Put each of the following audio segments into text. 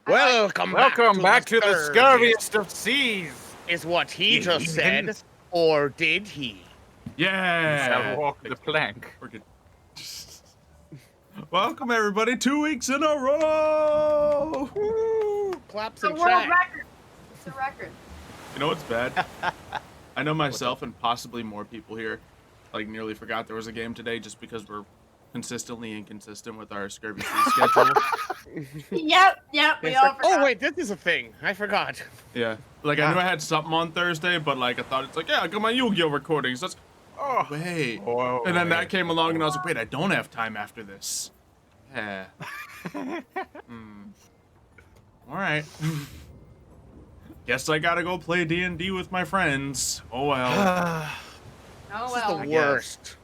Welcome back to the scurviest of seas. Is what he just said, or did he? Yeah. Shall walk the plank. We're good. Welcome everybody, 2 weeks in a row. Woo! Claps It's a and world chat. record. It's a record. You know what's bad? I know myself and possibly more people here, like, nearly forgot there was a game today just because we're consistently inconsistent with our Scurvy Seas schedule. Yep, we It's all like, forgot. oh wait, this is a thing. I forgot. Yeah. Like, I knew I had something on Thursday, but, like, I thought it's like, yeah, I got my Yu-Gi-Oh! Recordings. That's... Oh, wait. Whoa, And then that came along, and I was like, wait, I don't have time after this. Yeah. All right. Guess I gotta go play D&D with my friends. Oh, well. Oh This well. is the worst.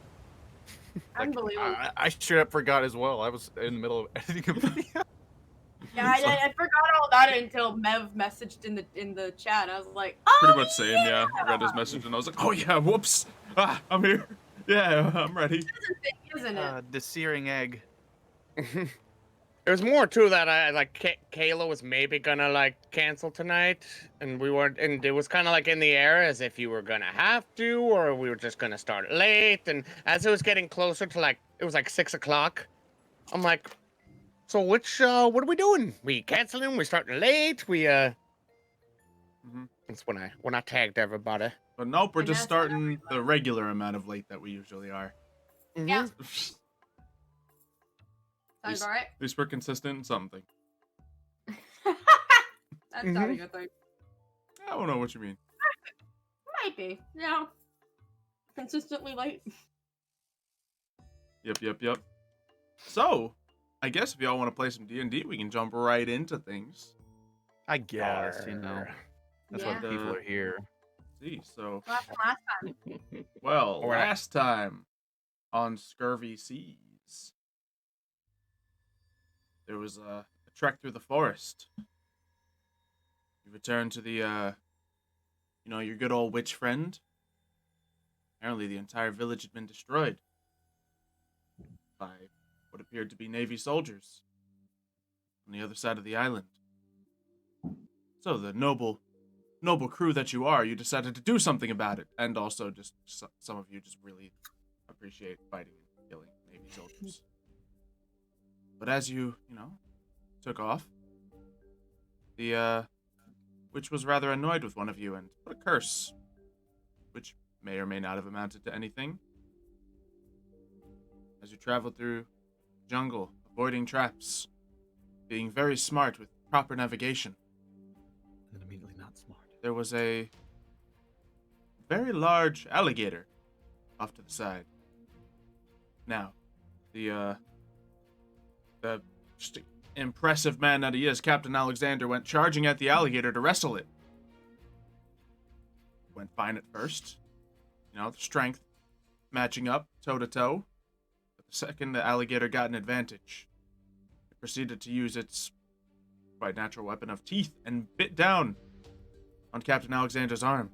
Unbelievable. I straight up forgot as well. I was in the middle of editing a video. Yeah, I forgot all about it until Mev messaged in the chat. I was like, oh, Pretty much same, yeah. I read his message, and I was like, oh, yeah, whoops. Ah, I'm here. Yeah, I'm ready. This is a thing, isn't it? The searing egg. It was more too that I like Kayla was maybe gonna like cancel tonight, and we weren't, and it was kind of like in the air as if you were gonna have to, or we were just gonna start late. And as it was getting closer to like it was like 6 o'clock, I'm like, so which what are we doing? We canceling? We starting late? We That's when I tagged everybody. But nope, we're And just that's starting the regular amount of late that we usually are. Yeah. At Sounds alright. least we're consistent in something. That's not a good thing. I don't know what you mean. Might be. Yeah. Consistently late. Yep. So, I guess if y'all want to play some D&D, we can jump right into things. I guess, you know. That's why Yeah. the people are here. See, so, What happened last time? well, All right. last time on Scurvy Seas, there was a trek through the forest. You returned to the, your good old witch friend. Apparently the entire village had been destroyed by what appeared to be Navy soldiers on the other side of the island. So the noble crew that you are, you decided to do something about it. And also just some of you just really appreciate fighting and killing Navy soldiers. But as you took off, the witch was rather annoyed with one of you and put a curse, which may or may not have amounted to anything. As you traveled through jungle, avoiding traps, being very smart with proper navigation, And immediately not smart. there was a very large alligator off to the side. Now, the just impressive man that he is, Captain Alexander, went charging at the alligator to wrestle it. Went fine at first. The strength matching up toe to toe. But the second the alligator got an advantage, it proceeded to use its quite natural weapon of teeth and bit down on Captain Alexander's arm.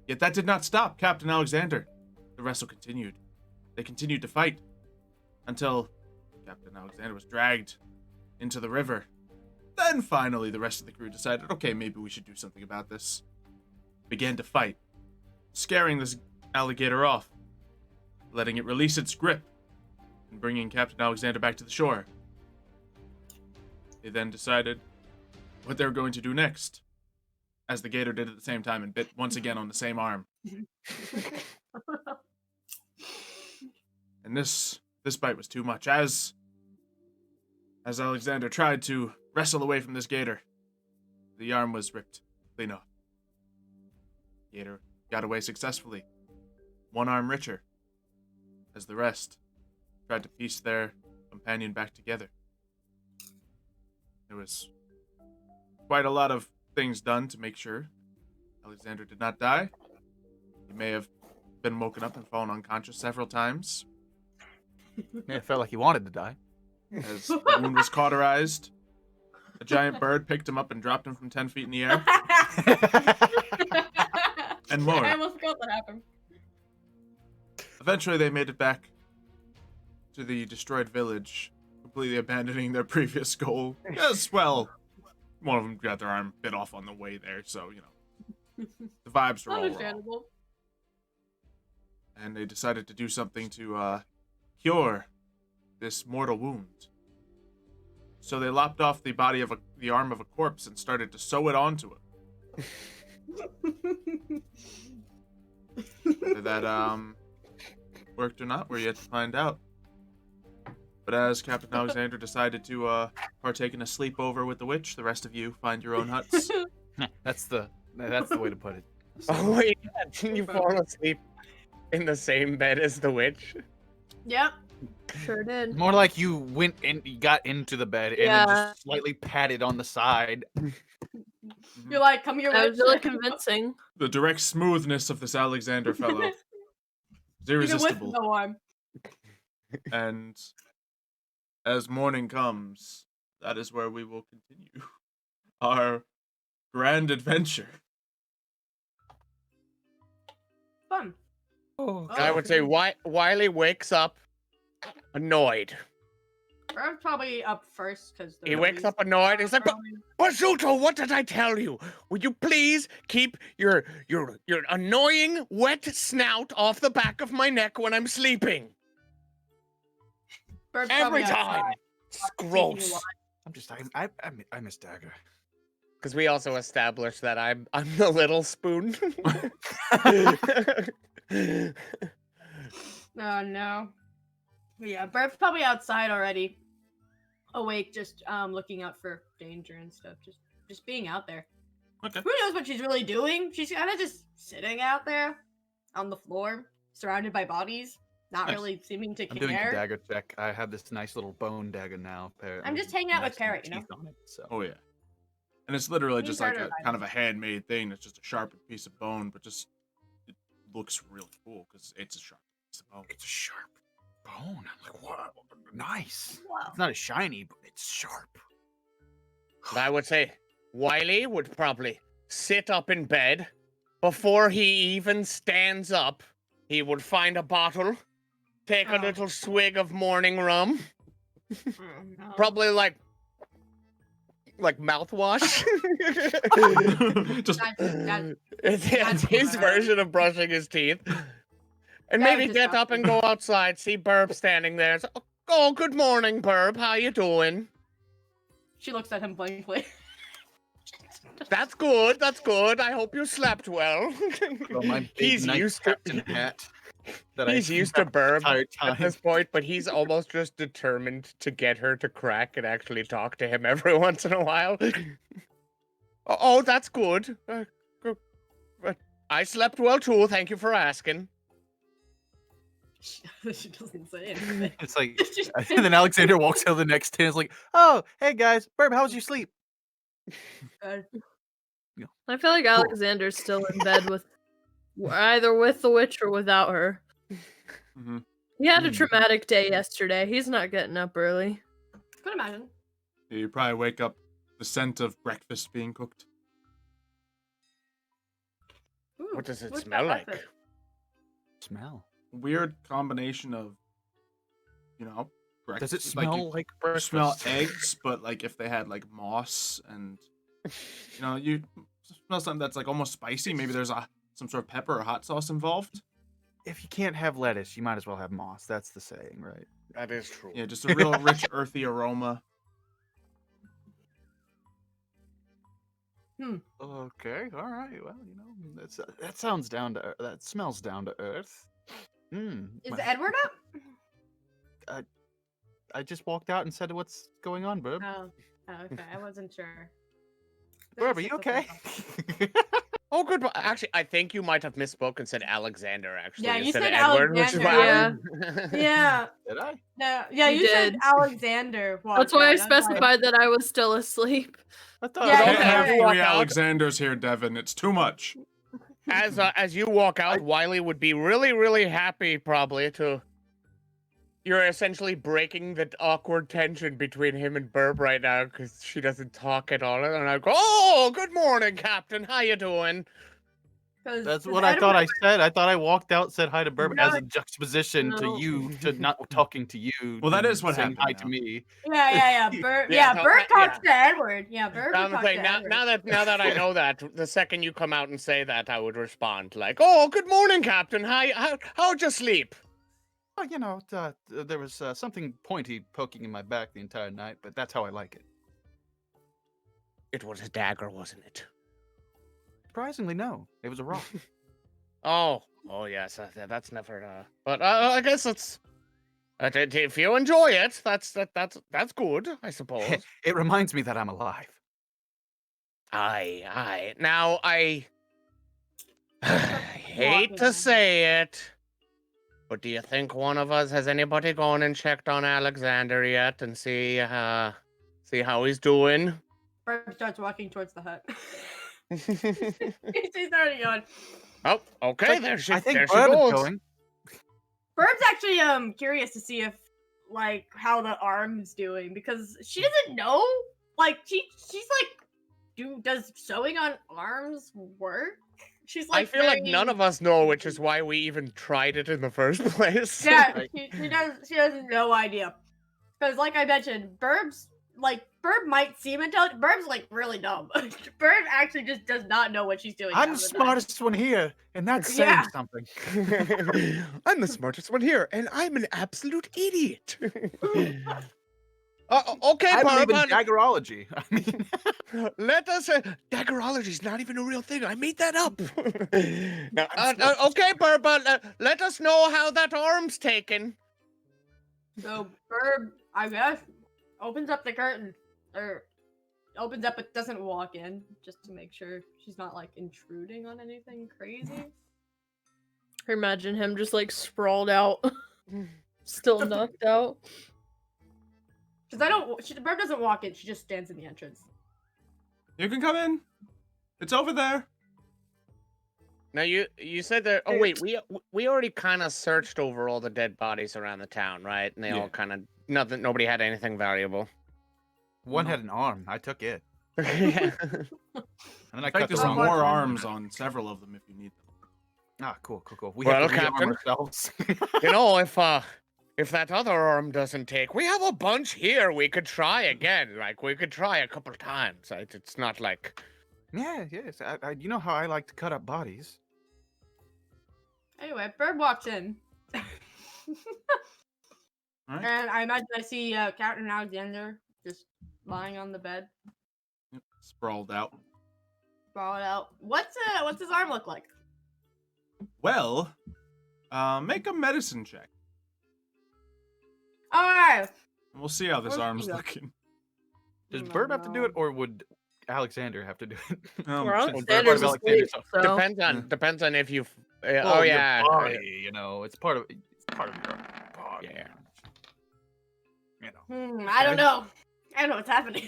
Yet that did not stop Captain Alexander. The wrestle continued. They continued to fight until Captain Alexander was dragged into the river. Then finally the rest of the crew decided, okay, maybe we should do something about this. Began to fight, scaring this alligator off, letting it release its grip, and bringing Captain Alexander back to the shore. They then decided what they were going to do next, as the gator did at the same time and bit once again on the same arm. And this bite was too much. As Alexander tried to wrestle away from this gator, the arm was ripped clean off. Gator got away successfully, one arm richer, as the rest tried to piece their companion back together. There was quite a lot of things done to make sure Alexander did not die. He may have been woken up and fallen unconscious several times, Yeah, it felt like he wanted to die. as the wound was cauterized. A giant bird picked him up and dropped him from 10 feet in the air. And more. I almost forgot that happened. Eventually, they made it back to the destroyed village, completely abandoning their previous goal. Yes, well, one of them got their arm bit off on the way there, so the vibes were all wrong. Understandable. And they decided to do something to cure this mortal wound. So they lopped off the arm of a corpse and started to sew it onto it. Whether that worked or not, we're yet to find out. But as Captain Alexander decided to partake in a sleepover with the witch, the rest of you find your own huts. That's the way to put it. Oh wait, didn't you fall asleep in the same bed as the witch? Yep. Sure did. More like you went in, you got into the bed, and then just slightly patted on the side. You're like, come here, That witch. was really convincing. The direct smoothness of this Alexander fellow is Even with irresistible. no arm. And as morning comes, that is where we will continue our grand adventure. Fun. I would say Wiley wakes up annoyed. I'm probably up first because He wakes up annoyed. He's like, Bashuto, what did I tell you? Would you please keep your annoying wet snout off the back of my neck when I'm sleeping? Every time. It's gross. I miss Dagger. Because we also established that I'm the little spoon. Oh no. Yeah, Birb's probably outside already. Awake, just looking out for danger and stuff. Just being out there. Okay. Who knows what she's really doing? She's kind of just sitting out there on the floor, surrounded by bodies, not Nice. really seeming to I'm doing a care. dagger check. I have this nice little bone dagger now. I'm just hanging out with Parrot, you know? teeth on it, so. Oh yeah. And it's literally These just like are a kind of a handmade thing. It's just a sharpened piece of bone, but just it looks really cool because it's a sharp piece of bone. It's a sharp bone. I'm like, what? Nice. Wow. It's not as shiny, but it's sharp. I would say Wiley would probably sit up in bed. Before he even stands up, he would find a bottle, take a Oh. little swig of morning rum, Oh, no. probably like mouthwash. just It's his version of brushing his teeth. And Very maybe get up and go outside, see Birb standing there. So, oh, good morning, Birb. How you doing? She looks at him blankly. That's good. That's good. I hope you slept well. Well, my big He's nice used to captain hat. he's used to Birb entire at time. this point, but he's almost just determined to get her to crack and actually talk to him every once in a while. Oh, that's good. I slept well too. Thank you for asking. She doesn't say anything. It's like, and then Alexander walks out the next day and is like, "Oh, hey guys, Birb, how was your sleep?" Good. I feel like Alexander's still in bed with either with the witch or without her. Mhm. He had a traumatic day yesterday. He's not getting up early. Could imagine. You probably wake up the scent of breakfast being cooked. Ooh, What does it what's smell that like? breakfast? Smell. Weird combination of, breakfast. Does it smell you like you breakfast? smell eggs, but like if they had like moss and you smell something that's like almost spicy. Maybe there's some sort of pepper or hot sauce involved. If you can't have lettuce, you might as well have moss. That's the saying, right? That is true. Yeah, just a real rich, earthy aroma. Okay, all right. Well, that sounds down to that smells down to earth. Is Edward up? I just walked out and said, "What's going on, Birb? Oh, okay. I wasn't sure. Birb, are you okay?" Oh, good. Actually, I think you might have misspoke and said Alexander. Actually, Yeah, you instead said of Edward, which is Alexander. fine. Yeah. Did I? No, yeah, You you said did. Alexander. That's why I walked out. was like, specified that I was still asleep. I thought. Yeah, We don't can't yeah, have yeah. three Walk out. Alexanders here, Devin. It's too much. As you walk out, Wiley would be really, really happy, probably, to. You're essentially breaking the awkward tension between him and Birb right now because she doesn't talk at all. And I go, "Oh, good morning, Captain. How you doing?" That's what I thought I said. I thought I walked out, said hi to Birb No, as a juxtaposition to you, to not talking to you. Well, that to is what saying happened hi to now. me. Yeah. Birb, Yeah, so Birb talks yeah. to Edward. Yeah, Birb I'm talks saying to now, Edward. now that I know that, the second you come out and say that, I would respond like, "Oh, good morning, Captain. How'd you sleep?" Oh, you know, there was something pointy poking in my back the entire night, but that's how I like it. It was a dagger, wasn't it? Surprisingly, no. It was a rock. Oh yes, that's never. But I guess it's. If you enjoy it, that's good, I suppose. It reminds me that I'm alive. Aye. Now I hate to say it, but do you think one of us has anybody gone and checked on Alexander yet and see how he's doing? Birb starts walking towards the hut. She's already gone. Oh, okay. There she I think goes. Birb is going. Birb's actually curious to see if like how the arm's doing because she doesn't know. Like she's like, does sewing on arms work? She's like I feel like very- none of us know, which is why we even tried it in the first place. Yeah, Right. she has no idea. Because like I mentioned, Birb might seem intelligent. Birb's like really dumb. Birb actually just does not know what she's doing. I'm the half the time. smartest one here, and that's saying Yeah. something. I'm the smartest one here, and I'm an absolute idiot. Okay, I believe in Birb. daggerology. I mean, Let us. Daggerology's not even a real thing. I made that up. Now, okay, Birb. Let us know how that arm's taken. So Birb, I guess, opens up the curtain, or opens up but doesn't walk in, just to make sure she's not like intruding on anything crazy. Imagine him just like sprawled out, still knocked out. Because Birb doesn't walk in; she just stands in the entrance. You can come in. It's over there. Now you said that. Oh wait, we already kind of searched over all the dead bodies around the town, right? And they Yeah. all kind of nobody had anything valuable. one had an arm. I took it. Yeah. And then I In cut fact, the there's wrong more one. arms on several of them if you need them. Ah, cool. We Well, have to rearm Captain. ourselves. You know, if that other arm doesn't take, we have a bunch here. We could try again. Like we could try a couple times. It's not like. Yeah, yes. You know how I like to cut up bodies. Anyway, Birb walks in, Alright. and I imagine I see Captain Alexander just lying on the bed, Yep. Sprawled out. sprawled out. What's his arm look like? Well, make a medicine check. All right. And we'll see how this Where's arm's Peter? looking. Does Oh, Birb have to do it, no. or would Alexander have to do it? Well, Since Birb Alexander's part of asleep, Alexander's- so. Depends on if you. Well, Oh your yeah. body, you know, it's part of your body. Yeah. You know. I don't know. I don't know what's happening.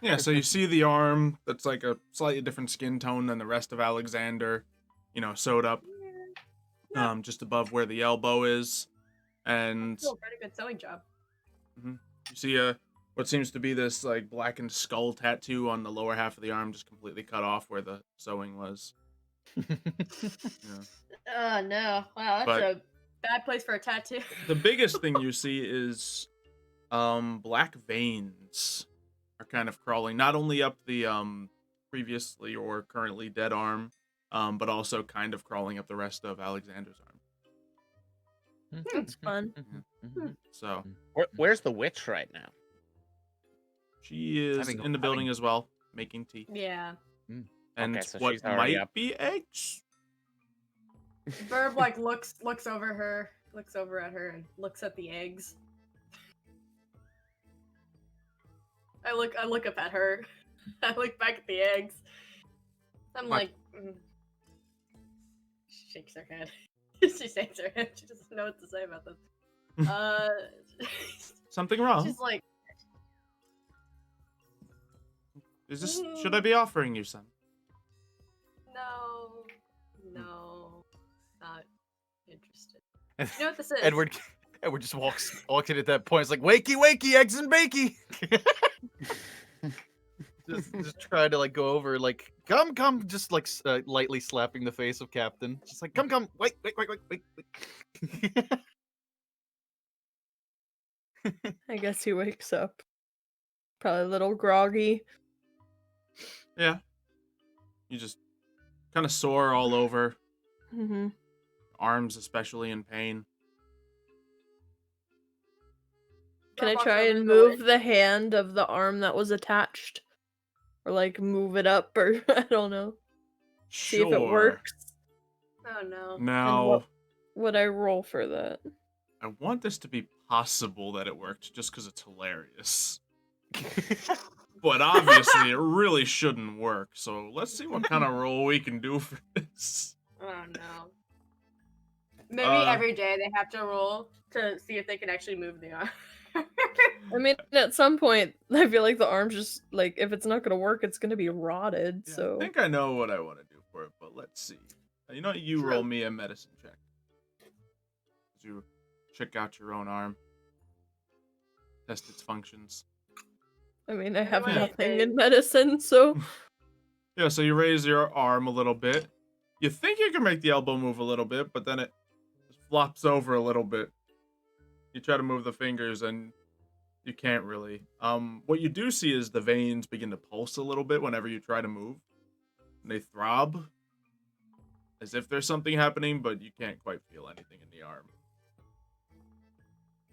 Yeah, so you see the arm that's like a slightly different skin tone than the rest of Alexander, sewed up just above where the elbow is. And Still a pretty good sewing job. you see what seems to be this like blackened skull tattoo on the lower half of the arm, just completely cut off where the sewing was. Oh no! Wow, that's But- a bad place for a tattoo. The biggest thing you see is black veins are kind of crawling not only up the previously or currently dead arm, but also kind of crawling up the rest of Alexander's arm. That's fun. So Where's the witch right now? she is Having- in the building as well, making tea. Yeah. And Okay, so what she's already might up. be eggs? Birb like looks over at her and looks at the eggs. I look up at her. I look back at the eggs. I'm What? like, She shakes her head. She shakes her head. She doesn't know what to say about this. Something wrong? She's like, Is this? Should I be offering you some? no, not interested. You know what this is? Edward just walks in at that point. It's like, wakey, wakey, eggs and bakey. just try to like go over, like come, just like lightly slapping the face of Captain. Just like come, wait. I guess he wakes up. Probably a little groggy. Yeah. You just kind of sore all over, Mm-hmm. arms especially in pain. Can I Dropbox try over and the move lid. the hand of the arm that was attached? Or like move it up, or I don't know. See Sure. if it works. Oh no. Now, what would I roll for that? I want this to be possible that it worked just because it's hilarious. But obviously, it really shouldn't work. So let's see what kind of roll we can do for this. Oh no. Maybe Uh, every day they have to roll to see if they can actually move the arm. I mean, at some point, I feel like the arm's just like, if it's not gonna work, it's gonna be rotted. Yeah, So I think I know what I want to do for it, but let's see. You roll me a medicine check. You check out your own arm, test its functions. I mean, I have What nothing is- in medicine, so Yeah, so you raise your arm a little bit. You think you can make the elbow move a little bit, but then it just flops over a little bit. You try to move the fingers and you can't really. What you do see is the veins begin to pulse a little bit whenever you try to move. And they throb as if there's something happening, but you can't quite feel anything in the arm.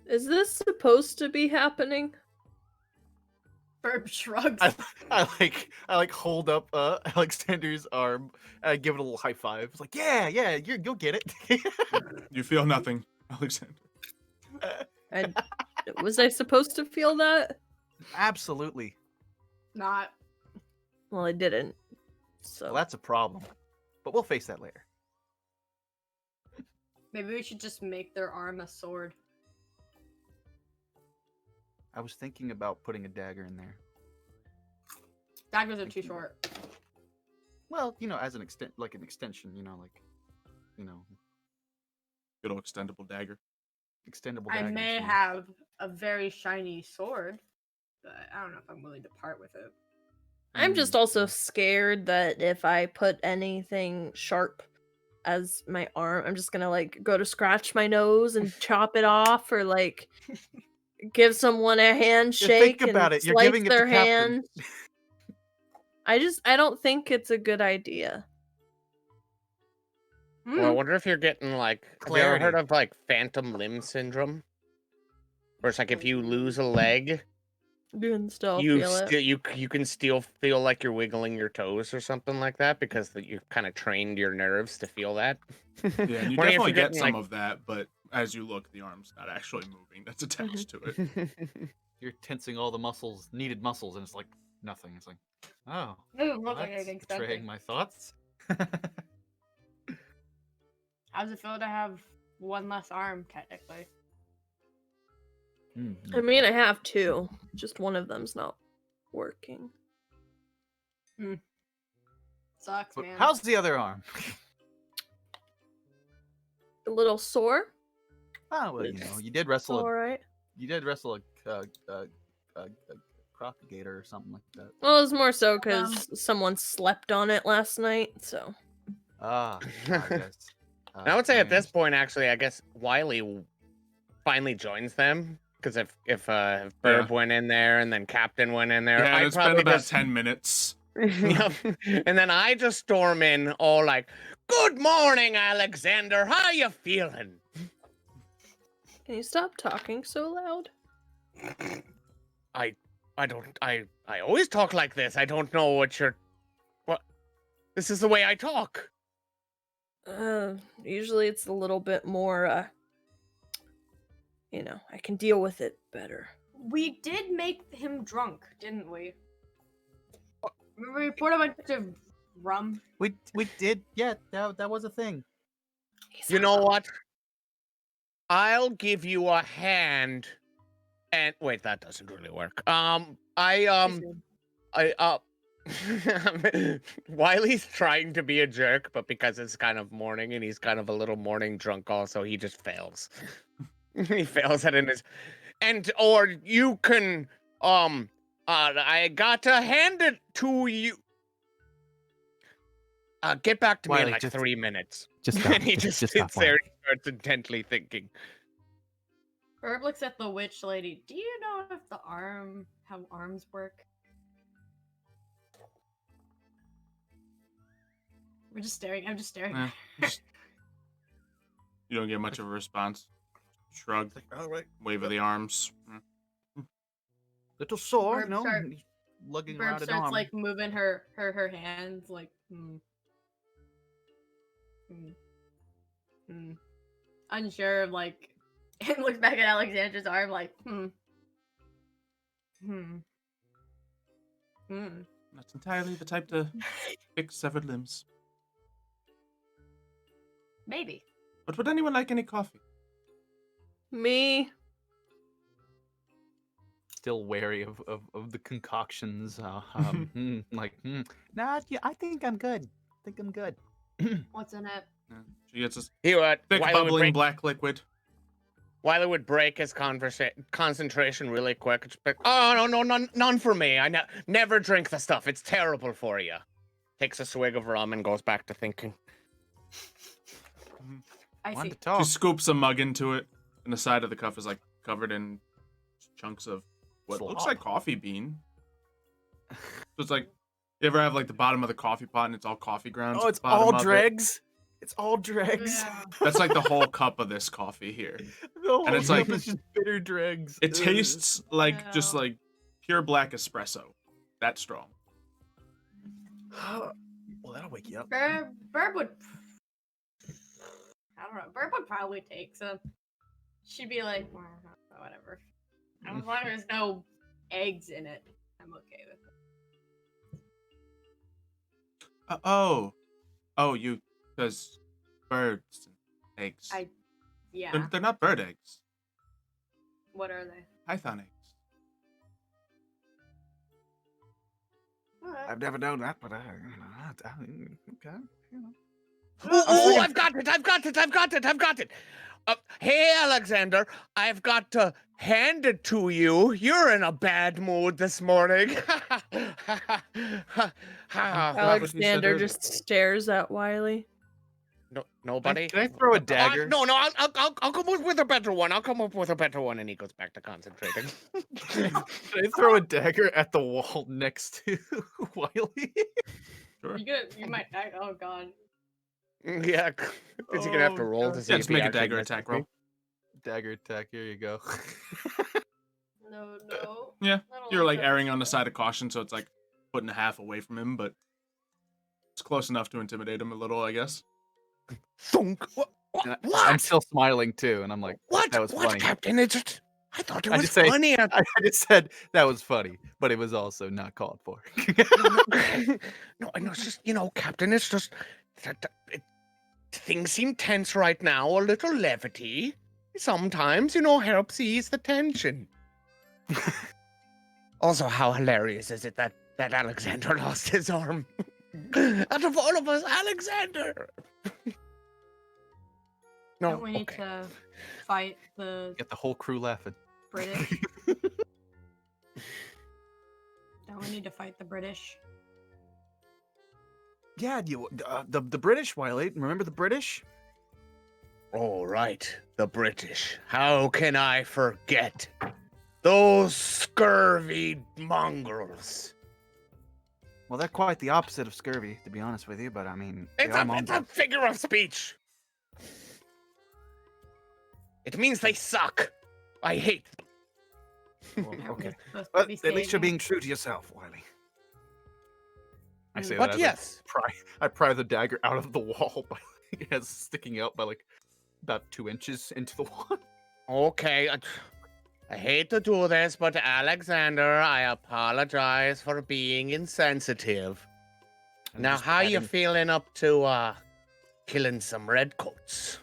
is this supposed to be happening? Birb shrugs. I like hold up Alexander's arm. I give it a little high five. It's like, yeah, you'll get it. You feel nothing, Alexander. Was I supposed to feel that? Absolutely. Not. Well, I didn't. So Well, that's a problem. But we'll face that later. Maybe we should just make their arm a sword. I was thinking about putting a dagger in there. Daggers are too short. Well, as an extension, Good old extendable dagger. extendable I daggers. may have a very shiny sword, but I don't know if I'm willing to part with it. I'm just also scared that if I put anything sharp as my arm, I'm just gonna like go to scratch my nose and chop it off, or like give someone a handshake think about and it, you're slice giving it to their Captain. hand. I don't think it's a good idea. Well, I wonder if you're getting like, have you ever heard Clarity. of like phantom limb syndrome? Where it's like if you lose a leg, You can still you feel it. still you can still feel like you're wiggling your toes or something like that because you've kind of trained your nerves to feel that. Yeah, and you Wondering if definitely you're get getting, some like- of that, but as you look, the arm's not actually moving. That's attached to it. You're tensing all the needed muscles, and it's like nothing. It's like, oh, It doesn't look like that's anything betraying expected. my thoughts. How does it feel to have one less arm, technically? I mean, I have two. Just one of them's not working. Sucks, But man. how's the other arm? A little sore. Oh well, you did wrestle. All right. You did wrestle a crocodile or something like that. Well, it was more so because someone slept on it last night. So Ah, yes. I would say at this mean, point, actually, I guess Wiley finally joins them because if Birb went in there and then Captain went in there, Yeah, I'd it's been probably about just 10 minutes. Yep. And then I just storm in all like, "Good morning, Alexander. How you feeling?" can you stop talking so loud? I always talk like this. I don't know what. This is the way I talk. Usually it's a little bit more. I can deal with it better. We did make him drunk, didn't we? Remember we poured a bunch of rum? we did. Yeah, that was a thing. You know what? I'll give you a hand. And wait, that doesn't really work. Wiley's trying to be a jerk, but because it's kind of morning and he's kind of a little morning drunk also, he just fails. He fails at it or you can I got to hand it to you. Get back to me in Wiley, like just- 3 minutes. Just stop. And he just just sits stop, there Wiley. and starts intently thinking. Birb looks at the witch lady. Do you know if how arms work? We're just staring. I'm just staring. Eh, you don't get much of a response. Shrug, Like, all right. wave of the arms. Little sore, Birb you know, start- and he's lugging Birb around an starts arm. like moving her hands like unsure of like and looks back at Alexandra's arm like That's entirely the type to fix severed limbs. maybe. But would anyone like any coffee? Me. Still wary of the concoctions. Nah, yeah, I think I'm good. What's in it? Yeah. She gets this He would. thick, Wiley would bubbling break, black liquid. Wiley would break his concentration really quick. Just be, oh no, none for me. I never drink the stuff. It's terrible for you. Takes a swig of rum and goes back to thinking. I One see. to She talk. scoops a mug into it, and the side of the cup is like covered in chunks of what looks like coffee bean. So it's like, you ever have like the bottom of the coffee pot and it's all coffee grounds? Oh, at it's the bottom all of it? dregs. It's all dregs. Yeah. That's like the whole cup of this coffee here. The whole it's cup like- is just bitter dregs. It Ugh. tastes like just No. like pure black espresso. That strong. Well, that'll wake you up. Birb would. I don't know. Birb would probably take some. She'd be like, "Well, whatever. As long as there's no eggs in it, I'm okay with it." Oh, you, because birds and eggs. Yeah. They're not bird eggs. What are they? Python eggs. Alright. I've never known that, but okay. You know. Oh, I've got it. Hey, Alexander, I've got to hand it to you. You're in a bad mood this morning. Alexander just stares at Wiley. No, nobody. Can I throw a dagger? No, I'll come up with a better one. I'll come up with a better one, and he goes back to concentrating. Can I throw a dagger at the wall next to Wiley? Sure. You might die. Oh god. Yeah, is he gonna have to Oh, roll God. to see Yeah, if just he make a actually dagger misses attack me? roll. Dagger attack. Here you go. No. Yeah, I don't you're like that. erring on the side of caution, so it's like putting a half away from him, but it's close enough to intimidate him a little, I guess. Thunk. What? And What? I'm still smiling too, and I'm like, What? that was What, funny. Captain? It's just, I thought it I was just say- funny. I just said that was funny, but it was also not called for. No, it's just, Captain, it's just things seem tense right now. A little levity sometimes, helps ease the tension. Also, how hilarious is it that Alexander lost his arm? Out of all of us, Alexander. No, Don't we need okay. to fight the Get the whole crew laughing. British? Don't we need to fight the British? Yeah, the British, Wiley. Remember the British? All right, the British. How can I forget? Those scurvy mongrels. Well, they're quite the opposite of scurvy, to be honest with you. But I mean, they It's are a mongrels. figure of speech. It means they suck. I hate them. Well, Aren't we okay. supposed to But be at least you're saving- being true to yourself, Wiley. I say that But as yes, I pry the dagger out of the wall by it's sticking out by like about 2 inches into the wall. okay. I hate to do this, but Alexander, I apologize for being insensitive. And Now, just how you patting- feeling up to killing some redcoats?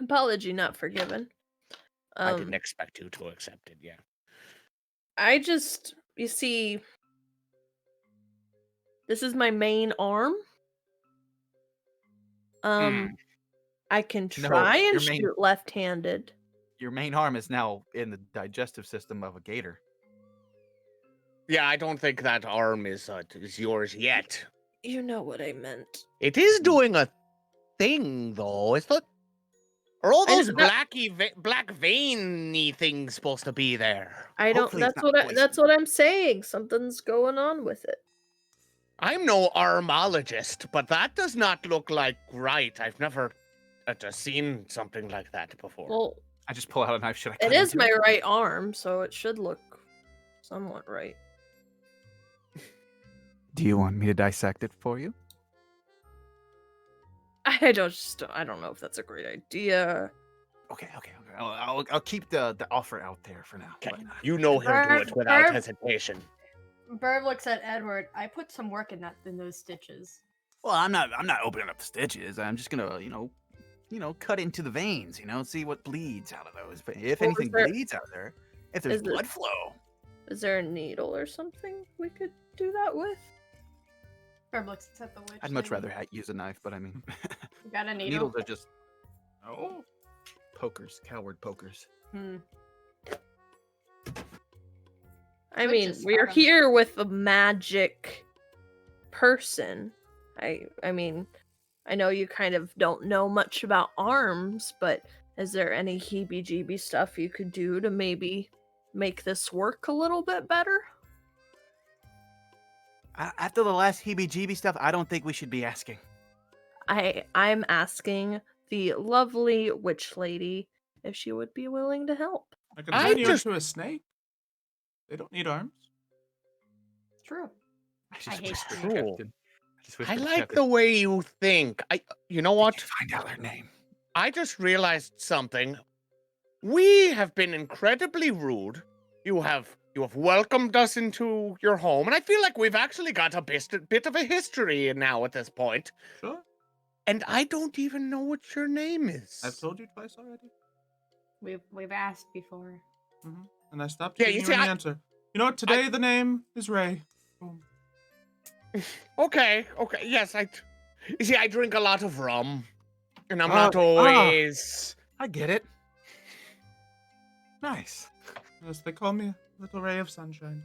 Apology not forgiven. I didn't expect you to accept it. Yeah. You see, this is my main arm. I can No, try and your main- shoot left-handed. Your main arm is now in the digestive system of a gator. Yeah, I don't think that arm is yours yet. You know what I meant. It is doing a thing, though. It's not. Are all I those know- black veiny things supposed to be there? I don't. Hopefully it's That's not what. That's what I'm saying. Something's going on with it. I'm no armologist, but that does not look like right. I've never seen something like that before. Well, I just pull out a knife. Should I? it cut is into my right arm, so it should look somewhat right. Do you want me to dissect it for you? I don't know if that's a great idea. Okay. I'll keep the offer out there for now. Okay, but- you know he'll do it without Bird. hesitation. Birb looks at Edward. I put some work in those stitches. Well, I'm not opening up the stitches. I'm just gonna, cut into the veins. See what bleeds out of those. But if Well, anything is there- bleeds out there, if there's is it- blood flow, Is there a needle or something we could do that with? Birb looks at the witch. I'd much lady. rather use a knife. But I mean, You got a needle? needles are just Oh. pokers, coward pokers. Hmm. I Could mean, just we're stab 'em. here with a magic person. I mean, I know you kind of don't know much about arms, but is there any heebie-jeebie stuff you could do to maybe make this work a little bit better? After the last heebie-jeebie stuff, I don't think we should be asking. I'm asking the lovely witch lady if she would be willing to help. I can I turn you just- into a snake. They don't need arms. It's true. I I hate whispered you. to Captain. just I whispered to like Captain, the way you think. You know what? "Did you find out her name?" I just realized something. We have been incredibly rude. You have welcomed us into your home, and I feel like we've actually got a bit of a history now at this point. Sure. And I don't even know what your name is. I've told you twice already. We've asked before. And I stopped Yeah, giving you you see, an answer. You know what? Today the name is Ray. Boom. Okay, yes, you see, I drink a lot of rum, and I'm Oh, not always. I get it. Nice. Yes, they call me a little ray of sunshine.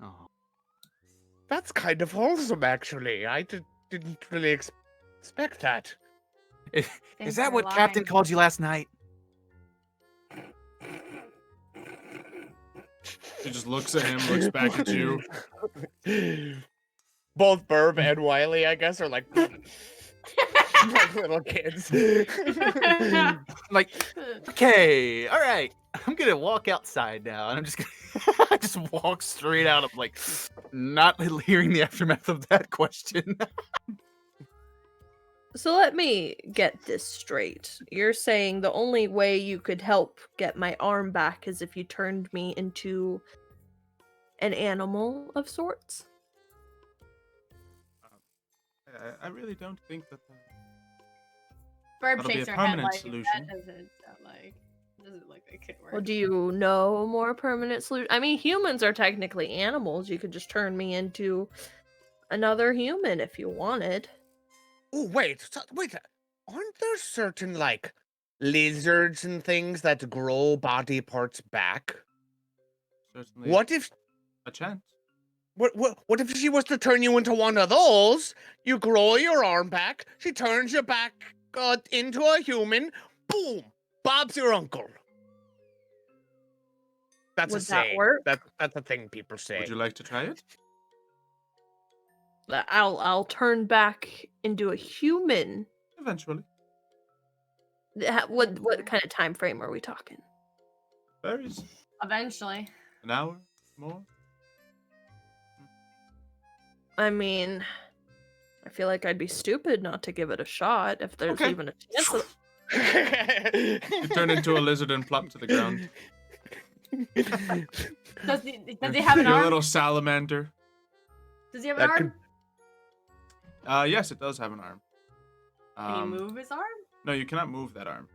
Oh, That's kind of wholesome, actually. I didn't really expect that. is Thanks that for what Captain lying. called you last night? She just looks at him, looks back at you. Both Birb and Wiley, I guess, are like little kids. Like, okay, all right. I'm gonna walk outside now, and I'm just gonna I just walk straight out. I'm like, not hearing the aftermath of that question. So let me get this straight. You're saying the only way you could help get my arm back is if you turned me into an animal of sorts? I really don't think that. Birb That'll be shakes a her head permanent like solution. that doesn't look like it could work. Well, do you know more permanent solution? I mean, humans are technically animals. You could just turn me into another human if you wanted. Oh, wait, aren't there certain, like, lizards and things that grow body parts back? Certainly. What if A chance. What if she was to turn you into one of those? You grow your arm back, she turns you back into a human, boom, Bob's your uncle. That's Would a that saying. work? That's a thing people say. Would you like to try it? I'll turn back into a human. Eventually. What kind of time frame are we talking? Varies. Eventually. An hour? More? I mean, I feel like I'd be stupid not to give it a shot if there's Okay. even a chance. You turn into a lizard and plop to the ground. Does he have an You're a arm? little salamander. Does he have an That arm? could- Yes, it does have an arm. Can you move his arm? No, you cannot move that arm.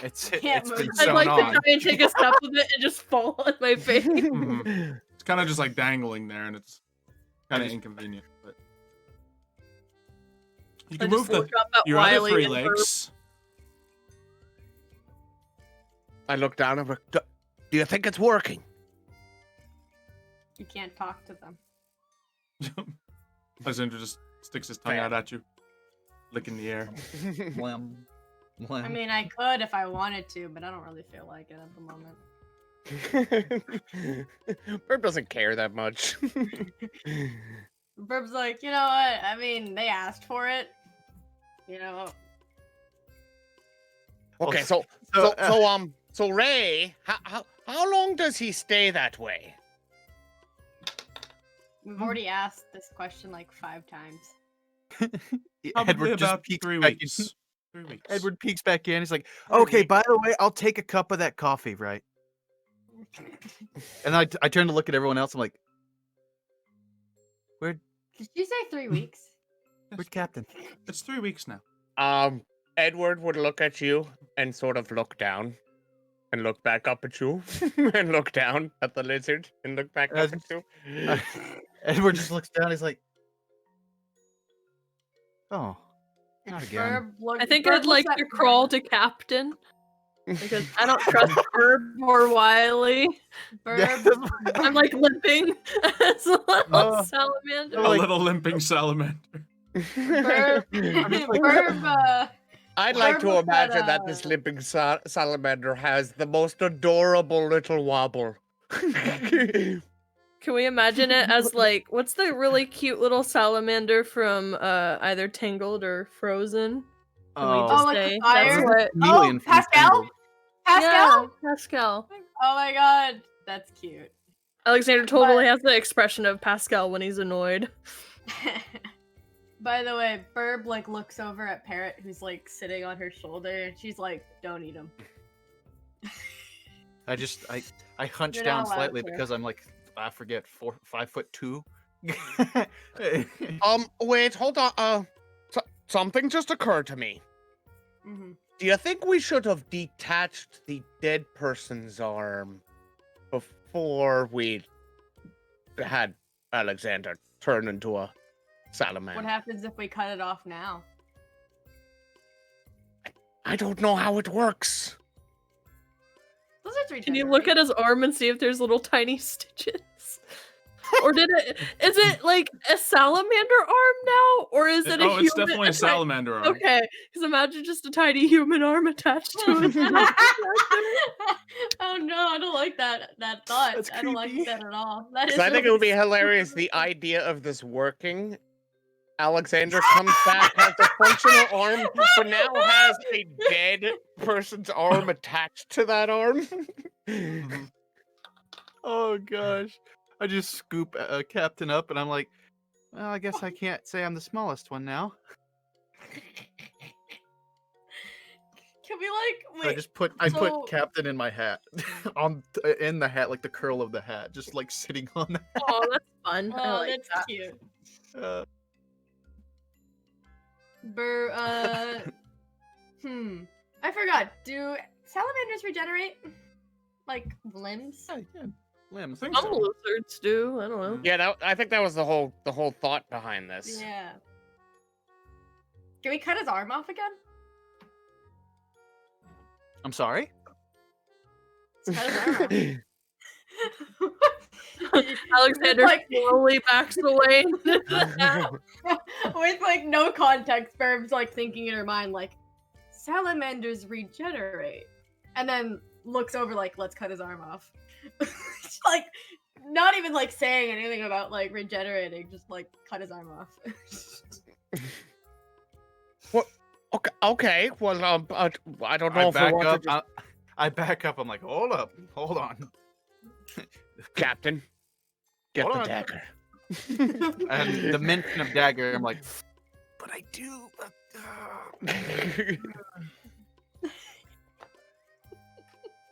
It's Can't it's move. been I'd I'd sewn like to on. try and take a step with it and just fall on my face. Mhm. It's kind of just like dangling there, and it's kind of inconvenient. But you I can just move the look up at your other Wiley three and Birb. legs. I look down and I'm like, do you think it's working? You can't talk to them. Alexander just sticks his tongue Fair. out at you, licking the air. Blam, blam. I mean, I could if I wanted to, but I don't really feel like it at the moment. Birb doesn't care that much. Burb's like, you know what? I mean, they asked for it. You know. Okay, so, so Ray, how long does he stay that way? We've already asked this question like 5 times. Probably Edward just about peeks 3 back in. weeks. 3 weeks. Edward peeks back in. He's like, 3 "Okay, weeks. by the way, I'll take a cup of that coffee, right?" And then I turn to look at everyone else. I'm like, Did you say 3 weeks? "Where's Captain?" It's 3 weeks now. Edward would look at you and sort of look down, and look back up at you, and look down at the lizard, and look back up at you. Edward just looks down. He's like, "Oh, not again." I think I'd like to crawl to Captain because I don't trust Birb or Wiley. Birb. I'm like limping as a little Oh. salamander. A like- little limping salamander. Birb. like- Birb. I'd like Birb to looks at, imagine that this limping salamander has the most adorable little wobble. Can we imagine it as like what's the really cute little salamander from either Tangled or Frozen? Can we Oh, just like the say fire? that's what? chameleon from Pascal? Tangled. Pascal? Yeah, Pascal. Oh my god. That's cute. Alexander totally has the expression of Pascal when he's annoyed. By the way, Birb like looks over at Parrot, who's like sitting on her shoulder, and she's like, "Don't eat him." I hunch You're down not allowed slightly to. because I'm like, I forget, 5'2". Wait, hold on. Something just occurred to me. Mhm. Do you think we should have detached the dead person's arm before we had Alexander turn into a salamander? What happens if we cut it off now? I don't know how it works. Lizards Can you look at his arm and see if there's little tiny stitches? Or is it like a salamander arm now? Or is it a human? It's definitely a salamander arm. Okay, because imagine just a tiny human arm attached to it. Oh no, I don't like that thought. That's I don't like creepy. that at all. That is. I think it would be really hilarious, the idea of this working. Alexander comes back, has a functional arm, but now has a dead person's arm attached to that arm. Oh gosh. I just scoop Captain up and I'm like, well, I guess I can't say I'm the smallest one now. Can we like So wait? I so- put Captain in my hat, in the hat, like the curl of the hat, just like sitting on that. Oh, that's fun. I Oh, like that's that. cute. I forgot. Do salamanders regenerate? Like limbs? Yeah, limbs. think Some so. lizards do. I don't know. Yeah, I think that was the whole thought behind this. Yeah. Can we cut his arm off again? I'm sorry. Let's cut his arm off. Alexander Like- slowly backs away. With like no context, Burb's like thinking in her mind like salamanders regenerate, and then looks over like let's cut his arm off. Like not even like saying anything about like regenerating, just like cut his arm off. Okay. Well, I don't know I if we back want up. to just... I back up. I'm like, hold on. Captain, get Hold the on. dagger. And the mention of dagger, I'm like, but I do.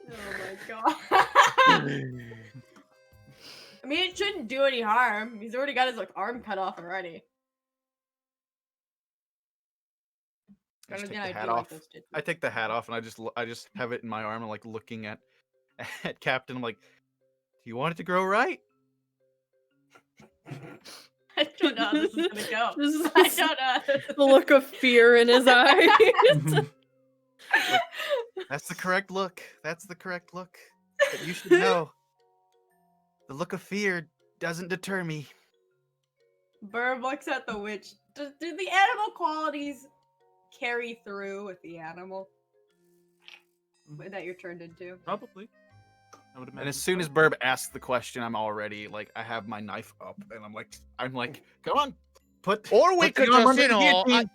Oh my god. I mean, it shouldn't do any harm. He's already got his like arm cut off already. I just Then take I the do hat like off. those stitches. I take the hat off and I just have it in my arm and like looking at Captain. I'm like, do you want it to grow right? I don't know how this is gonna go. This is I don't know. the look of fear in his eyes. That's the correct look. That's the correct look. But you should know. The look of fear doesn't deter me. Birb looks at the witch. Do the animal qualities carry through with the animal that you're turned into? Probably. I would imagine. And as soon as so. Birb asks the question, I'm already like, I have my knife up, and I'm like, come on, put. Or we put the could arm just, under you the know. guillotine.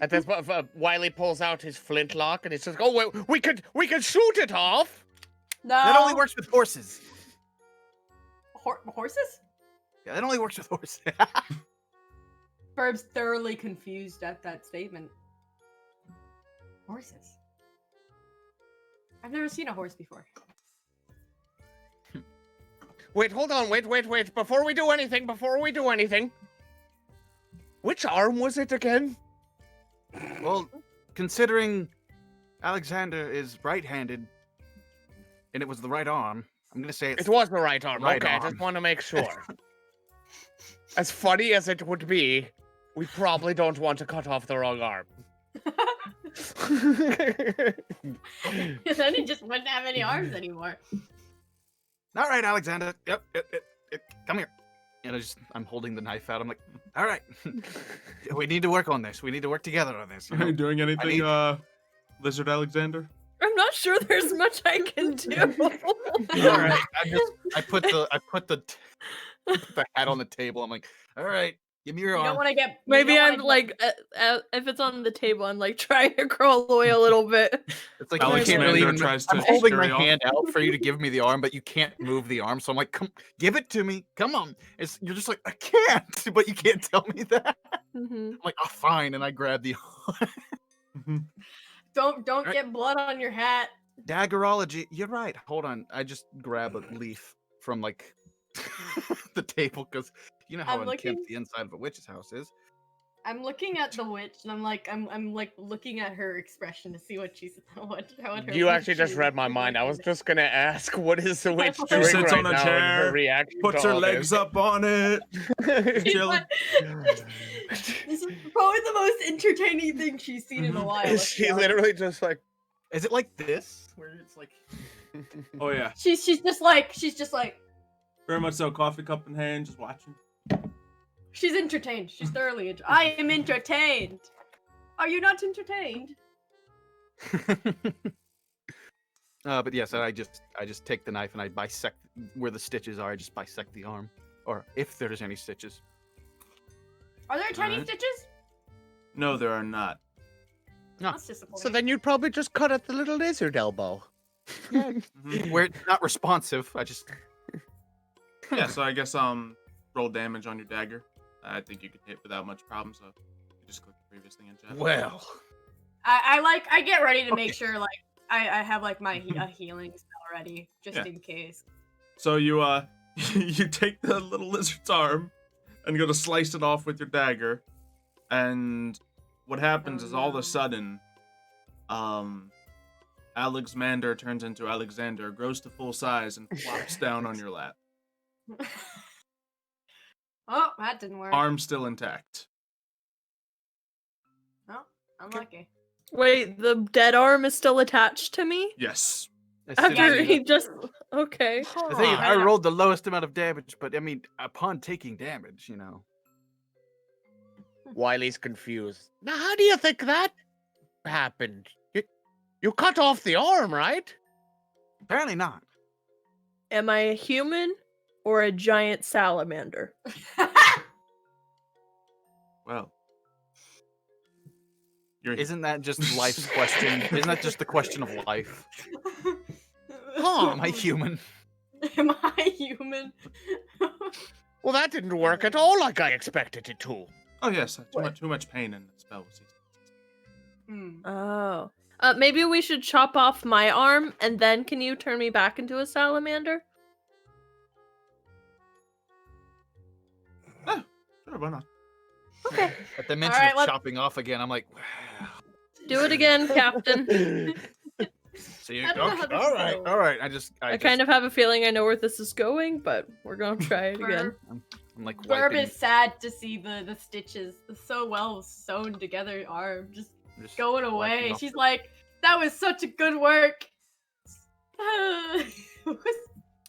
At this point, Wiley pulls out his flintlock and he says, "Oh, wait, we could shoot it off." No. That only works with horses. Horses? Yeah, that only works with horses. Birb's thoroughly confused at that statement. Horses? I've never seen a horse before. Wait, hold on, wait. Before we do anything, which arm was it again? Well, considering Alexander is right-handed, and it was the right arm, I'm gonna say It was the right arm. Right Okay, I arm. just want to make sure. As funny as it would be, we probably don't want to cut off the wrong arm. Then he just wouldn't have any arms anymore. All right, Alexander. Yep. Come here. And I'm holding the knife out. I'm like, all right. We need to work on this. We need to work together on this. You Are you know? doing anything, need- Lizard Alexander? I'm not sure there's much I can do. All right. I put the hat on the table. I'm like, all right, give me your You arm. don't want to get. you Maybe don't wanna I'm get- like, if it's on the table, I'm like trying to crawl away a little bit. It's like you can't Alexander really even. tries to I'm holding my scurry off. hand out for you to give me the arm, but you can't move the arm. So I'm like, come, give it to me. Come on. You're just like, I can't, but you can't tell me that. Hmm. I'm like, oh, fine, and I grab the arm. Don't Alright. get blood on your hat. Daggerology. You're right. Hold on. I just grab a leaf from like the table because you know how I'm unkempt looking- the inside of a witch's house is. I'm looking at the witch, and I'm like looking at her expression to see what she's what her. You actually witch just is read my mind. I was looking. just gonna ask, what is the witch She doing sits right on a now? And chair, her reaction Puts to her all legs this. up on it. She's Chill. like- This is probably the most entertaining thing she's seen in a while. let's She be honest. literally just like, Is it like this where it's like? Oh yeah, She's just like very much so. Coffee cup in hand, just watching. she's entertained. She's thoroughly. I am entertained. Are you not entertained? But yes, I just take the knife and I bisect where the stitches are. I just bisect the arm, or if there's any stitches. Are there tiny Alright. stitches? No, there are not. No. That's disappointing. so then you'd probably just cut at the little lizard elbow. Mhm. Where it's not responsive, I just. Yeah, so I guess roll damage on your dagger. I think you could hit without much problem. So you just click the previous thing in chat. Well, I get ready to make Okay. sure like I have like my a healing spell ready just Yeah. in case. So you you take the little lizard's arm and go to slice it off with your dagger, and what happens is all of no. a sudden, Alexander turns into Alexander, grows to full size, and flops down on your lap. Oh, that didn't work. Arm still intact. I'm lucky. Wait, the dead arm is still attached to me? Yes. After Yeah, he just. Okay. The thing is, I Huh. rolled the lowest amount of damage, but I mean, upon taking damage, you know. Wiley's confused. Now, how do you think that happened? You cut off the arm, right? Apparently not. Am I a human or a giant salamander? Well. You're Isn't that just life's question? Isn't that just the question of life? Huh. Am I human? Am I human? Well, that didn't work at all like I expected it to. Oh yes, too much pain in the spell. Hmm. Oh. Maybe we should chop off my arm and then can you turn me back into a salamander? Sure, why not? Okay. At the mention Alright, of let's- chopping off again, I'm like, wow. Do it again, Captain. So you, I don't know how okay, this all right, goes. all right. I kind of have a feeling I know where this is going, but we're gonna try it again. I'm like Birb wiping. is sad to see the stitches, the so well sewn together arm just just going wiping away. off She's the- like, that was such a good work.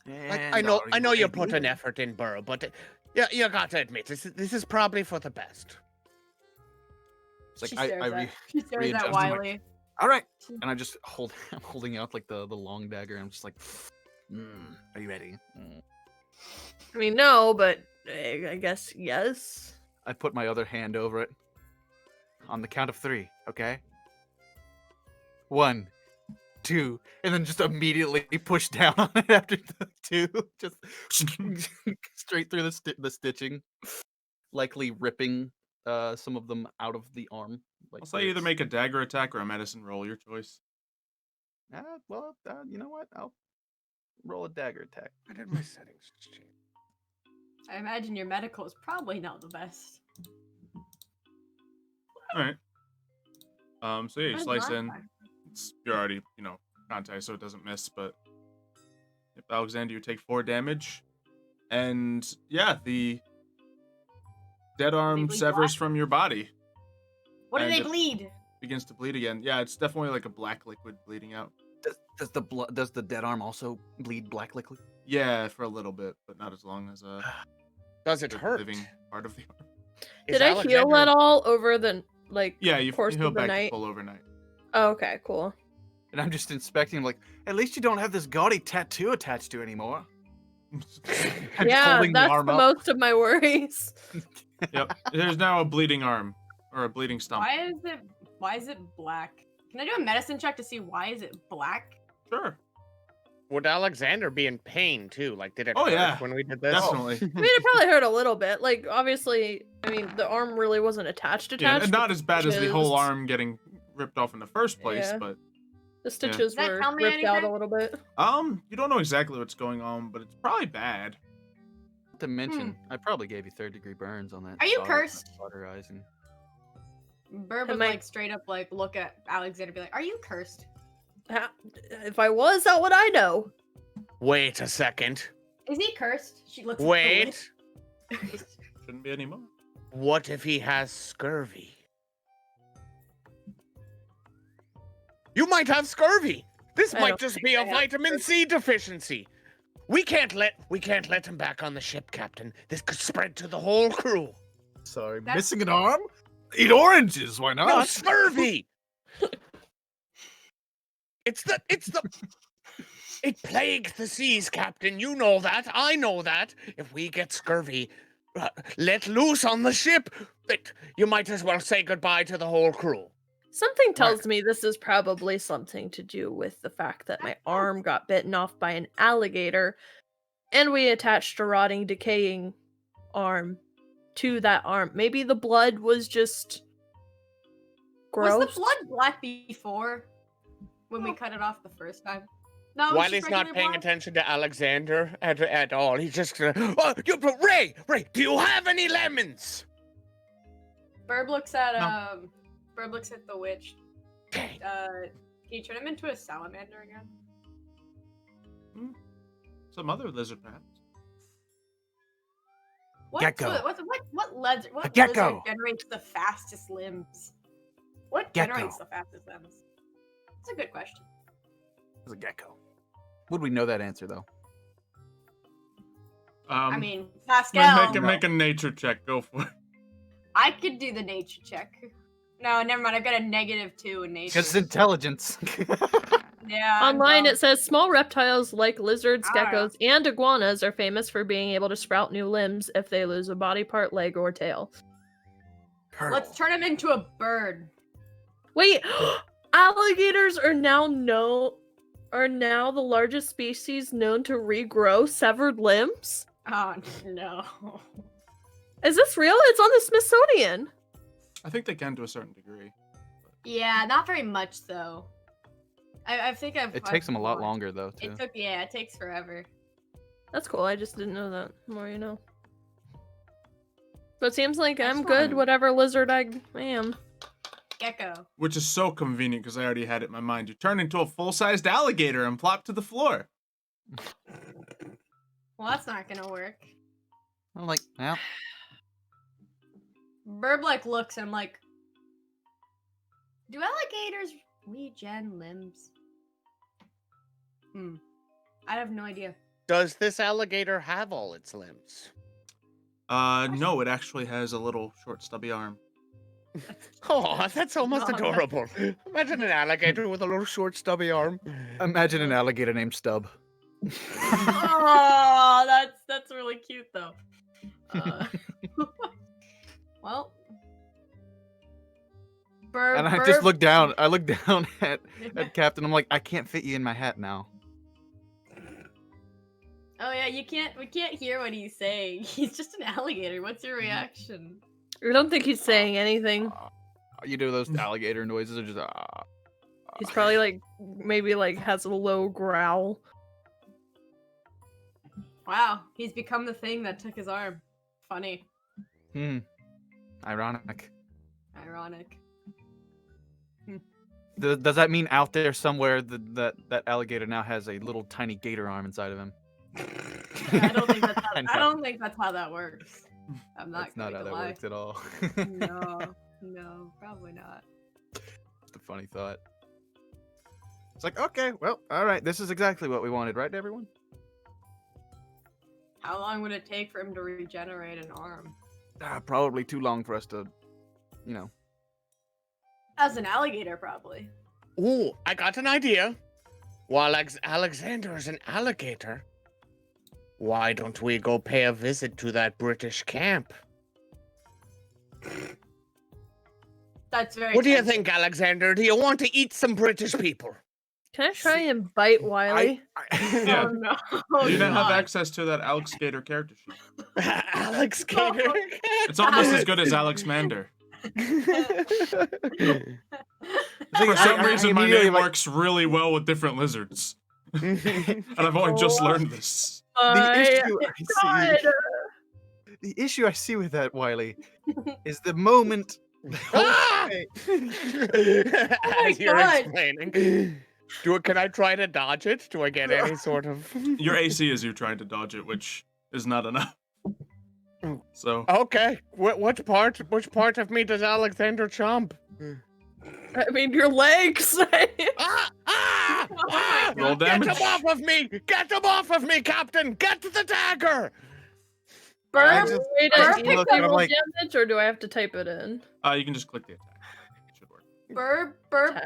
I know you put an effort in, Birb, but you gotta admit this is probably for the best. It's like she I stares, re- she stares readjust, at I'm like, Wiley. all right, and I'm holding out like the long dagger. And I'm just like, are you ready? I mean, no, but I guess yes. I put my other hand over it. On the count of 3, okay? 1, 2, and then just immediately push down on it after the 2. Just straight through the stitching, likely ripping some of them out of the arm. Like I'll say either make a dagger attack or a medicine roll, your choice. You know what? I'll roll a dagger attack. I did my settings change. I imagine your medical is probably not the best. All right. So yeah, you What is slice my in. time? You're already, contact, so it doesn't miss. But if Alexander, you take 4 damage, and yeah, the dead arm bleed severs black? from your body, What do And they it- bleed? begins to bleed again. Yeah, it's definitely like a black liquid bleeding out. Does the dead arm also bleed black liquid? Yeah, for a little bit, but not as long as Does it the hurt? living part of the arm. Is Did I heal Alexander- at all over the Yeah, you course heal of the back to night? full overnight. Oh, okay, cool. And I'm just inspecting him like, at least you don't have this gaudy tattoo attached to you anymore. I'm Yeah, holding the that's arm the up. most of my worries. Yep. There's now a bleeding arm or a bleeding stump. Why is it black? Can I do a medicine check to see why is it black? Sure. Would Alexander be in pain too? Like, did it Oh, hurt yeah. when we did this? Definitely. I mean, it probably hurt a little bit. Like, obviously, I mean, the arm really wasn't attached. Yeah, and not the as bad as the whole stitches- arm getting ripped off in the first place, Yeah. but The stitches that were tell me ripped out a anything? little bit. you don't know exactly what's going on, but it's probably bad. Not to mention, I probably gave you 3rd-degree burns on that. Are you solder- cursed? Solderizing. Burb would Am I- like straight up like look at Alexander and be like, "Are you cursed?" If I was, how would I know? Wait a second. Is he cursed? She looks. at the Wait. witch. Shouldn't be anymore. What if he has scurvy? You might have scurvy. This I might don't just think be a I have vitamin C deficiency. We can't let him back on the ship, Captain. This could spread to the whole crew. Sorry, That's- missing an arm? Eat oranges, why No, not? scurvy. It plagues the seas, Captain. You know that. I know that. If we get scurvy let loose on the ship, you might as well say goodbye to the whole crew. Something tells me this is probably something to do with the fact that my arm got bitten off by an alligator, and we attached a rotting, decaying arm to that arm. Maybe the blood was just gross. Was the blood black before when we cut it off the first time? No, it was Wiley's just not regular paying black? attention to Alexander at all. He's just Ray, do you have any lemons? Burb looks at No. Burb looks at the witch. Dang. Can you turn him into a salamander again? Some other lizard, perhaps. Gecko. What lizard gecko. generates the fastest limbs? What Gecko. generates the fastest limbs? That's a good question. It's a gecko. Would we know that answer though? I mean, Pascal. Make a nature check. Go for it. I could do the nature check. No, never mind. I've got a -2 in nature. Because it's intelligence. Yeah. I'm Online, dumb. it says small reptiles like lizards, Ah. geckos, and iguanas are famous for being able to sprout new limbs if they lose a body part, leg, or tail. Let's turn him into a bird. Wait, alligators are now the largest species known to regrow severed limbs? Oh no. Is this real? It's on the Smithsonian. I think they can to a certain degree. Yeah, not very much though. I think It takes them a lot longer though, too. It takes forever. That's cool. I just didn't know that. The more you know. But it seems like That's I'm good, fine. whatever lizard I am. Gecko. Which is so convenient because I already had it in my mind. You turn into a full-sized alligator and plop to the floor. Well, that's not gonna work. I'm like, well, Birb like looks and I'm like, do alligators regen limbs? I have no idea. Does this alligator have all its limbs? No, it actually has a little short, stubby arm. Oh, that's almost not- adorable. Imagine an alligator with a little short, stubby arm. Imagine an alligator named Stub. Oh, that's really cute though. Well, Birb, And I just look down. I look down at Captain. I'm like, I can't fit you in my hat now. Oh yeah, we can't hear what he's saying. He's just an alligator. What's your reaction? I don't think he's saying anything. You do those alligator noises, or just He's probably like maybe like has a low growl. Wow, he's become the thing that took his arm. Funny. Ironic. Ironic. Does that mean out there somewhere that alligator now has a little tiny gator arm inside of him? I don't think that's how, I know. I don't think that's how that works. I'm not That's not going how to that lie. works at all. No, probably not. Just a funny thought. It's like, okay, well, all right, this is exactly what we wanted, right, everyone? How long would it take for him to regenerate an arm? Probably too long for us to, you know. As an alligator, probably. Ooh, I got an idea. While Alexander is an alligator, why don't we go pay a visit to that British camp? That's very. What do you tempting. think, Alexander? Do you want to eat some British people? Can I try and bite Wiley? Yeah. Oh no! You don't have God. access to that Alex Gator character sheet. Alex Gator? It's almost as good as Alex Mander. For some reason, my name works really well with different lizards. And I've only just learned this. The issue I see with that, Wiley, is the moment. Ah! my As you're God. explaining. Can I try to dodge it? Do I get any sort of... Your AC is you trying to dodge it, which is not enough. So, Okay. Which part of me does Alexander chomp? I mean, your legs. Ah! Ah! Oh my Ah! Roll damage. Get him off of me! Get him off of me, Captain! Get the dagger! Birb, Wait, Birb do picked you up- roll damage, or do I have to type it in? you can just click the attack. It should work. Birb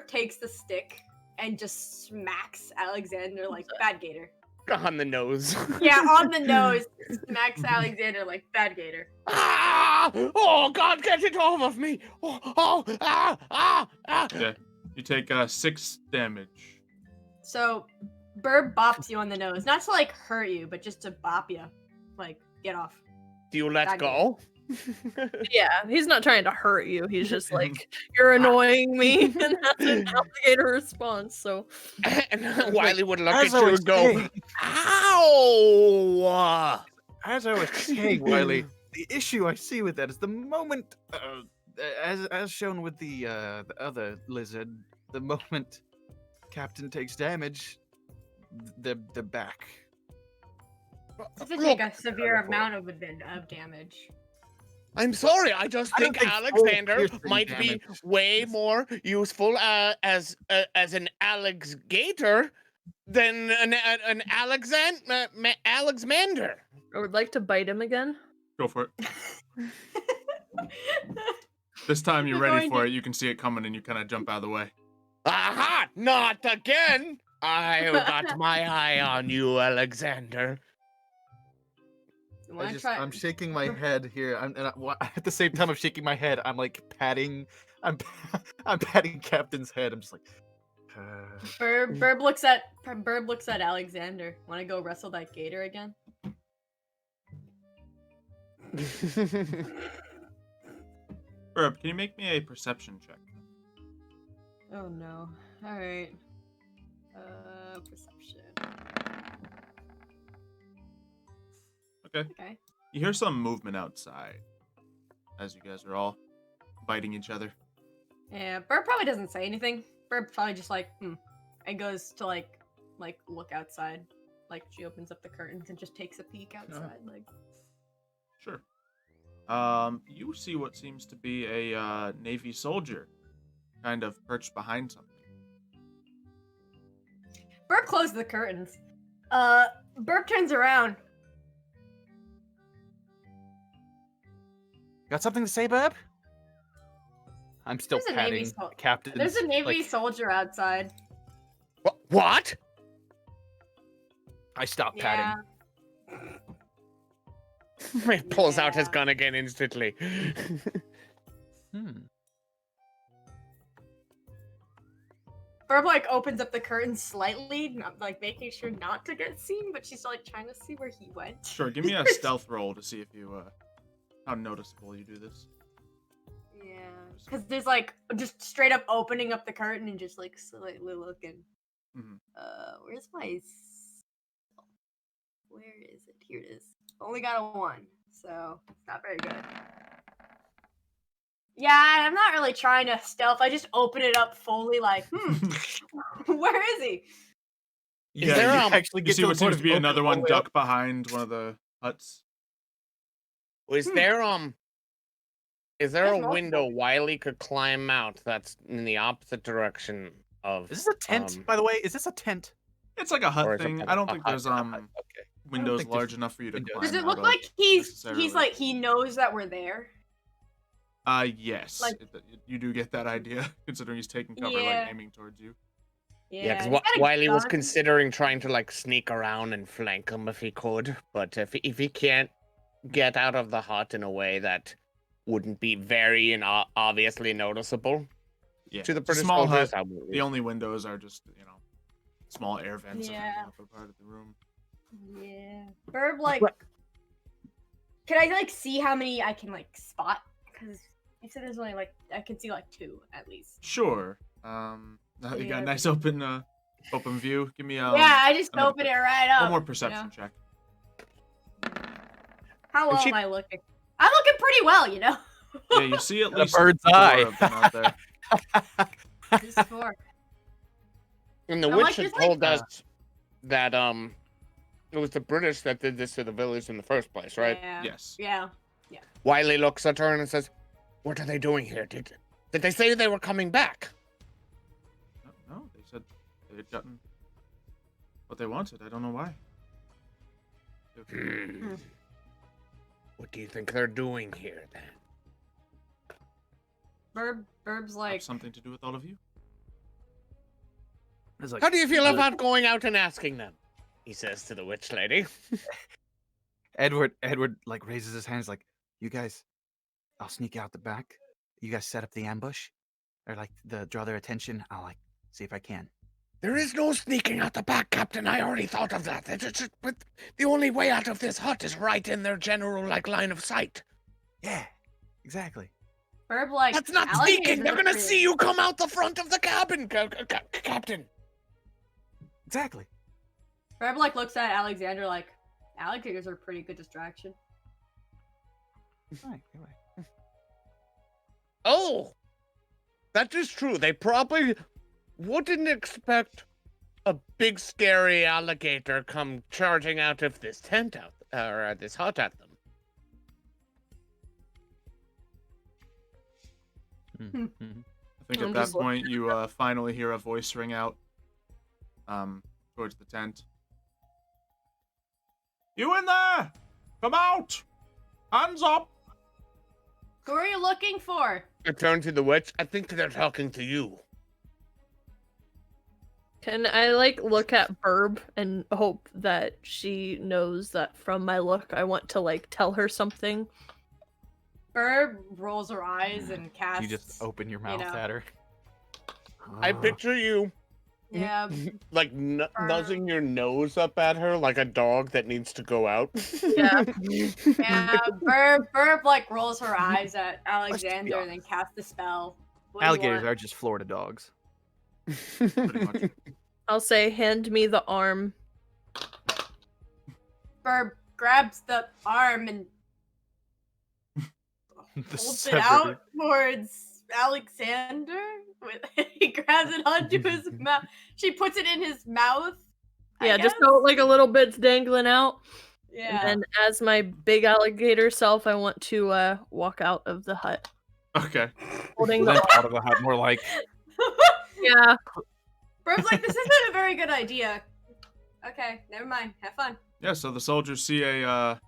takes the stick and just smacks Alexander like bad gator. On the nose. Yeah, on the nose, smacks Alexander like bad gator. Ah! Oh, God, get it off of me! Ah! Yeah. You take 6 damage. So, Birb bops you on the nose, not to like hurt you, but just to bop you, like get off. Do you let Bad go? Yeah, he's not trying to hurt you. He's just like, you're annoying me, and that's an alligator response. So, And Wiley would look As at I you was and go, saying- ow! As I was saying, Wiley, the issue I see with that is the moment, as shown with the other lizard, the moment Captain takes damage, they're back. This would take a severe amount of damage. I'm sorry, I just I don't think think full Alexander piercing might be damage way is- more useful as an Alex Gator than an Alexander. I would like to bite him again. Go for it. This time you're You're ready going for to- it. You can see it coming and you kind of jump out of the way. Aha! Not again! I got my eye on you, Alexander. You wanna try? I'm shaking my head here. At the same time I'm shaking my head, I'm like patting, I'm patting Captain's head. I'm just like, Birb looks at Alexander. Want to go wrestle that gator again? Birb, can you make me a perception check? Oh no. All right. Perception. Okay. Okay. You hear some movement outside as you guys are all biting each other. Yeah, Birb probably doesn't say anything. Birb probably just like, and goes to like look outside. Like she opens up the curtains and just takes a peek outside. Like, Sure. You see what seems to be a Navy soldier, kind of perched behind something. Birb closed the curtains. Birb turns around. Got something to say, Birb? I'm still There's a Navy patting sol- Captain. There's a Navy soldier outside. What? I stopped Yeah. patting. He pulls out his Yeah. gun again instantly. Birb like opens up the curtain slightly, not, like making sure not to get seen, but she's like trying to see where he went. Sure, give me a stealth roll to see if you how noticeable you do this. Yeah, because there's like just straight up opening up the curtain and just like slightly looking. Mhm. Where's my? Where is it? Here it is. Only got a 1, so it's not very good. Yeah, I'm not really trying to stealth. I just open it up fully, like, where is he? Yeah, there, you, actually you get see to what the point seems to of be opening another all one the way up. duck behind one of the huts. Is there a There's multiple. window Wiley could climb out that's in the opposite direction of? Is this a tent, by the way? Is this a tent? It's like a Or hut is it thing. a I don't hut? think there's Okay. windows think large there's enough for you to windows. climb Does it out look of like he's necessarily. like he knows that we're there? Yes. like- You do get that idea, considering he's taking cover, Yeah. like aiming towards you. Yeah, he's because got a Wiley was gun. considering trying to like sneak around and flank him if he could, but if he can't get out of the hut in a way that wouldn't be very and obviously noticeable Yeah. to the It's a British small soldiers, hut. I would- The only windows are just, small air vents Yeah. in the upper part of the room. Yeah. Birb, like, What? can I like see how many I can like spot? Because you said there's only like I can see like 2 at least. Sure. You got Yeah. a nice open view. Give me yeah, I just another open it right up. one more you perception know? check. How well she- am I looking? I'm looking pretty well, you know. Yeah, you see at Got a least bird's 4 eye. of them out there. Just 4. And the I'm witch like, had there's, like, told us that it was the British that did this to the village in the first place, right? Yeah. Yes. Yeah. Wiley looks at her and says, "What are they doing here? Did they say they were coming back?" No, they said they had gotten what they wanted. I don't know why. What do you think they're doing here then? Birb's Have like, something to do with all of you? It's like, How do you feel about going out and asking them? He says to the witch lady. Edward like raises his hands like, you guys, I'll sneak out the back. You guys set up the ambush, or like draw their attention. I'll like see if I can. There is no sneaking out the back, Captain. I already thought of that. But the only way out of this hut is right in their general line of sight. Yeah, exactly. Birb like. That's not alligators sneaking. They're are gonna pretty- see you come out the front of the cabin, Captain. Exactly. Birb like looks at Alexander like, alligators are a pretty good distraction. Right, anyway. Oh, that is true. They probably wouldn't expect a big scary alligator come charging out of this tent or this hut at them. Mhm. I think I'm at that just looking point you finally hear a voice ring out towards the tent. You in there? Come out! Hands up! Who are you looking for? I turn to the witch. I think they're talking to you. Can I like look at Birb and hope that she knows that from my look I want to like tell her something? Birb rolls her eyes and casts. You just open your mouth know. at her. I Ah. picture you Yeah. like nuzzing your nose up at her like a dog that needs to go out. Yeah. Yeah. Birb like rolls her eyes at Alexander and then honest. casts the spell. What do you Alligators want? are just Florida dogs. Pretty much. I'll say, hand me the arm. Birb grabs the arm and The holds it severed- out towards Alexander. He grabs it onto his mouth. She puts it in his mouth. I Yeah, just guess? so like a little bit's dangling out. Yeah. And then as my big alligator self, I want to walk out of the hut. Okay. Holding Then the out of the hut, more like Yeah. Birb's like, this isn't a very good idea. Okay, never mind. Have fun. Yeah, so the soldiers see a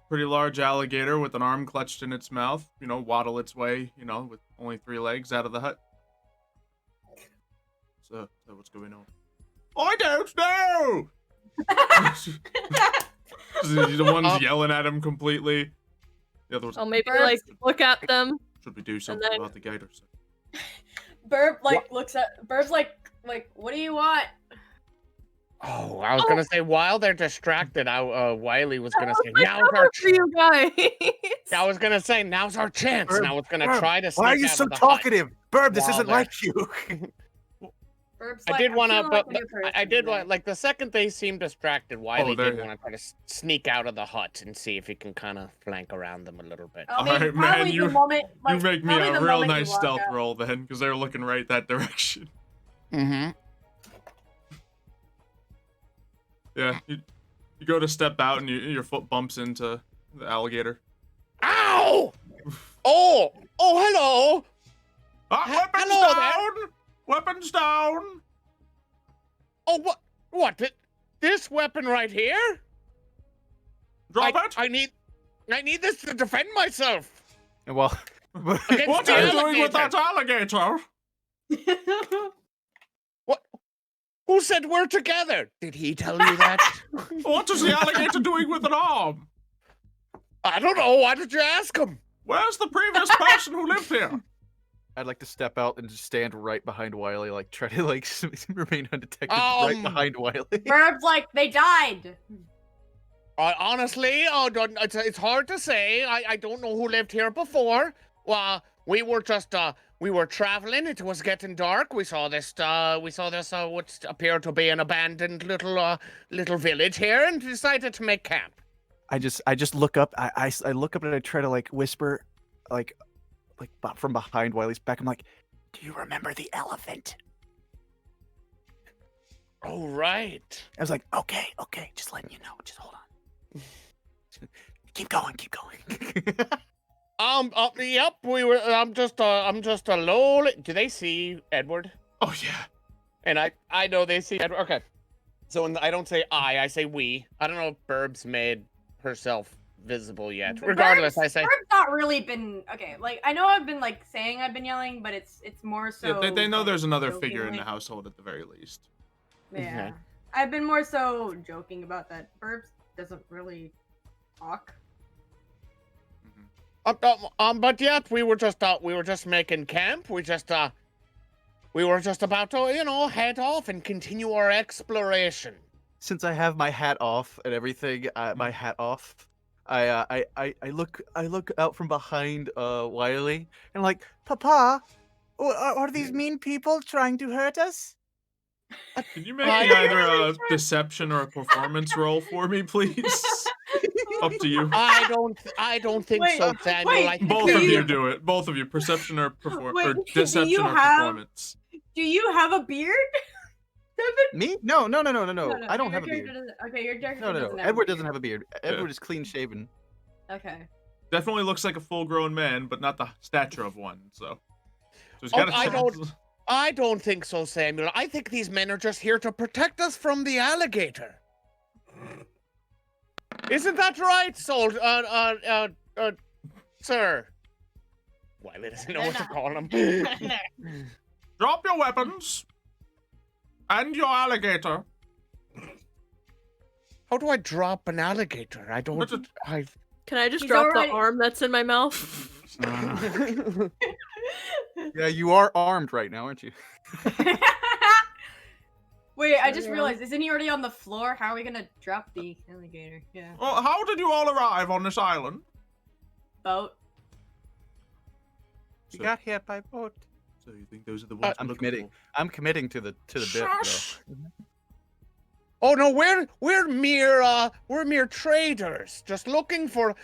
pretty large alligator with an arm clutched in its mouth, waddle its way, with only 3 legs out of the hut. So what's going on? I don't know! The one's yelling at him completely. The other one's I'll maybe like look at them. should we do something then- about the gator? Burb looks at Burb's like, what do you want? Oh, I was gonna say while they're distracted, Wiley was gonna say, Like, "Now's cover our for you guys. I was gonna say, now's our chance. Birb, And I was gonna Birb, try to sneak Why are you out so of the hut. talkative? Birb, this While isn't they're- like you. Burb's I like, did I'm want to, feeling but like a new person I did today. want, like, the second they seemed distracted, Wiley there did you- want to try to sneak out of the hut and see if he can kind of flank around them a little bit. I mean, Alright, man, probably you- the moment, You make me probably a the real moment you nice walk stealth out. roll then, because they're looking right that direction. Mm-hmm. Yeah, you go to step out and your foot bumps into the alligator. Ow! Oh, hello. Weapons hello down! there. Weapons down! Oh, what? This weapon right here? Drop it! I need this to defend myself. Well, Against What the are you doing with alligator. that alligator? Who said we're together? Did he tell you that? What is the alligator doing with an arm? I don't know. Why did you ask him? Where's the previous person who lived here? I'd like to step out and just stand right behind Wiley, like try to like remain undetected right behind Wiley. Burb's like, they died. Honestly, it's hard to say. I don't know who lived here before. Well, we were traveling. It was getting dark. We saw this what appeared to be an abandoned little village here, and decided to make camp. I just look up. I look up and I try to like whisper, like from behind Wiley's back. I'm like, "Do you remember the elephant?" Oh right. I was like, "Okay, just letting you know. Just hold on. keep going." Yep. We were. I'm just a low. Do they see Edward? Oh yeah. And I know they see Edward. Okay. So when I don't say I say we. I don't know if Burb's made herself visible yet. Regardless, I say. Burb's not really been okay. Like I know I've been like saying I've been yelling, but it's more so. Yeah, they know like, there's another figure in jokingly. the household at the very least. Yeah, Okay. I've been more so joking about that. Burbs doesn't really talk. But yet we were just making camp. We were just about to, head off and continue our exploration. Since I have my hat off and everything, my hat off, I look out from behind Wiley and I'm like, Papa, are these mean people trying to hurt us? Can you make me either a deception or a performance roll for me, please? Up to you. I don't think Wait, so, Daniel. wait, I think Both do of you you- do it. Both of you. Perception or Wait, or do deception you or have- performance. Do you have a beard? Devin? Me? No. No, I don't your have a character beard. doesn't- Okay, your character No. doesn't have Edward a doesn't beard. have a beard. Edward is clean shaven. Okay. Definitely looks like a full-grown man, but not the stature of one. So he's Oh, got a I chance. I don't think so, Samuel. I think these men are just here to protect us from the alligator. Isn't that right, sir? Wiley doesn't know what to call him. Drop your weapons and your alligator. How do I drop an alligator? I don't. What's it- Can I just He's drop already- the arm that's in my mouth? Yeah, you are armed right now, aren't you? Wait, I just Yeah. realized, isn't he already on the floor? How are we gonna drop the alligator? Yeah. Well, how did you all arrive on this island? Boat. We got hit by boat. So you think those are the ones I'm we're looking committing. I'm committing to the bit. Shush. Oh no, we're mere traders, just looking for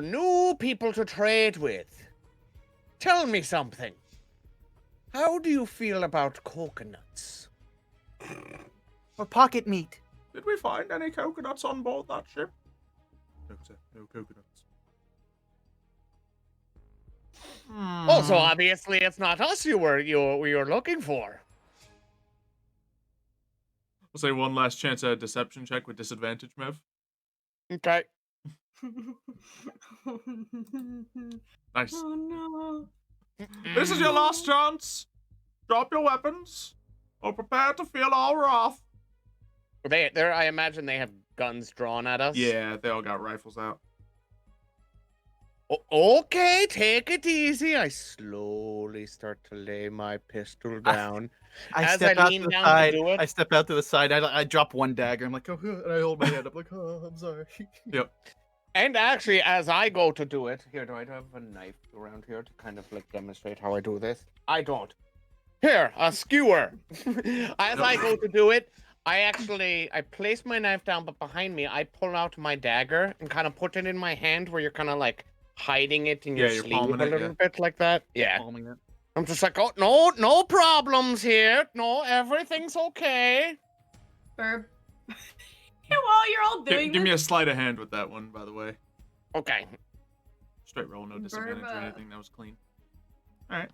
new people to trade with. Tell me something. How do you feel about coconuts? Or pocket meat. Did we find any coconuts on board that ship? No, sir. No coconuts. Oh, so obviously it's not us you were looking for. We'll say one last chance at a deception check with disadvantage, Mev. Okay. Nice. Oh no. This is your last chance. Drop your weapons, or prepare to feel all wrath. I imagine they have guns drawn at us. Yeah, they all got rifles out. Okay, take it easy. I slowly start to lay my pistol down. I As step I out lean to the down to side. do it- I step out to the side. I drop one dagger. I'm like, oh, and I hold my head up like, oh, I'm sorry. Yep. And actually, as I go to do it, here, do I have a knife around here to kind of like demonstrate how I do this? I don't. Here, a skewer. As I go to do it, I place my knife down, but behind me, I pull out my dagger and kind of put it in my hand where you're kind of like hiding it in your you're sleeve palming a it, little yeah. bit like that. Yeah. Palming it. I'm just like, oh, no problems here. No, everything's okay. Birb. While you're all doing Give me this, a sleight of hand with that one, by the way. Okay. Straight roll, no disadvantage or Birb, anything. That was clean. All right.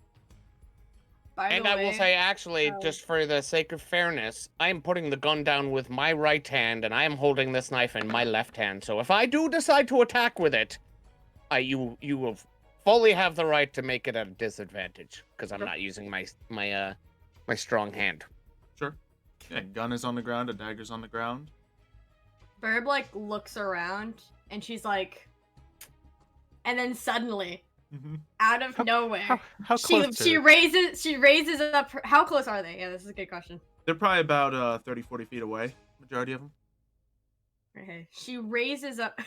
by And the I will way, say, actually, just for the sake of fairness, I am putting the gun down with my right hand, and I am holding this knife in my left hand. So if I do decide to attack with it, you will fully have the right to make it at a disadvantage because I'm Sure. not using my strong hand. Sure. Yeah, gun is on the ground, a dagger's on the ground. Birb like looks around and she's like, and then suddenly, Mm-hmm. out of nowhere, How close she to raises up. How close are they? Yeah, this is a good question. They're probably about 30, 40 feet away, majority of them. Okay, she raises up.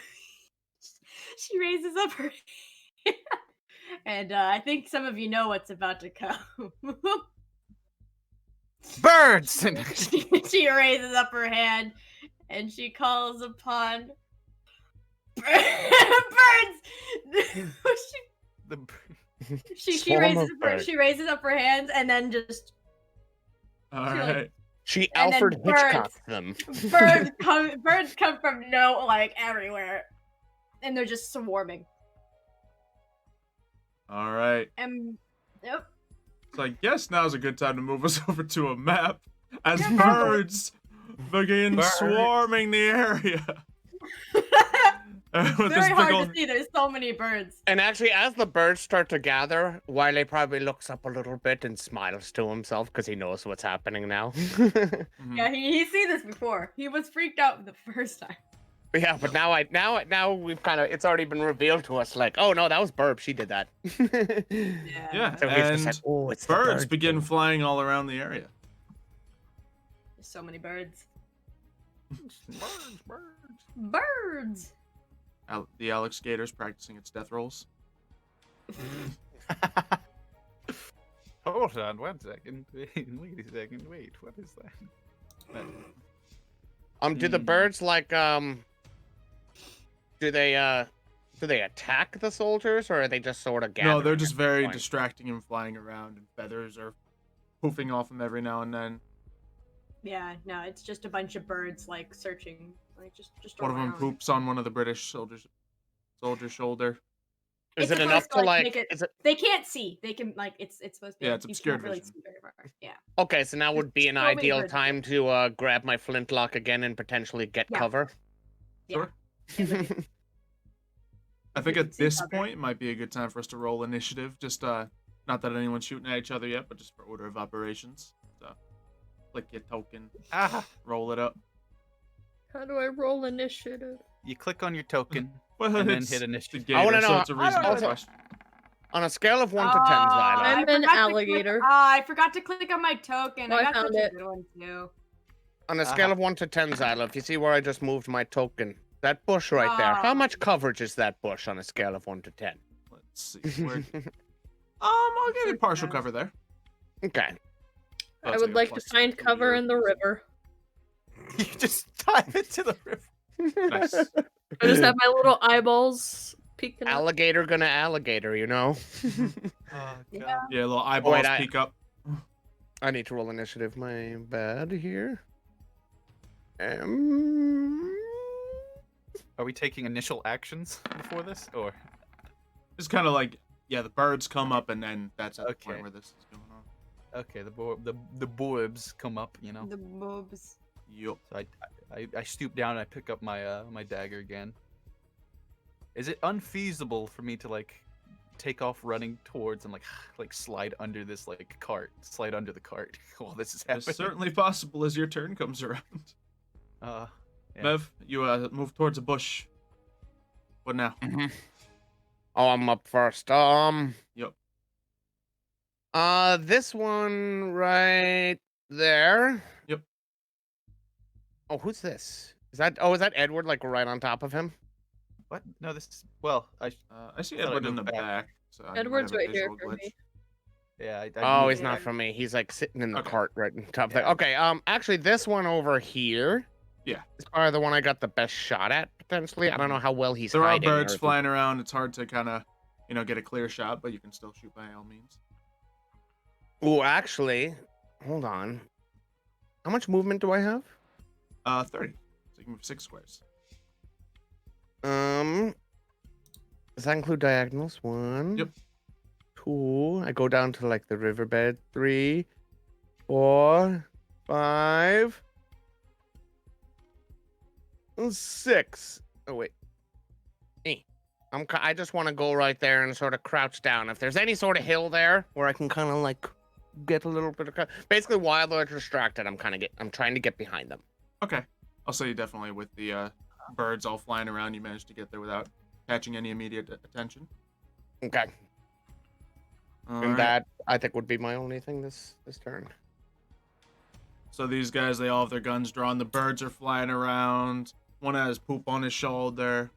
She raises up her hand, and I think some of you know what's about to come. birds? She raises up her hand and she calls upon birds. The she Swarm raises of up her, birds. she raises up her hands and then just All Sure. right. She And then Alfred birds. Hitchcocked them. birds come from everywhere, and they're just swarming. All right. And yep. So I guess now's a good time to move us over to a map as Yeah. birds begin Birds. swarming the area. With Very hard big to see. There's so many birds. And actually, as the birds start to gather, Wiley probably looks up a little bit and smiles to himself because he knows what's happening now. Mhm. Yeah, he's seen this before. He was freaked out the first time. Yeah, but now we've kind of it's already been revealed to us like, oh no, that was Birb. She did that. Yeah, So we've just and said, oh, it's the birds bird begin thing." flying all around the area. There's so many birds. birds. Birds. The Alex Gator's practicing its death rolls. Hold on 1 second. Wait a second. Wait, what is that? Do the birds like do they attack the soldiers or are they just sort of gathering? No, they're just at very this point? distracting and flying around, and feathers are poofing off them every now and then. Yeah, no, it's just a bunch of birds like searching, like just One of them around. poops on one of the British soldier's shoulder. Is It's it enough supposed to like? make it- Is it They can't see. They can like it's supposed to be. Yeah, like, it's you obscured can't really vision. see very far. Yeah. okay? So now would be an so many ideal birds. time to grab my flintlock again and potentially get Yeah. cover. Sure. I think You at can see this cover. point it might be a good time for us to roll initiative. Just not that anyone's shooting at each other yet, but just for order of operations. So, click your token, Ah, roll it up. How do I roll initiative? you click on your token Well, and then it's hit the initiative. Gator, I wanna so know- it's a I don't reasonable know. question. On a scale of 1 to 10, Xylo. I'm I an forgot to click- alligator. I forgot to click on my token. Oh, I I got found such a it. good one too. On a scale of 1 to 10, Xylo, if you see where I just moved my token, that bush right there, how much coverage is that bush on a scale of 1 to 10? Let's see. I'll give you partial cover there. Okay. Oh, I it's would a like to plus find two cover your- in the river. You just dive into the river. Nice. I just have my little eyeballs peeking out. Alligator gonna alligator, you know? Oh, Yeah. Yeah, little eyeballs wait, I- peek up. I need to roll initiative. My bad here. Are we taking initial actions before this, or It's kind of like, yeah, the birds come up, and then that's at the point Okay. where this is going on. okay? The borbs come up, you know. The boobs. Yup. So I stoop down and I pick up my my dagger again. Is it unfeasible for me to like take off running towards and like slide under this like cart, slide under the cart while this is happening? It's certainly possible as your turn comes around. Yeah. Mev, you move towards a bush. What now? Oh, I'm up first. Yep. This one right there. Yep. Oh, who's this? Is that Edward? Like right on top of him? What? No, this is well. I see thought I Edward in the moved back. back. So you might Edward's have a right here visual for glitch. me. Yeah. Oh, moved he's not back. from me. He's like sitting in the Okay. cart right on top there. Yeah. Okay. Actually, this one over here. Yeah. Is probably the one I got the best shot at potentially. I don't know how well he's There are hiding. or birds if he- flying around. It's hard to kind of, get a clear shot, but you can still shoot by all means. Ooh, actually, hold on. How much movement do I have? 30. So you can move 6 squares. Does that include diagonals? 1. Yep. 2. I go down to like the riverbed. 3, 4, 5, 6. Oh wait. I just want to go right there and sort of crouch down. If there's any sort of hill there where I can kind of like get a little bit of basically while they're distracted, I'm trying to get behind them. Okay. I'll say you definitely with the birds all flying around, you managed to get there without catching any immediate attention. Okay. All And right. that I think would be my only thing this turn. So these guys, they all have their guns drawn. The birds are flying around. One has poop on his shoulder.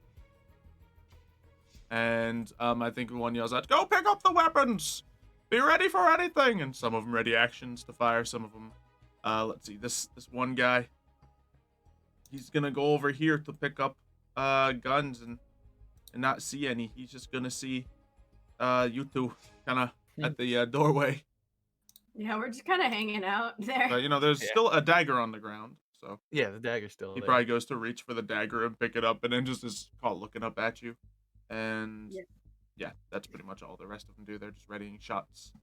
And I think one yells out, "Go pick up the weapons! Be ready for anything!" And some of them ready actions to fire. Some of them, let's see, this one guy, he's gonna go over here to pick up guns and not see any. He's just gonna see you two kind of at the doorway. Yeah, we're just kind of hanging out there. But there's Yeah. still a dagger on the ground, so Yeah, the dagger's still he there. probably goes to reach for the dagger and pick it up, and then just is caught looking up at you. And yeah, that's pretty much all the rest of them do. They're just readying shots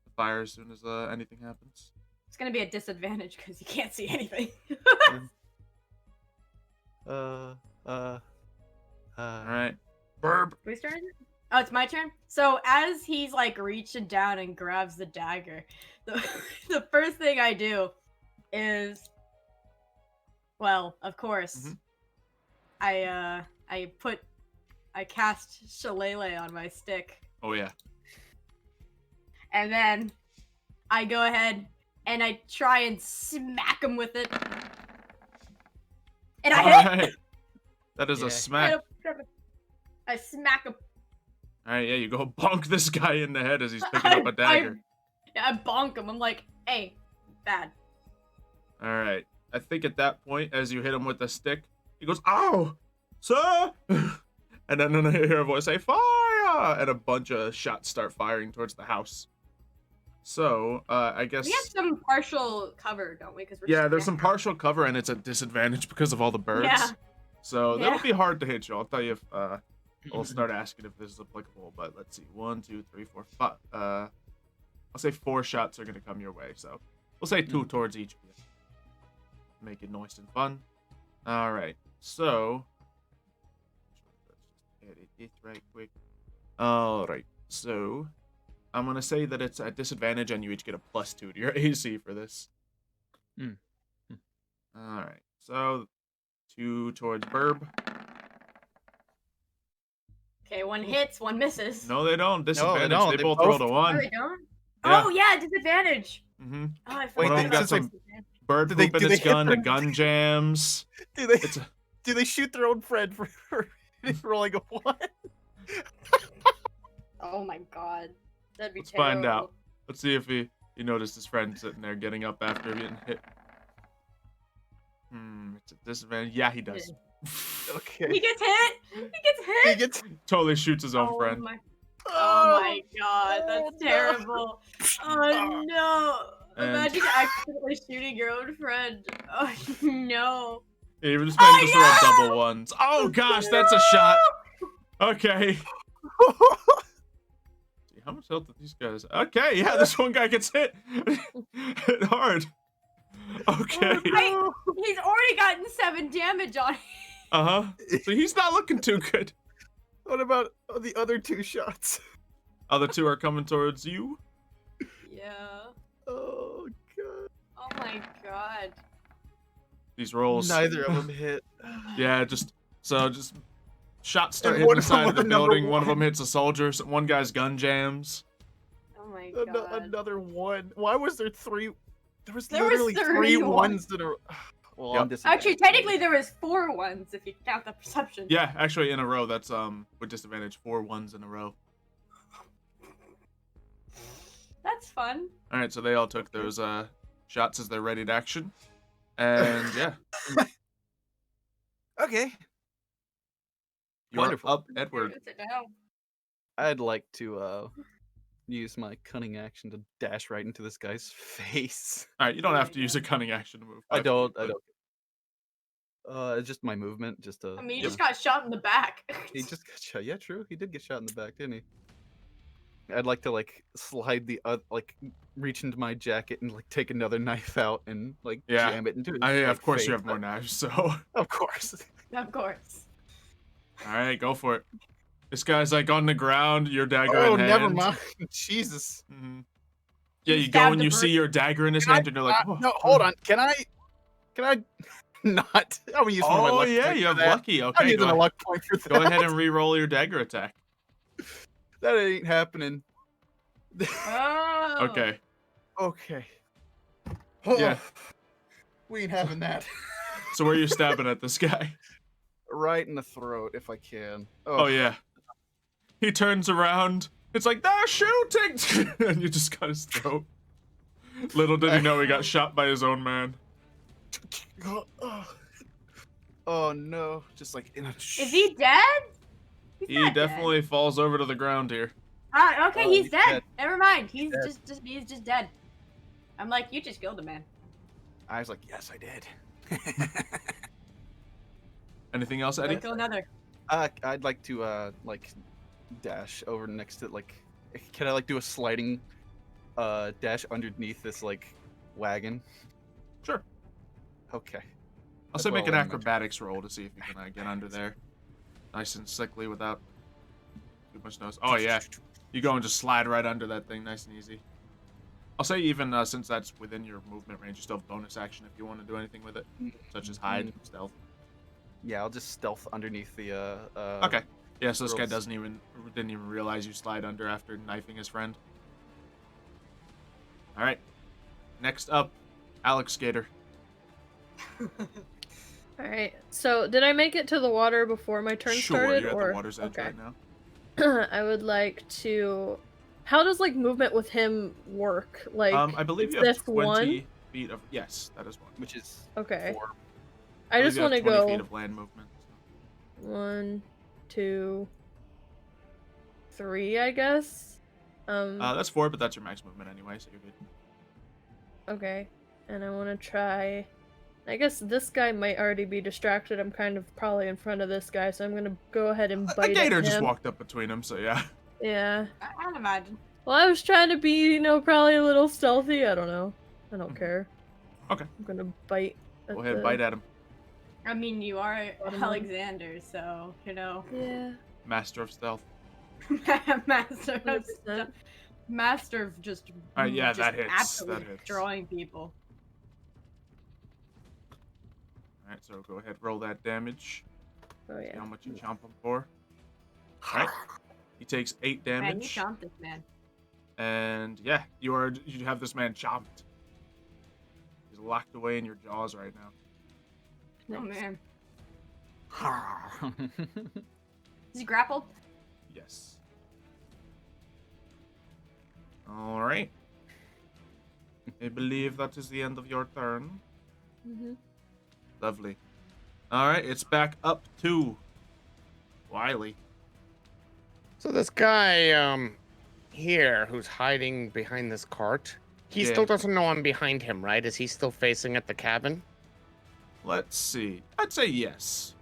to fire as soon as anything happens. It's gonna be a disadvantage because you can't see anything. All right, Birb. Whose turn is it? Oh, it's my turn. So as he's like reaching down and grabs the dagger, the first thing I do is, well, of course, I cast Shillelagh on my stick, Oh yeah. and then I go ahead and I try and smack him with it, and I All hit. right. That is Yeah. a smack. I smack him. All right, yeah, you go bonk this guy in the head as he's picking up a dagger. I bonk him. I'm like, hey, bad. All right. I think at that point, as you hit him with the stick, he goes, "Ow, sir!" And then I hear a voice say, "Fire!" And a bunch of shots start firing towards the house. So, I guess... We have some partial cover, don't we? Because Yeah, there's some partial cover, and it's a disadvantage because of all the birds. Yeah. So, Yeah. that'll be hard to hit you. I'll tell you if... I'll start asking if this is applicable, but let's see. 1, 2, 3, 4, 5. I'll say 4 shots are going to come your way, so we'll say 2 towards each of you. Make it nice and fun. All right, so let's just edit it right quick. All right, so I'm gonna say that it's a disadvantage, and you each get a +2 to your AC for this. Mm. All right, so 2 towards Birb. Okay, one hits, one misses. No, they don't. Disadvantage. don't. They They both both- rolled a Oh, 1. they don't? Yeah. Oh, yeah, disadvantage. Mm-hmm. Oh, I Wait, One of forgot them got about some disadvantage. bird Do they- poop in do his they hit gun. The them? gun jams. Do they It's a, do they shoot their own friend for rolling a 1? Oh my god. That'd be Let's terrible. find out. Let's see if he noticed his friend sitting there getting up after getting hit. It's a disadvantage. Yeah, he does. Okay. He gets hit! He gets hit! He gets. Totally shoots his own friend. Oh my god, Oh, that's no. terrible. Oh no. And- Imagine accidentally shooting your own friend. Oh no. Even this man just rolled double ones. Oh gosh, that's a shot. Okay. See, how much health did these guys? Okay, yeah, this one guy gets hit hard. Okay. He's already gotten 7 damage on him. Uh-huh. So he's not looking too good. What about the other 2 shots? Other 2 are coming towards you. Yeah. Oh god. Oh my god. These rolls. Neither of them hit. Yeah, just shots start And hitting one the of side them of the was number building. One of one. them hits a soldier. One guy's gun jams. Oh my god. Another one. Why was there 3? There was There was literally 3 3 ones that are. Well, Yep. I'm disadvantaged. Actually, technically there was 4 ones if you count the perception. Yeah, actually in a row. That's with disadvantage. 4 ones in a row. That's fun. All right, so they all took those shots as their ready to action, and yeah, Okay. you're Wonderful. up, Edward. Sit down. I'd like to use my cunning action to dash right into this guy's face. All right, you don't There have you to use go. a cunning action to move. I 5 don't. feet, I but- don't. It's just my movement. Just to. I mean, you Yep. just got shot in the back. He just got shot. Yeah, true. He did get shot in the back, didn't he? I'd like to slide the reach into my jacket and take another knife out and Yeah. jam it into his Of course face. you have more knives, so. All Of course. Of course. right, go for it. This guy's on the ground. Your dagger Oh, in hand. never mind. Jesus. Mhm. Yeah, You you go stabbed and the you bird. see your dagger in his Can I- hand, and you're like, No, hold on. Can I not? I'm gonna use one of my Oh luck yeah, points you for have that. lucky. I'm Okay, using a luck point for that. go ahead and re-roll your dagger attack. That ain't happening. Oh. Okay. Okay. Yeah. We ain't having that. So where are you stabbing at this guy? Right in the throat, if I can. Oh yeah. He turns around. It's like they're shooting, and you just cut his throat. Little did he know he got shot by his own man. Oh no! Just in a. Is he dead? He's He not dead. definitely falls over to the ground here. Ah, okay, Oh, he's he's dead. dead. Never mind. He's dead. just dead. I'm like, you just killed a man. I was like, yes, I did. Anything else, Go Eddie? kill another. I'd like to dash over next to Can I do a sliding dash underneath this wagon? Sure. Okay. I'll say Well, make an I acrobatics roll to see if you can get under there. Nice and slickly without too much noise. Oh yeah. You go and just slide right under that thing, nice and easy. I'll say even since that's within your movement range, you still have bonus action if you want to do anything with it, such as hide, stealth. Yeah, I'll just stealth underneath the Okay. Yeah, so this guy rolls. didn't even realize you slide under after knifing his friend. All right. Next up, Alex Gator. All right. So, did I make it to the water before my turn Sure, started, you're at or the water's edge okay? right now. I would like to. How does movement with him work? I believe you have this 20 one? feet of. Yes, that is one. which is Okay. 4. I just want to believe you have 20 feet go of land movement. 1, 2, 3, I guess. That's 4, but that's your max movement anyway, so you're good. Okay. And I want to try. I guess this guy might already be distracted. I'm kind of probably in front of this guy, so I'm gonna go ahead and A bite gator at just him. walked up between them, so yeah. Yeah. I'd imagine. Well, I was trying to be, probably a little stealthy. I don't know. I don't care. Okay. I'm gonna bite. Go ahead, bite at him. I mean, you are Bottom line. Alexander, so Yeah. Master of stealth. master of 100%. master of just. Yeah, just that hits. absolutely That hits. Destroying people. Alright, so go ahead, roll that damage. Oh See yeah. how much you chomp him for. Alright. He takes 8 Man, you damage. chomped this man. And yeah, you have this man chomped. He's locked away in your jaws right now. Oh Nice. man. Is he grappled? Yes. Alright. I believe that is the end of your turn. Mm-hmm. Lovely. Alright, it's back up to Wiley. So this guy, here, who's hiding behind this cart, he Yeah. still doesn't know I'm behind him, right? Is he still facing at the cabin? Let's see. I'd say yes.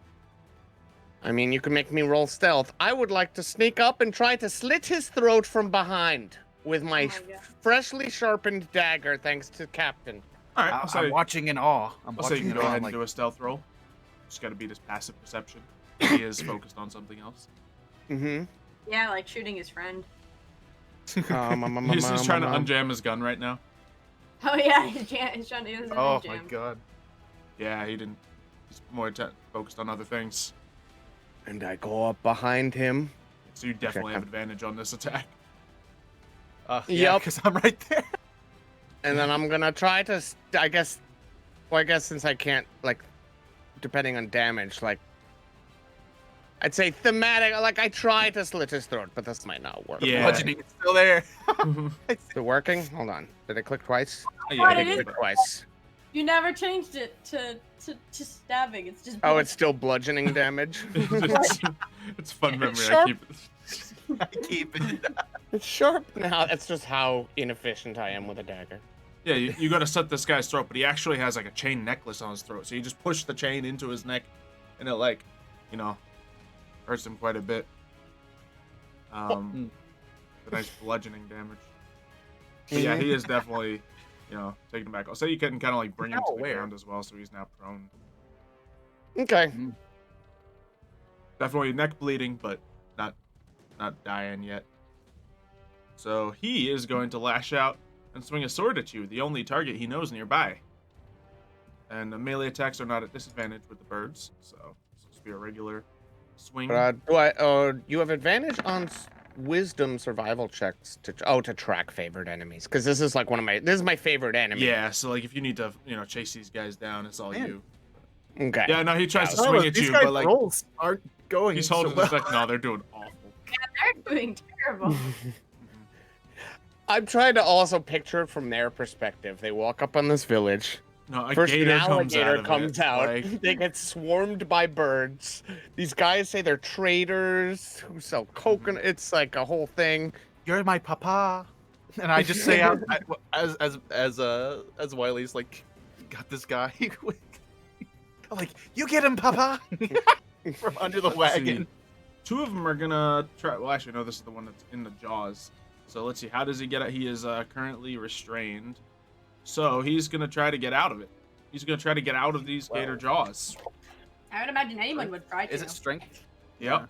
I mean, you can make me roll stealth. I would like to sneak up and try to slit his throat from behind with my Oh my God. freshly sharpened dagger, thanks to Captain. All right, I'll say, I'm watching in awe. I'm I'll say watching you in go awe. ahead and Like, do a stealth roll. Just got to beat his passive perception. He is focused on something else. Mm-hmm. Yeah, like shooting his friend. He's trying to unjam his gun right now. Oh yeah, he's trying to use it. oh my god. Yeah, he didn't. He's more focused on other things. And I go up behind him. So you definitely have advantage on this attack. Yeah, Yep. because I'm right there. And then I'm gonna try to, I guess since I can't, like, depending on damage, like, I'd say thematic, like, I try to slit his throat, but this might not work. Yeah. Bludgeoning is still there. Is it working? Hold on. Did it click twice? Yeah, What, I it think is- it Click twice. You never changed it to stabbing. It's just. Oh, it's still bludgeoning damage. it's fun memory. I Sharp. keep it. I keep it. It's sharp now. That's just how inefficient I am with a dagger. Yeah, you got to slit this guy's throat, but he actually has like a chain necklace on his throat. So you just push the chain into his neck, and it like, hurts him quite a bit. The nice bludgeoning damage. But yeah, he is definitely, taking him back. I'll say you can kind of like bring him to the ground as well, so he's now prone. Okay. Definitely neck bleeding, but not dying yet. So he is going to lash out and swing a sword at you, the only target he knows nearby. And the melee attacks are not at disadvantage with the birds, so this will just be a regular swing. You have advantage on wisdom survival checks to track favored enemies, because this is like this is my favorite enemy. Yeah, so like if you need to, chase these guys down, it's all you. Okay. Yeah, no, he tries to Oh, swing at these you, guys' but like rolls aren't going. he's so holding well. his neck. No, they're doing awful. They're doing terrible. I'm trying to also picture it from their perspective. They walk up on this village. No, a First, an gator alligator comes out. Of it, like, They get swarmed by birds. These guys say they're traders who sell coconut. It's like a whole thing. You're my papa, and I just say out as Wiley's like, got this guy. I'm like, you get him, papa, from under the let's see. wagon. Two of them are gonna try. Well, actually, no, this is the one that's in the jaws. So let's see. How does he get out? He is currently restrained. So he's gonna try to get out of it. He's gonna try to get out of these gator jaws. I would imagine anyone would try to. Is it strength? Yep.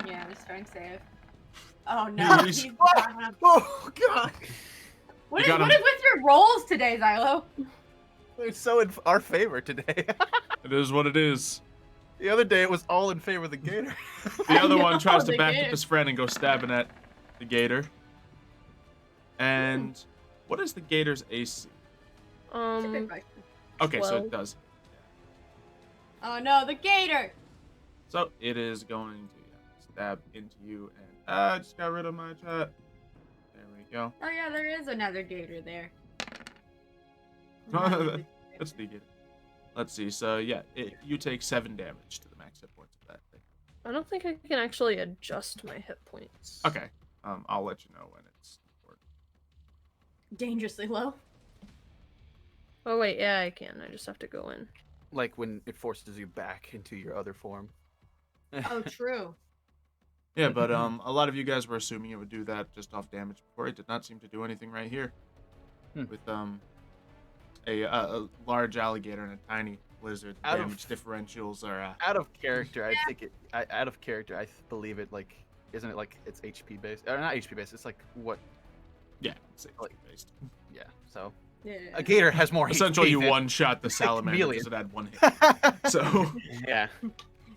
Yeah, the strength save. Oh no. He's- Oh god, What You is got him. with your rolls today, Xylo? it's so in our favor today. It is what it is. The other day it was all in favor of the gator. The other I one know, tries to the back gator. up his friend and go stabbing at the gator. And what is the gator's AC? Okay, so 12. it does. Oh no, the gator! So it is going to stab into you, and I just got rid of my chat. There we go. Oh yeah, there is another gator there. That's the gator. Let's see. So yeah, you take 7 damage to the max hit points of that thing. I don't think I can actually adjust my hit points. Okay. I'll let you know when it's important. Dangerously low. Oh wait, yeah, I can. I just have to go in. Like when it forces you back into your other form. Oh, true. Yeah, but a lot of you guys were assuming it would do that just off damage before. It did not seem to do anything right here. With a large alligator and a tiny lizard, the Out of- damage differentials are Out of character, I think it. Out of character, I believe it. Like, isn't it like it's HP based? Or not HP based. It's like what? yeah, it's Like- based. Yeah. So Yeah. a gator has more. Essentially, you HP one shot the salamander chameleon. because it had 1 hit. So Yeah.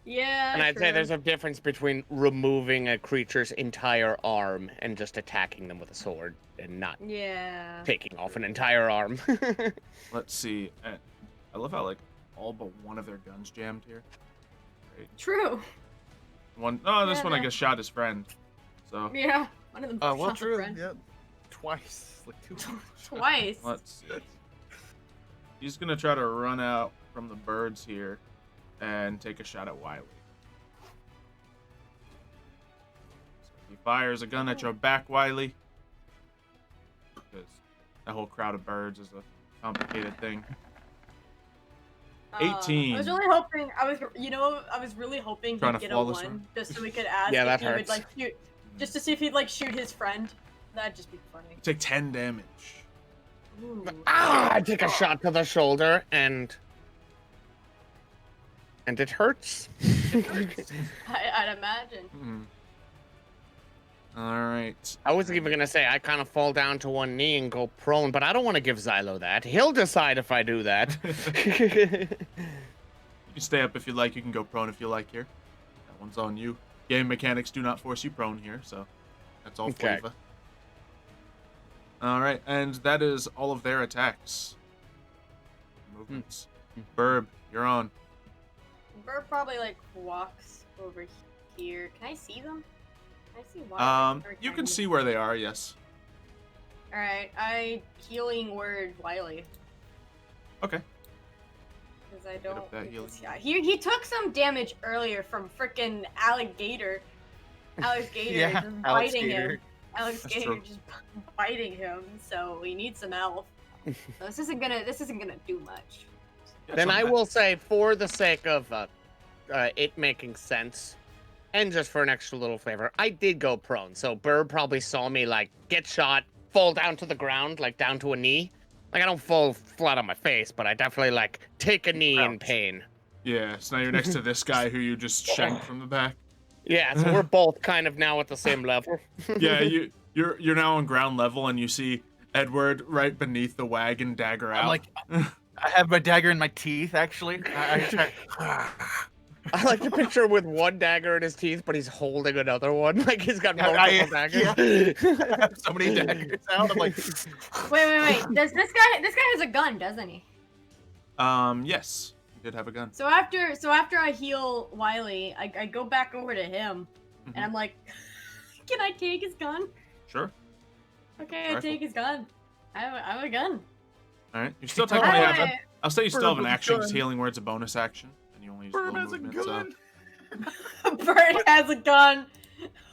Yeah. And I'd say true. there's a difference between removing a creature's entire arm and just attacking them with a sword and not Yeah. taking off an entire arm. let's see. I love how like all but one of their guns jammed here. Great. True. One. Oh, this Yeah, one I no. guess shot his friend. So Yeah. One of them. well, shot a true. friend. Yeah. Twice. Like 2 Twice. let's see. He's gonna try to run out from the birds here and take a shot at Wiley. So he fires a gun at your back, Wiley. Because that whole crowd of birds is a complicated thing. 18. I was really hoping. I was really hoping Trying he'd to get a flawless 1, run? just so we could ask Yeah, if that he would hurts. like shoot, just to see if he'd like shoot his friend. That'd just be funny. Take 10 damage. Ooh. I take a shot to the shoulder, and it hurts. I'd imagine. All right. I was even gonna say I kind of fall down to one knee and go prone, but I don't want to give Xylo that. He'll decide if I do that. You can stay up if you like. You can go prone if you like here. That one's on you. Game mechanics do not force you prone here, so that's all Okay. flavor. All right, and that is all of their attacks. Movements. Birb, you're on. Bird probably like walks over here. Can I see them? Can I see Wiley? Or You I can move? see where they are. Yes. All right, I healing word Wiley Okay. because I up don't. that because, healing. yeah, he took some damage earlier from frickin' alligator. Alex Gator Yeah, just Alex biting Gator. him. Alex That's Gator true. just biting him, so we need some elf. So this isn't gonna do much. Yeah, Then so I will say, for the sake of it making sense, and just for an extra little flavor, I did go prone. So Bird probably saw me like get shot, fall down to the ground, like down to a knee. Like I don't fall flat on my face, but I definitely like take a knee in pain. Yeah, so now you're next to this guy who you just shanked from the back. Yeah, so we're both kind of now at the same level. Yeah, you're now on ground level, and you see Edward right beneath the wagon, dagger out. I'm like, I have my dagger in my teeth. Actually, I like to picture him with one dagger in his teeth, but he's holding another one. Like he's got Yeah, multiple daggers. I have so many daggers out. I'm like, Wait. Does this guy has a gun, doesn't he? Yes, you did have a gun. So after I heal Wiley, I go back over to him, Mhm. and I'm like, can I take his gun? Sure. Okay, I Rifle. take his gun. I have a gun. All right. You still technically have. I- I'll say you still have an Bird with a action. 'Cause gun. healing word's a bonus action, and you only use Bird low has a movement. gun. Bird has a gun.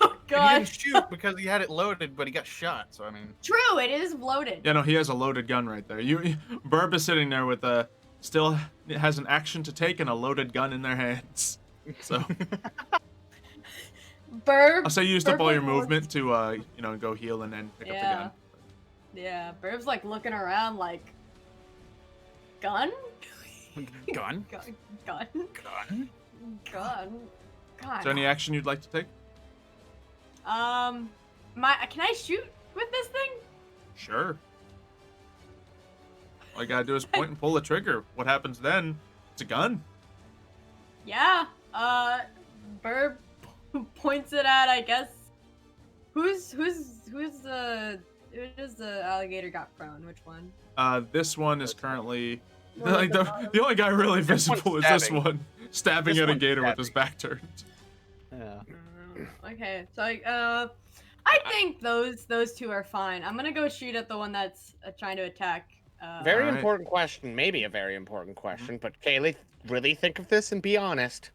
Oh He god. didn't shoot because he had it loaded, but he got shot. So I mean, True, it is loaded. Yeah, no, he has a loaded gun right there. Birb is sitting there with a still has an action to take and a loaded gun in their hands. So Bird. I'll say you used up all your Bird was- movement to go heal and then pick up the gun. Yeah, Birb's like looking around like, gun? gun, Gun? gun. Gun? God. Is there any action you'd like to take? Can I shoot with this thing? Sure. All you gotta do is point and pull the trigger. What happens then? It's a gun. Yeah. Bird points it at, I guess. Who does the alligator got prone? Which one? This one is currently One like at the the bottom. only guy really This one's visible is this stabbing. one stabbing This at a one's gator with his stabbing. back turned. Yeah. Okay, so I think those two are fine. I'm gonna go shoot at the one that's trying to attack. Very Alright. important question, maybe a very important question, but Kaylee, really think of this and be honest.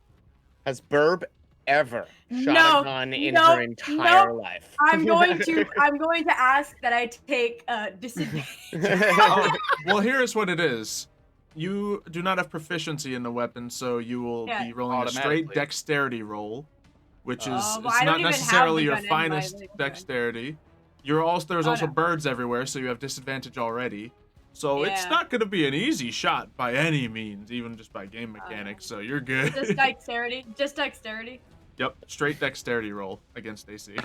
Has Birb ever shot No, a gun in no, her entire life? I'm going to ask that I take disadvantage. Oh, well, here's what it is. You do not have proficiency in the weapon, so you will Yeah. be rolling a straight Automatically. dexterity roll, which is Oh, well, it's I don't not even have necessarily the your gun anyway, finest like, okay. dexterity. There's Oh, also no. birds everywhere, so you have disadvantage already. So it's Yeah. not going to be an easy shot by any means, even just by game mechanics. So you're good. Just dexterity. Just dexterity. Yep, straight dexterity roll against AC.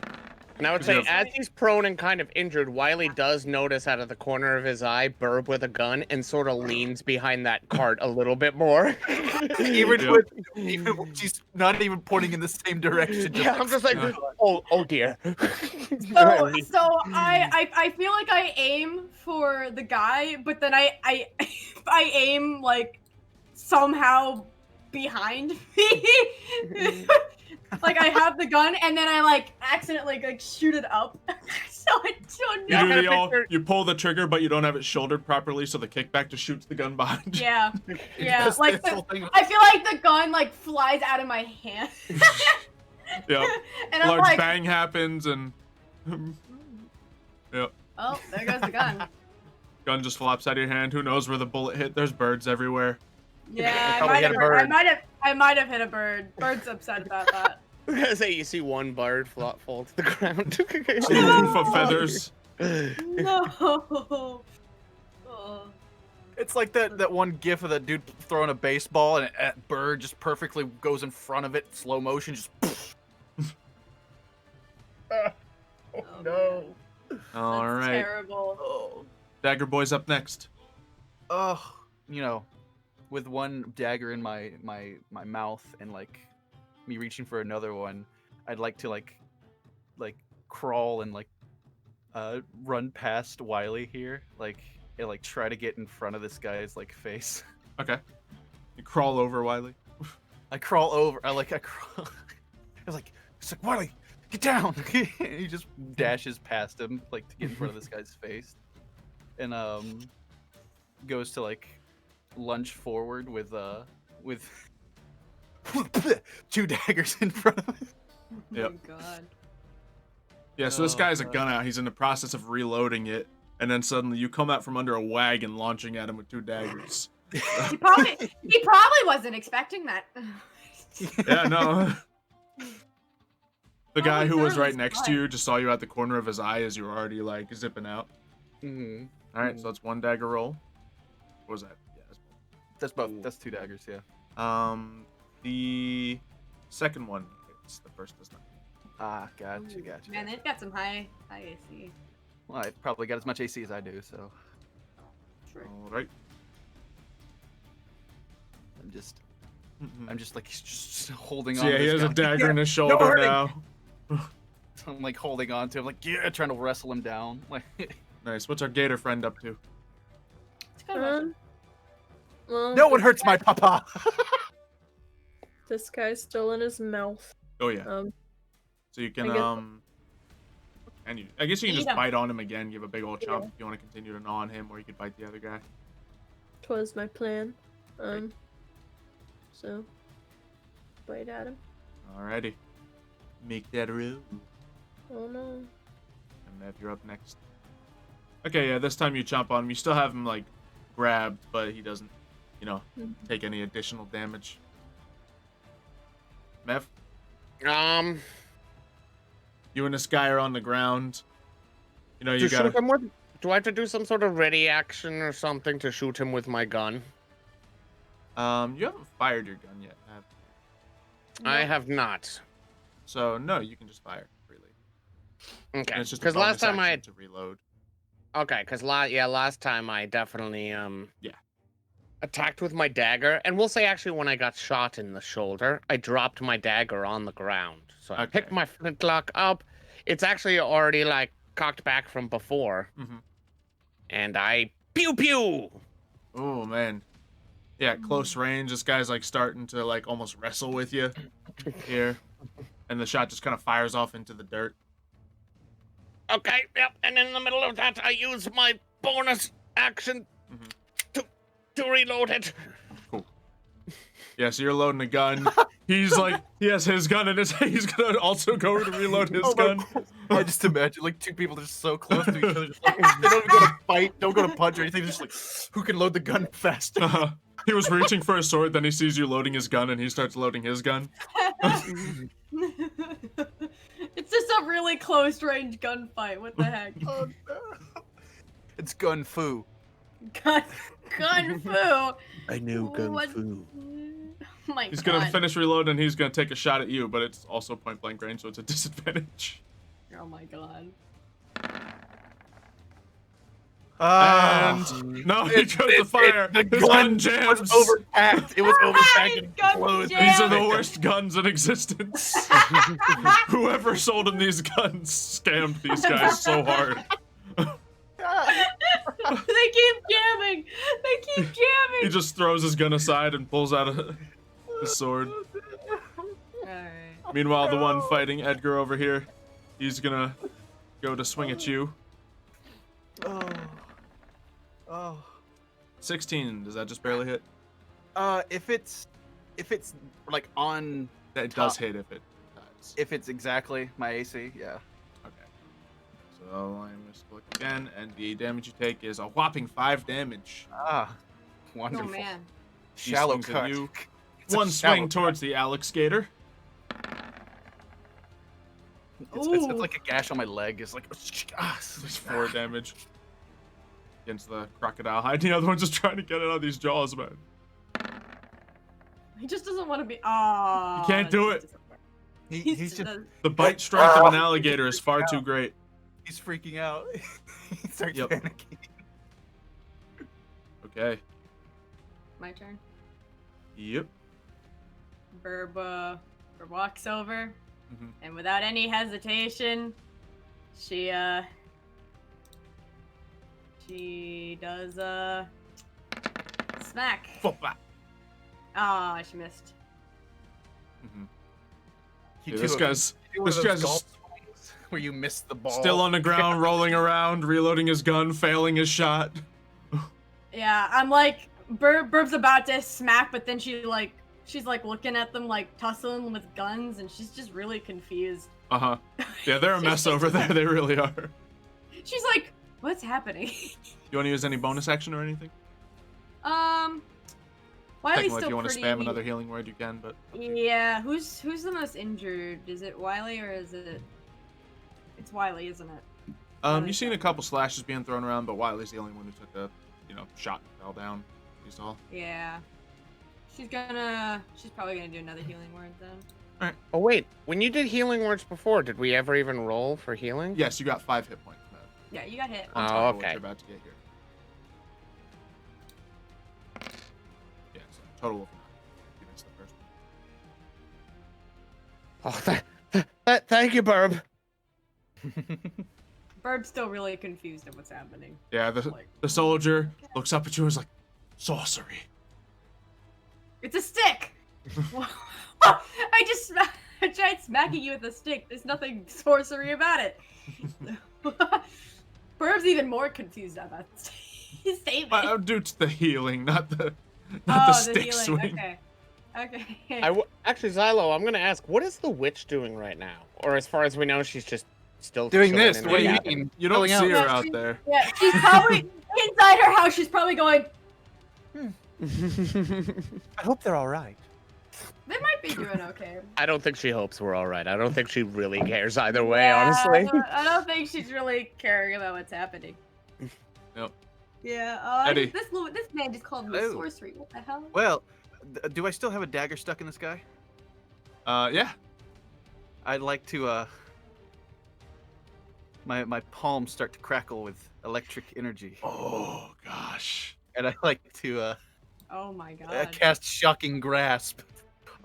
And I would Because you say, have- as he's prone and kind of injured, Wiley does notice out of the corner of his eye Birb with a gun and sort of leans behind that cart a little bit more. Even Yeah. with even when she's not even pointing in the same direction. Yeah, I'm just like, Yeah. oh dear. So I feel like I aim for the guy, but then I aim like somehow behind me. Like I have the gun and then I like accidentally like shoot it up. So I don't You Yeah, know. I'm do gonna the old, picture- you pull the trigger, but you don't have it shouldered properly, so the kickback just shoots the gun behind you. Yeah. Yeah. Just Like this whole thing- I feel like the gun like flies out of my hand. Yep. And I'm Large like, bang happens, and oh, there goes the gun. gun just flops out of your hand. Who knows where the bullet hit? There's birds everywhere. Yeah, I Probably might hit have. a bird. I might have hit a bird. Bird's upset about that. I was gonna say, you see one bird fall to the ground. See a roof of feathers. No. Oh. It's like that one gif of that dude throwing a baseball and a bird just perfectly goes in front of it, slow motion, just. Oh, no. All That's right. terrible. Oh. Dagger Boy's up next. Oh, with one dagger in my mouth and like me reaching for another one, I'd like to like crawl and run past Wiley here, and try to get in front of this guy's face. Okay. You crawl over Wiley. I crawl over. I crawl. It's like Wiley, get down. He just dashes past him to get in front of this guy's face, and goes to lunge forward with two daggers in front of him. Yep. Oh my god. Yeah, so this guy's a gun out. He's in the process of reloading it, and then suddenly you come out from under a wagon launching at him with two daggers. He probably wasn't expecting that. Yeah, no. The guy who was Charlie's right next to you just saw you at the corner of his eye as you were already zipping out. Mm-hmm. All right, so that's one dagger roll. What was that? Yeah, That's both. That's two daggers. Yeah. The second one hits. The first does not. Ah, gotcha. Man, they've got some high AC. Well, I probably got as much AC as I do, so True. All right. I'm just Mhm. he's just holding So on. yeah, to he this has a guy. dagger Yeah, in his shoulder hurting. now. I'm holding on to him, trying to wrestle him down. Nice. What's our gator friend up to? It's kind of Well, No one hurts my papa. This guy's still in his mouth. Oh yeah. So you can I guess you can Eat just him. bite on him again, give a big old chomp Yeah. if you want to continue to gnaw on him, or you could bite the other guy. Twas my plan. So bite at him. Alrighty. Make that roll. Oh no. And Mev, you're up next. Okay, yeah, this time you chomp on him. You still have him grabbed, but he doesn't, take any additional damage. Mev, you and this guy are on the ground. You To gotta. shoot him with, do I have to do some sort of ready action or something to shoot him with my gun? You haven't fired your gun yet, have you? I have not. So no, you can just fire freely. Okay. And it's just a Because last bonus time I action to reload. okay, because last time I definitely Yeah. attacked with my dagger, and we'll say actually when I got shot in the shoulder, I dropped my dagger on the ground. So I picked Okay. my flintlock up. It's actually already cocked back from before, Mhm. and I pew pew. Oh man. Yeah, close range. This guy's starting to almost wrestle with you here, and the shot just kind of fires off into the dirt. Okay, yep. And in the middle of that, I use my bonus action Mhm. to reload it. Yeah, so you're loading a gun. He's he has his gun in his hand. He's gonna also go to reload his gun. I just imagine two people just so close to each other. Just, they don't even go to fight, don't go to punch or anything. Just who can load the gun faster? He was reaching for a sword, then he sees you loading his gun, and he starts loading his gun. It's just a really close range gunfight. What the heck? Oh, no. It's gun fu. Gun fu. I know What- fu. Oh my He's god. gonna finish reloading, and he's gonna take a shot at you, but it's also point blank range, so it's a disadvantage. Oh my god. And no, he chose to fire. The His gun jams. was overpacked. It was overpacked and Gun exploded. jammed. These are the worst guns in existence. Whoever sold him these guns scammed these guys so hard. They keep jamming. They keep jamming. He just throws his gun aside and pulls out his sword. Alright. Meanwhile, the one fighting Edgar over here, he's gonna go to swing at you. Oh. 16, does that just barely hit? If it's on, That does hit if it dies. if it's exactly my AC, yeah. Okay. So I'm gonna look again, and the damage you take is a whopping 5 damage. Ah, Oh wonderful. man. He Shallow swings at cut. you. It's a One shallow swing towards the Alex Gator. It's like a gash on my leg. It's It's 4 damage. against the crocodile hide. The other one's just trying to get it out of these jaws, man. He just doesn't want to be. Oh, You can't do it. He's just The bite strength of an alligator is far too great. he's freaking out. He starts Yep. panicking. Okay. My turn. Yep. Birb walks over, Mhm. and without any hesitation, she does smack. Foppa. Ah, she missed. Mhm. You Yeah, do this a- guy's you do one of this those guy's golf swings where you miss the ball. still on the ground, rolling around, reloading his gun, failing his shot. Yeah, I'm like, Burb's about to smack, but then she's like looking at them, like tussling with guns, and she's just really confused. Uh-huh. Yeah, they're a mess over there. They really are. She's like, what's happening? You want to use any bonus action or anything? Wiley's Technically, if still you want to pretty... spam another healing word, you can, but... Yeah, who's the most injured? Is it Wiley or is it... It's Wiley, isn't it? You've seen a couple slashes being thrown around, but Wiley's the only one who took a, shot and fell down. You saw. Yeah. She's probably gonna do another healing word then. Oh wait, when you did healing words before, did we ever even roll for healing? Yes, you got 5 hit points, man. Yeah, you got hit. Oh, On top of what okay. you're about to get here. Yeah, so total of 9. You missed the first one. Oh, thank you, Birb. Birb's still really confused at what's happening. Yeah, the soldier looks up at you and is like, sorcery. It's a stick! I tried smacking you with a stick. There's nothing sorcery about it. Birb's even more confused about his statement. I'll do the healing, not the Oh, stick healing. swing. Okay. Actually, Xylo, I'm gonna ask, what is the witch doing right now? Or as far as we know, she's just still Doing chilling this. in What the do you cabin. mean? You don't Filling see out. her Yeah, out she- there. Yeah, she's probably inside her house. She's probably going. I hope they're all right. They might be doing okay. I don't think she hopes we're all right. I don't think she really cares either way, Yeah, honestly. I don't think she's really caring about what's happening. Nope. Yeah. Eddie. This man just called me Hello. sorcery. What the hell? Well, do I still have a dagger stuck in this guy? Yeah. I'd like to my palms start to crackle with electric energy. Oh gosh. And I like to Oh my god. cast shocking grasp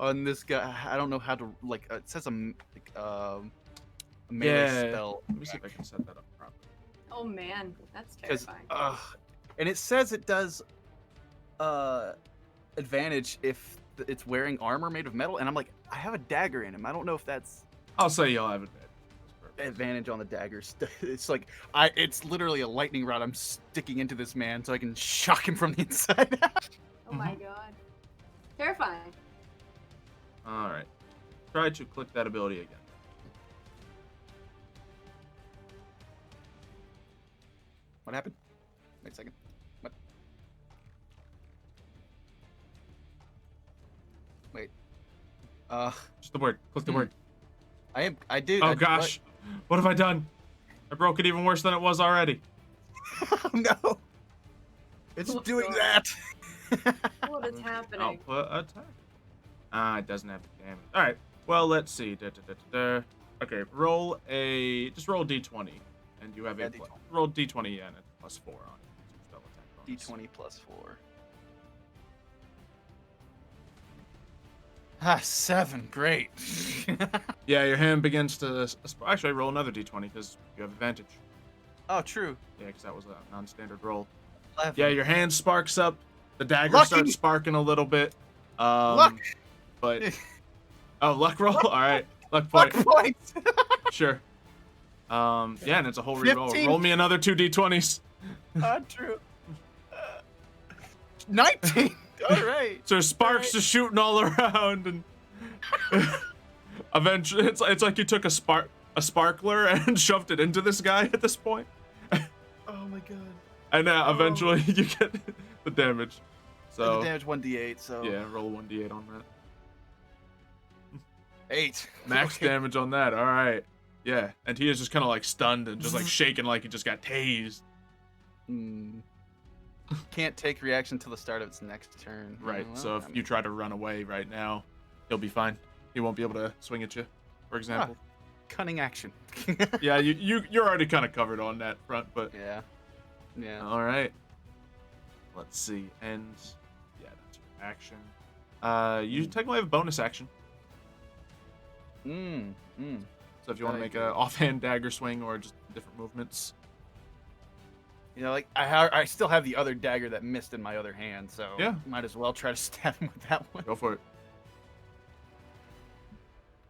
on this guy. I don't know how to it says a melee Yeah. spell. Let me see if I can set that up properly. Oh man, that's Because terrifying. and it says it does advantage if it's wearing armor made of metal, and I'm like, I have a dagger in him. I don't know if that's I'll say you'll have it. advantage on the daggers. It's like it's literally a lightning rod I'm sticking into this man so I can shock him from the inside out. Oh my god. Terrifying. All right. Try to click that ability again. What happened? Wait a second. What? Wait. Just the word. Click the word. I do. Oh gosh. What have I done? I broke it even worse than it was already. Oh no. It's Oh, doing God. that. What is happening? Output attack. It doesn't have damage. All right. Well, let's see. Okay, roll a d20, and you have Yeah, a D20. roll d20 and a +4 on it. Spell attack bonus. D20 plus 4. Ah, 7. Great. Yeah, your hand begins to. Actually, roll another d20 because you have advantage. Oh, true. Yeah, because that was a non-standard roll. 11. Yeah, your hand sparks up. The dagger Lucky. starts sparking a little bit. Luck. But luck roll. All right, luck point. Luck points. Sure. Yeah, and it's a whole reroll. 15. Roll me another 2 d20s. True. 19. All right. So sparks just shooting all around, and eventually it's like you took a sparkler and shoved it into this guy at this point, Oh my god. and eventually you get the damage. So The damage 1d8. So yeah, roll a 1d8 on that. 8. Max Okay. damage on that. All right. Yeah, and he is just kind of like stunned and just like shaking like he just got tased. can't take reaction till the start of its next turn. Right. Well, So if you try to run away right now, he'll be fine. He won't be able to swing at you, for example. cunning action. Yeah, you're already kind of covered on that front, but Yeah. all right. Let's see. And yeah, that's your action. You technically have a bonus action. So if you want to make an offhand dagger swing or just different movements. You know, like I still have the other dagger that missed in my other hand, so Yeah. might as well try to stab him with that one. Go for it.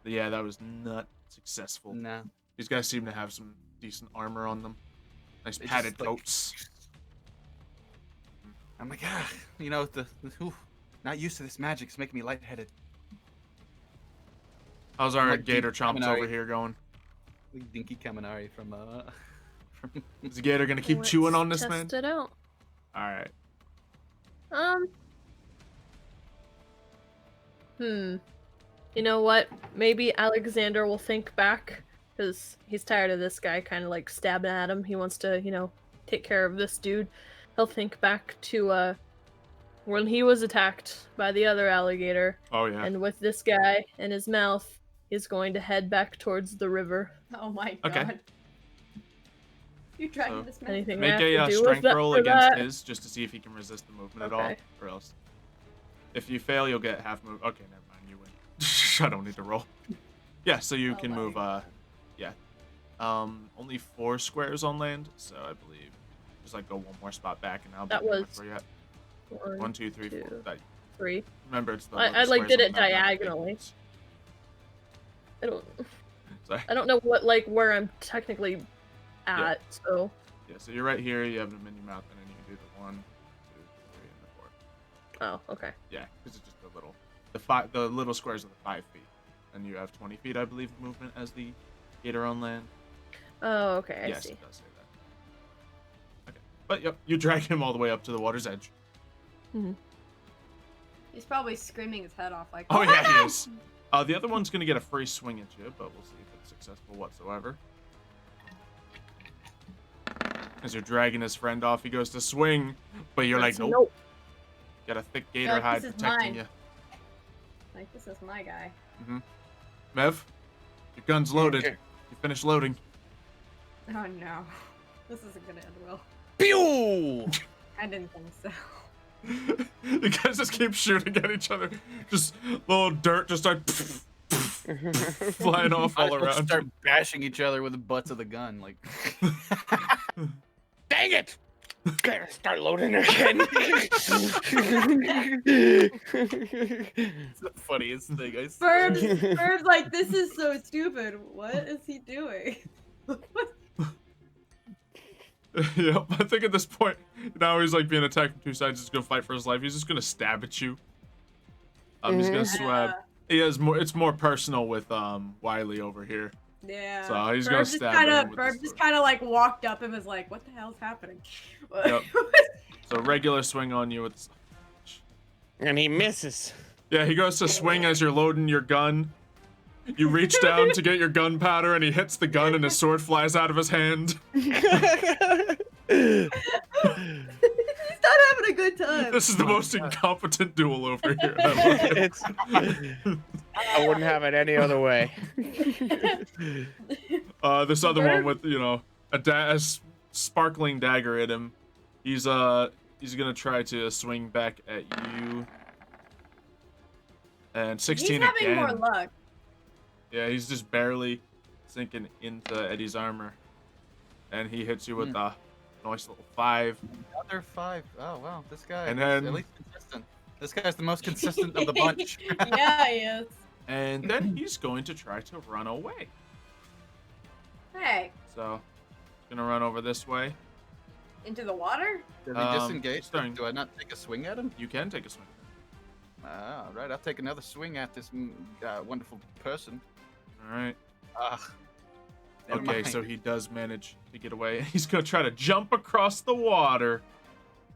But yeah, that was not successful. No. These guys seem to have some decent armor on them. Nice They padded just, like- coats. I'm like, you know, not used to this magic. It's making me lightheaded. How's our like Gator deep chomps Kaminari. over here going? Like Dinky Kaminari from Is the Gator gonna keep chewing on this man? Test it out. All right. You know what? Maybe Alexander will think back, because he's tired of this guy kind of like stabbing at him. He wants to, take care of this dude. He'll think back to when he was attacked by the other alligator, Oh yeah. and with this guy in his mouth, he's going to head back towards the river. Oh my Okay. god. You dragging So, this man? Anything I Make have a to do with strength that roll for against that? his, just to see if he can resist the movement at all, Okay. or else. If you fail, you'll get half move. Okay, never mind. You win. I don't need to roll. Yeah, so you Oh can my move. God. Yeah. Only 4 squares on land, so I believe just like go one more spot back, and I'll That be was where you at. 1, 1, 2, 3, 4. 2, That, 3. remember, it's the. I little like squares did on it the map, not the big diagonally. ones. I don't. Sorry. I don't know where I'm technically at. So Yeah, so you're right here. You have them in your mouth, and then you can do the 1, 2, 3, and the 4. oh, okay. Yeah, because it's just the little, the little squares are the 5 feet, and you have 20 feet, I believe, of movement as the Gator on land. Oh, okay. I Yes, see. it does say that. Okay, but yep, you drag him all the way up to the water's edge. He's probably screaming his head off like. Oh yeah, he is. The other one's gonna get a free swing at you, but we'll see if it's successful whatsoever. As you're dragging his friend off, he goes to swing, but you're like, nope. Got a thick gator like, hide "This is protecting mine." you. Like, this is my guy. Mev, your gun's loaded. Okay. You finished loading. Oh no. This isn't gonna end well. Pew! I didn't think so. You guys just keep shooting at each other. Just little dirt just start flying off all Might as well around. start bashing each other with the butts of the gun, like. Dang it! Gotta start loading again. It's the funniest thing I see. Birb's like, this is so stupid. What is he doing? Yep, I think at this point, now he's like being attacked from 2 sides. He's gonna fight for his life. He's just gonna stab at you. He's gonna swab. He has more. It's more personal with Wiley over here. Yeah. So he's gonna Birb just stab kinda, him with Birb the just sword. kind of like walked up and was like, "What the hell's happening?" Yep. So regular swing on you with. And he misses. Yeah, he goes to swing as you're loading your gun. You reach down to get your gunpowder, and he hits the gun, and his sword flies out of his hand. He's not having a good time. This is the most incompetent duel over here. I love it. It's, I wouldn't have it any other way. This other one Birb? with a sparkling dagger at him. He's gonna try to swing back at you. And 16 He's having again. more luck. Yeah, he's just barely sinking into Eddie's armor, and he hits you with a nice little 5. Another 5. Oh wow, this guy. And is then- at least consistent. This guy's the most consistent of the bunch. Yeah, he is. And then he's going to try to run away. Hey, So, he's gonna run over this way. into the water? Does he disengage? starting- Do I not take a swing at him? You can take a swing. Ah, all right. I'll take another swing at this wonderful person. All right. Never Okay, mind. so he does manage to get away. He's gonna try to jump across the water.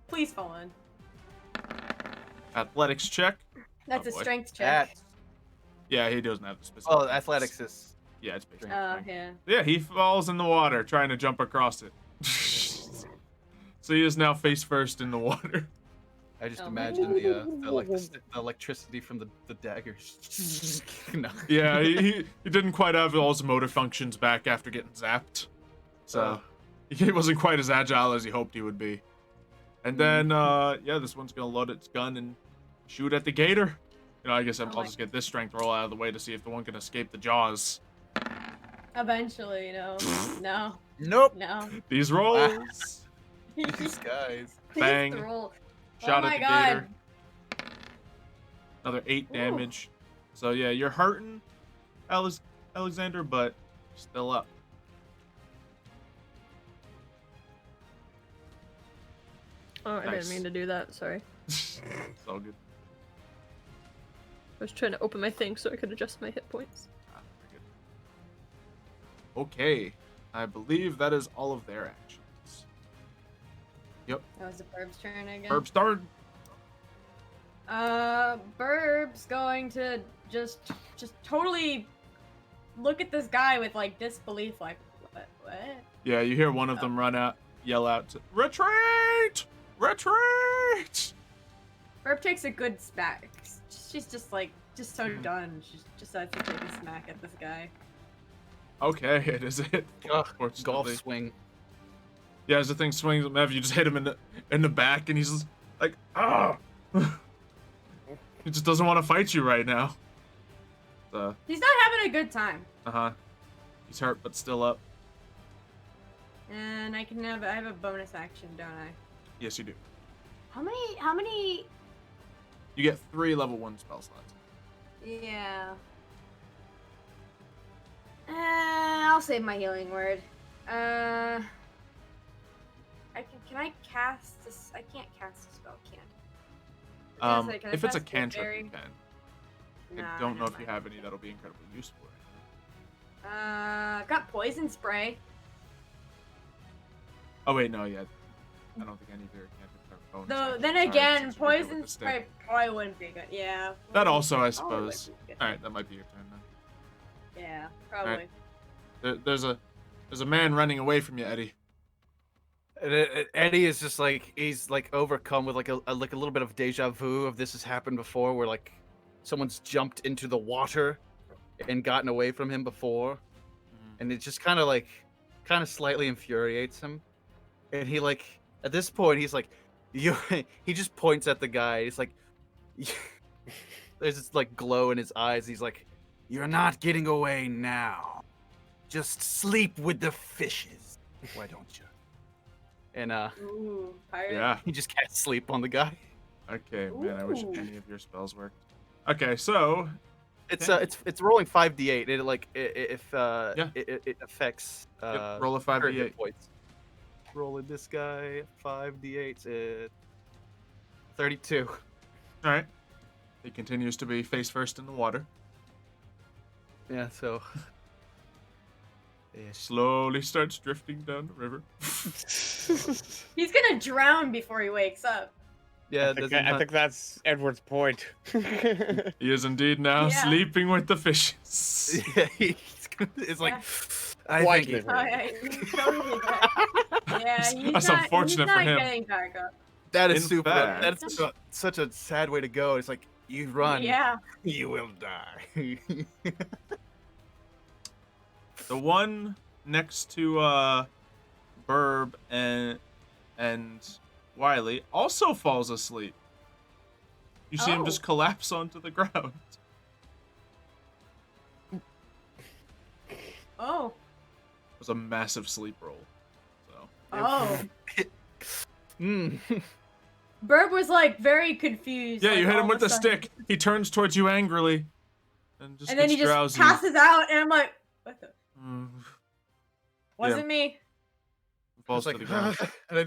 Please fall in. Athletics check. That's Oh, a boy. strength check. Yeah, he doesn't have the specific. Well, athletics is. Yeah, it's big. Yeah. Yeah, he falls in the water trying to jump across it. So he is now face first in the water. I just Oh. imagine the electricity from the daggers. No. Yeah, he didn't quite have all his motor functions back after getting zapped. So he wasn't quite as agile as he hoped he would be. And then, yeah, this one's gonna load its gun and shoot at the gator. You know, I guess I'll just get this strength roll out of the way to see if the one can escape the jaws. Eventually, no, Nope. no. These rolls. These guys. Bang. The roll. Shot Oh at my the God. gator. Another 8 damage. So yeah, you're hurting, Alexander, but still up. Oh, I Nice. didn't mean to do that. Sorry. It's all good. I was trying to open my thing so I could adjust my hit points. Very good. Okay, I believe that is all of their actions. Yep. That was the Burb's turn again. Birb start. Burb's going to just totally look at this guy with like disbelief, like what? Yeah, you hear one of them run out, yell out, to, "Retreat! Retreat!" Burb takes a good smack. She's just so done. She decides to take a smack at this guy. Okay, it is it. Golf Unfortunately. swing. Yeah, as the thing swings at Mev, you just hit him in the back, and he's just like, ah. He just doesn't want to fight you right now. He's not having a good time. He's hurt, but still up. And I have a bonus action, don't I? Yes, you do. How many? You get 3 level 1 spell slots. Yeah. I'll save my healing word. Can I cast this? I can't cast a spell, can't I? Can I If it's a cast cantrip, Fairy? you can. Nah, I don't know never if you mind. have any that'll be incredibly useful. Got poison spray. Oh wait, no, yeah. I don't think any of your cantrips have bonus Though actions. then Sorry, again, since you're good with poison the stick. spray probably wouldn't be good. Yeah. That also, I probably wouldn't suppose. be good. All right, that might be your turn then. Yeah, probably. There's a man running away from you, Eddie. And Eddie is just like he's like overcome with like a little bit of deja vu of this has happened before, where like someone's jumped into the water and gotten away from him before, and it just kind of slightly infuriates him. And he like at this point he's like, he just points at the guy. He's like, there's this like glow in his eyes. He's like, "You're not getting away now. Just sleep with the fishes. Why don't you?" And Ooh, pirate. Yeah. he just can't sleep on the guy. Okay, man. I wish Ooh. any of your spells worked. Okay, so It's rolling 5d8. It like Yeah. it affects yep, roll a current 5d8. hit points. Rolling this guy 5d8s at 32. All right. He continues to be face first in the water. Yeah, so Slowly starts drifting down the river. He's gonna drown before he wakes up. yeah, I think that's Edward's point. He is indeed now Yeah. sleeping with the fishes. yeah, it's like Yeah. I Why think did- Oh, yeah, he's totally dead. Yeah, he's That's not, unfortunate he's for not him. getting back up. that is In super. fact- That's such a sad way to go. It's like you run, Yeah. you will die. The one next to Birb and Wiley also falls asleep. You see him Oh. just collapse onto the ground. Oh. It was a massive sleep roll. So Oh. Hmm. Birb was like very confused. yeah, like, you hit all him of with a the sudden. stick. He turns towards you angrily, and And then he gets just drowsy. passes out, and I'm like, what the? Mm, Wasn't me. falls It's to like, the ground. and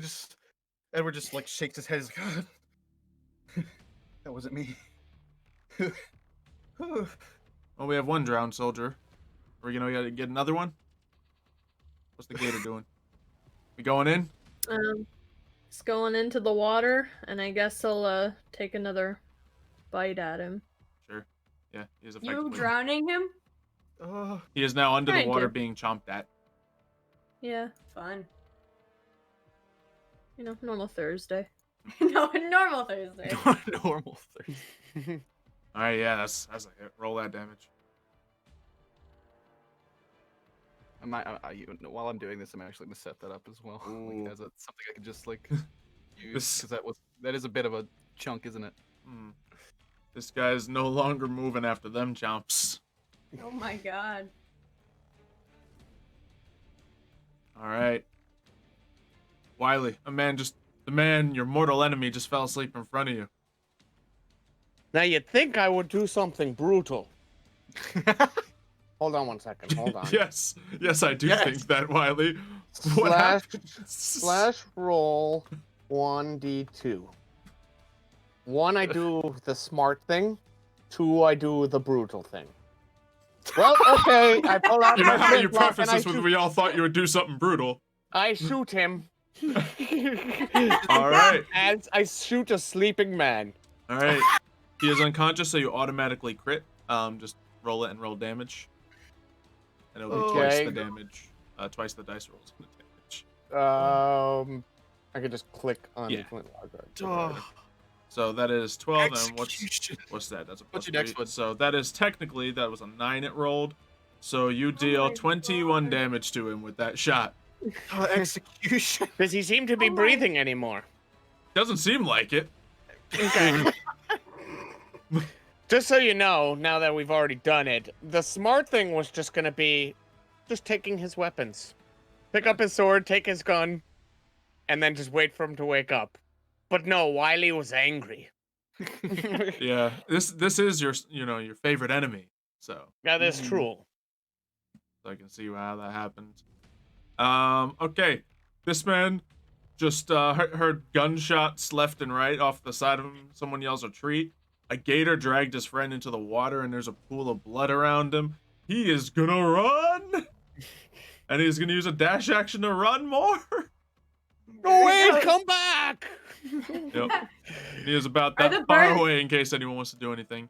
Edward just like shakes his head. He's like, that wasn't me. Well, we have one drowned soldier. Are we gonna get another one? What's the gator doing? We going in? Just going into the water, and I guess I'll take another bite at him. Sure. Yeah, he is You effectively. drowning him? Oh, He is now under the Trying to. water being chomped at. Yeah. Fun. You know, normal Thursday. No, normal Thursday. Normal Thursday. All right, yeah, that's a hit. Roll that damage. While I'm doing this, I'm actually gonna set that up as well. Ooh. Like, as something I can just like use because that is a bit of a chunk, isn't it? This guy's no longer moving after them chomps. Oh my god. All right. Wiley, the man, your mortal enemy, just fell asleep in front of you. Now you'd think I would do something brutal. Hold on 1 second. Hold on. Yes, I do think that, Wiley. What Slash roll 1d2. 1, I do the smart thing. 2, I do the brutal thing. Well, okay, I pull out You know my how you flintlock preface and this with we all thought you would do something brutal. I shoot him. All right. As I shoot a sleeping man. All right. He is unconscious, so you automatically crit. Just roll it and roll damage. And it'll be twice Okay. the damage. Twice the dice rolls and the damage. I could just click on Yeah. flintlock. So that is 12, and Execution. what's that? That's a What's plus your next 3. one? So that is technically, that was a 9 it rolled. So you my deal 21 God. damage to him with that shot. Execution. Does he seem to be Oh my- breathing anymore? Doesn't seem like it. Okay. Just so you know, now that we've already done it, the smart thing was just gonna be just taking his weapons. Pick up his sword, take his gun, and then just wait for him to wake up. But no, Wiley was angry. Yeah, this is your your favorite enemy. So That is true. I can see how that happened. Okay, this man just heard gunshots left and right off the side of him. Someone yells retreat. A gator dragged his friend into the water, and there's a pool of blood around him. He is gonna run, and he's gonna use a dash action to run more. No, wait, come back! Yep. He is about Are that the far birds- away in case anyone wants to do anything.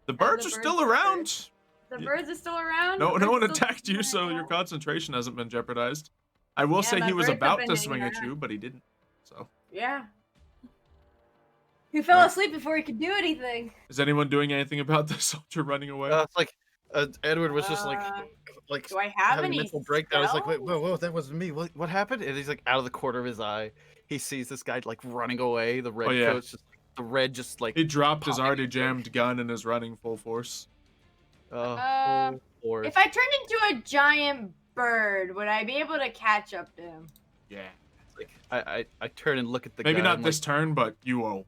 The birds the are still birds are around. The Yeah. birds are still around? No They're one still attacked you, hanging so your out? concentration hasn't been jeopardized. I will Yeah, say my he was birds have about been to hanging swing at around. you, but he didn't. So, Yeah. He fell Alright. asleep before he could do anything. is anyone doing anything about the soldier running away? It's like Edward was just like Do I have having a any mental breakdown. It's like, wait, spells? whoa, that wasn't me. What happened? And he's like out of the corner of his eye. He sees this guy like running away. The red yeah. coat's just the red just like He dropped his popping already into him. jammed gun and is running full force. Uh, Or If I turned into a giant bird, would I be able to catch up to him? Yeah. like I turn and look at the Maybe guy. not I'm this turn, but you will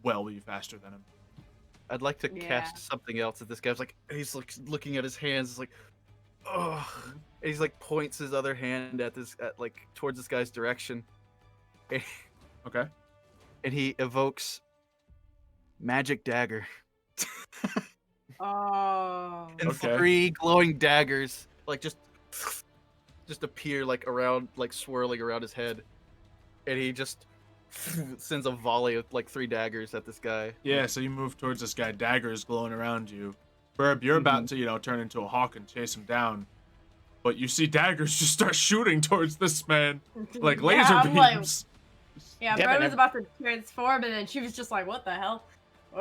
well be faster than him. like, I'd like to Yeah. cast something else at this guy's like he's like looking at his hands. It's like, oh, and he's like points his other hand at towards this guy's direction, Okay. and he evokes magic dagger. Oh. And Okay. 3 glowing daggers like just appear like around, like swirling around his head, and he just sends a volley of like 3 daggers at this guy. Yeah, so you move towards this guy, daggers glowing around you. Birb, you're about Mm-hmm. to, turn into a hawk and chase him down. But you see daggers just start shooting towards this man, like laser I'm like- beams. Yeah, Devin, Bird was have- about to transform, and then she was just like, "What the hell?"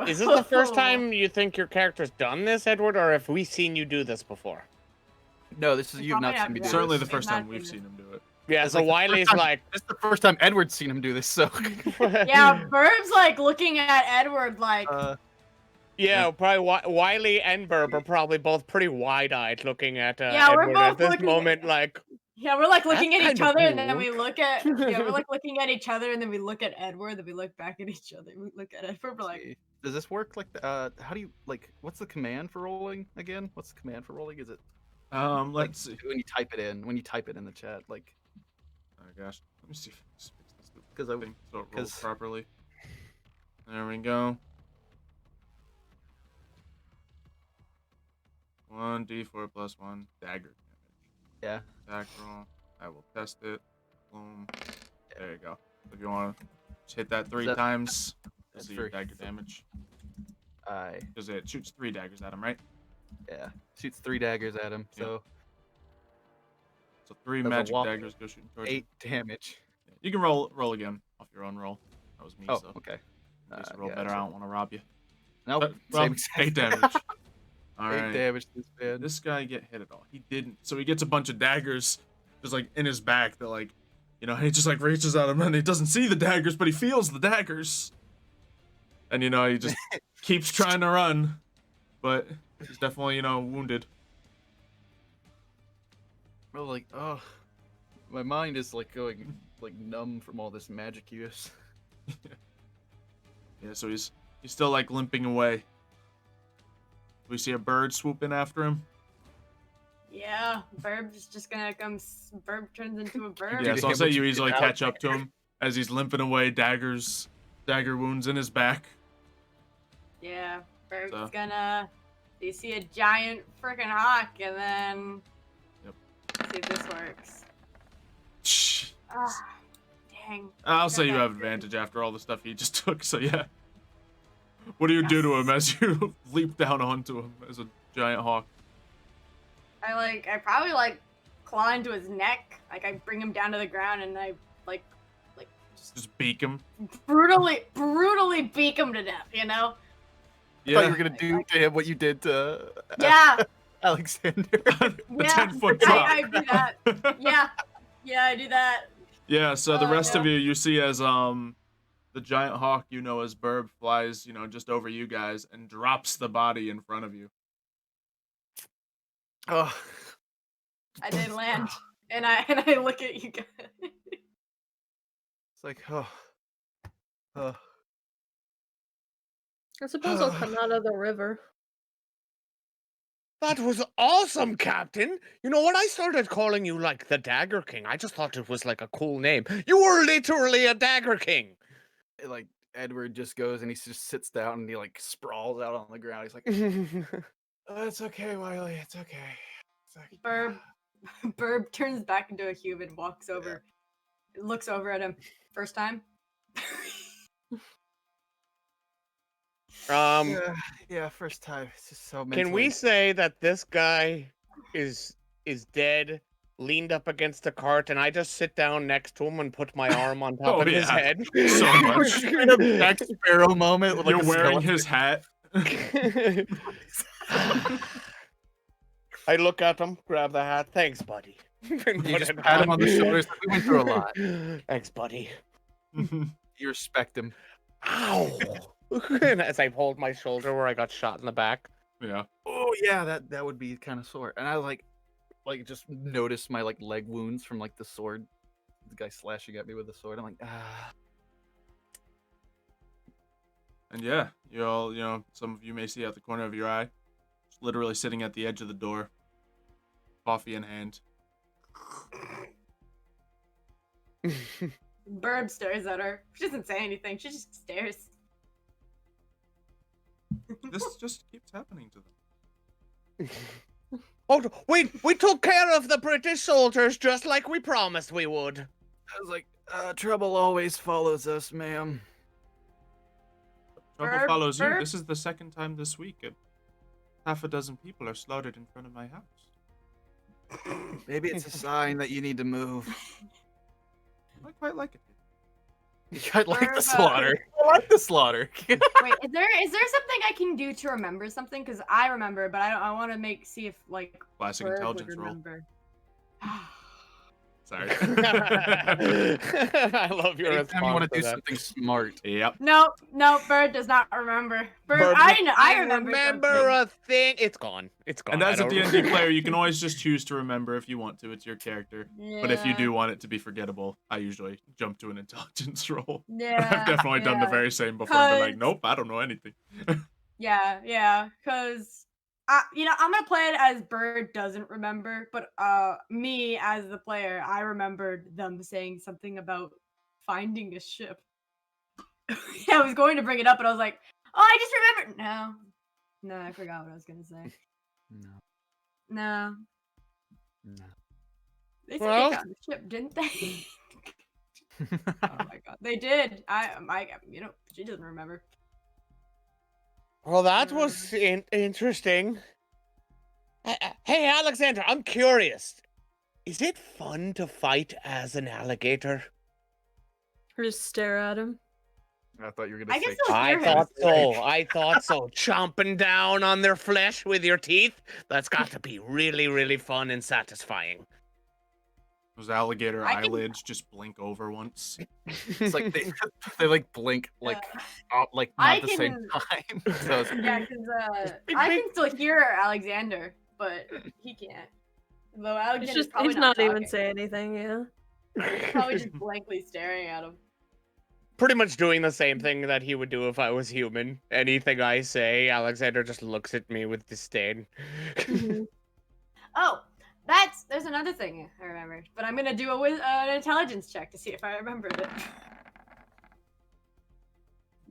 Is this the first time you think your character's done this, Edward, or have we seen you do this before? No, this is you've Probably not not seen me do yet. Certainly the this. first time Imagine we've it. seen him do it. Yeah, It's so like the first Wiley's time- like, This is the first time Edward's seen him do this. So Yeah, Bird's like looking at Edward like, yeah, probably Wiley and Birb are probably both pretty wide-eyed looking at Yeah, we're Edward both at this looking moment, at- like, yeah, we're like looking at That's each kinda other, and then cool. we look at, yeah, we're like looking at each other, and then we look at Edward, then we look back at each other, we look at Edward, we're like, does this work like how do you like what's the command for rolling again? What's the command for rolling? Is it Let's see. when you type it in the chat like Oh gosh, let me see if I can just fix this stupid because I thing so it rolls 'cause- properly. There we go. 1d4 plus 1 dagger damage. yeah. Attack roll. I will test it. Boom. There you go. If you want to just hit that 3 that- times, you'll that's see your for- dagger damage. I Because it shoots 3 daggers at him, right? yeah shoots 3 daggers at him. Yeah. So So 3 Does a magic whopping daggers go shooting towards him. 8 damage. Yeah, You can roll again off your own roll. That was me. Oh, So okay. in case you roll Yeah, better, that's I don't want to rob you. Nope. Well, same exact 8 damage. All 8 right. damage to this man. Did this guy get hit at all? He didn't. So he gets a bunch of daggers just like in his back that like, you know, he just like reaches out and he doesn't see the daggers, but he feels the daggers. And you know, he just keeps trying to run, but he's definitely, you know, wounded. Well, like, oh, my mind is like going like numb from all this magic use. Yeah, so he's still like limping away. We see a bird swoop in after him. Yeah, Birb's just gonna come. Birb turns into a bird. Yeah, so I'll him say what you you easily did out catch up to him as he's limping away, dagger wounds in his back. Yeah, Birb's So- gonna. You see a giant freaking hawk, and then. Yep. See if this works. Shh. Ah, dang. I'll say you Okay, have good. advantage after all the stuff he just took, so yeah. What do you do to him as you leap down onto him as a giant hawk? I probably like claw into his neck. Like I bring him down to the ground, and I like Just beak him? brutally beak him to death. You know? I thought you were gonna do to him what you did to Yeah. Alexander. The Yeah, 10-foot drop. I do that. Yeah, I do that. Yeah, so the Oh, rest no. of you see as the giant hawk, you know, as Birb flies, you know, just over you guys and drops the body in front of you. Oh, I did land, and I look at you guys. it's like oh. I suppose I'll come out of the river. That was awesome, Captain. You know, when I started calling you like the Dagger King, I just thought it was like a cool name. You were literally a Dagger King. Like Edward just goes and he just sits down and he like sprawls out on the ground. He's like, oh, "It's okay, Wiley. It's okay." It's like, Birb turns back into a human, walks over, looks over at him. First time. yeah, first time. It's just so mentally. Can we say that this guy is dead, leaned up against a cart, and I just sit down next to him and put my arm on top Oh, of his yeah. head? So much. Kind of Jack Sparrow moment with like You're a wearing skeleton. his hat. I look at him, grab the hat. Thanks, buddy. And You put just it pat him on the on. shoulders. We went through a lot. Thanks, buddy. You respect him. Ow! And as I hold my shoulder where I got shot in the back. Yeah. Oh yeah, that would be kind of sore. And I like just noticed my like leg wounds from like the sword. The guy slashing at me with the sword. I'm like, ah. And yeah, you all, you know, some of you may see out the corner of your eye, just literally sitting at the edge of the door, coffee in hand. Birb stares at her. She doesn't say anything. She just stares. This just keeps happening to them. Oh, we took care of the British soldiers just like we promised we would. I was like, trouble always follows us, ma'am. Trouble Birb, follows you. Birb. This is the second time this week. Half a dozen people are slaughtered in front of my house. Maybe it's a sign that you need to move. I quite like it. I like the Birb, slaughter. I like the slaughter. Wait, is there something I can do to remember something? Because I remember, but I want to see if like Classic Birb would intelligence roll. remember. Sorry. I love your Anytime you want response to do to that. something smart. Yep. No, Bird does not remember. Bird, Bird, I remember. remember something. a thing. It's gone. It's gone. And as I a don't D&D player, you can always just choose to remember if you want to. It's your character. But if you Yeah. do want it to be forgettable, I usually jump to an intelligence roll. Yeah, I've definitely done the yeah. very same before and been like, 'Cause- nope, I don't know anything. Yeah, because I'm gonna play it as Bird doesn't remember, but me as the player, I remembered them saying something about finding a ship. I was going to bring it up, but I was like, oh, I just remembered. No, I forgot what I was gonna say. No, they said Well- they found a ship, didn't they? Oh my god, they did. She doesn't remember. Well, that was interesting. Hey, Alexander, I'm curious. Is it fun to fight as an alligator? Or just stare at him. I thought you were gonna I say. can still I hear him. thought so. I thought so. Chomping down on their flesh with your teeth. That's got to be really, really fun and satisfying. Those alligator I can- eyelids just blink over once. It's like they like blink like like I not the same can- time. So it's- Yeah, because Big, I big- can still hear Alexander, but he can't. Though He's Alexander's just probably he's not even talking. saying anything, yeah. Probably just blankly staring at him. Pretty much doing the same thing that he would do if I was human. Anything I say, Alexander just looks at me with disdain. Mhm. Oh, there's another thing I remembered, but I'm gonna do an intelligence check to see if I remembered it.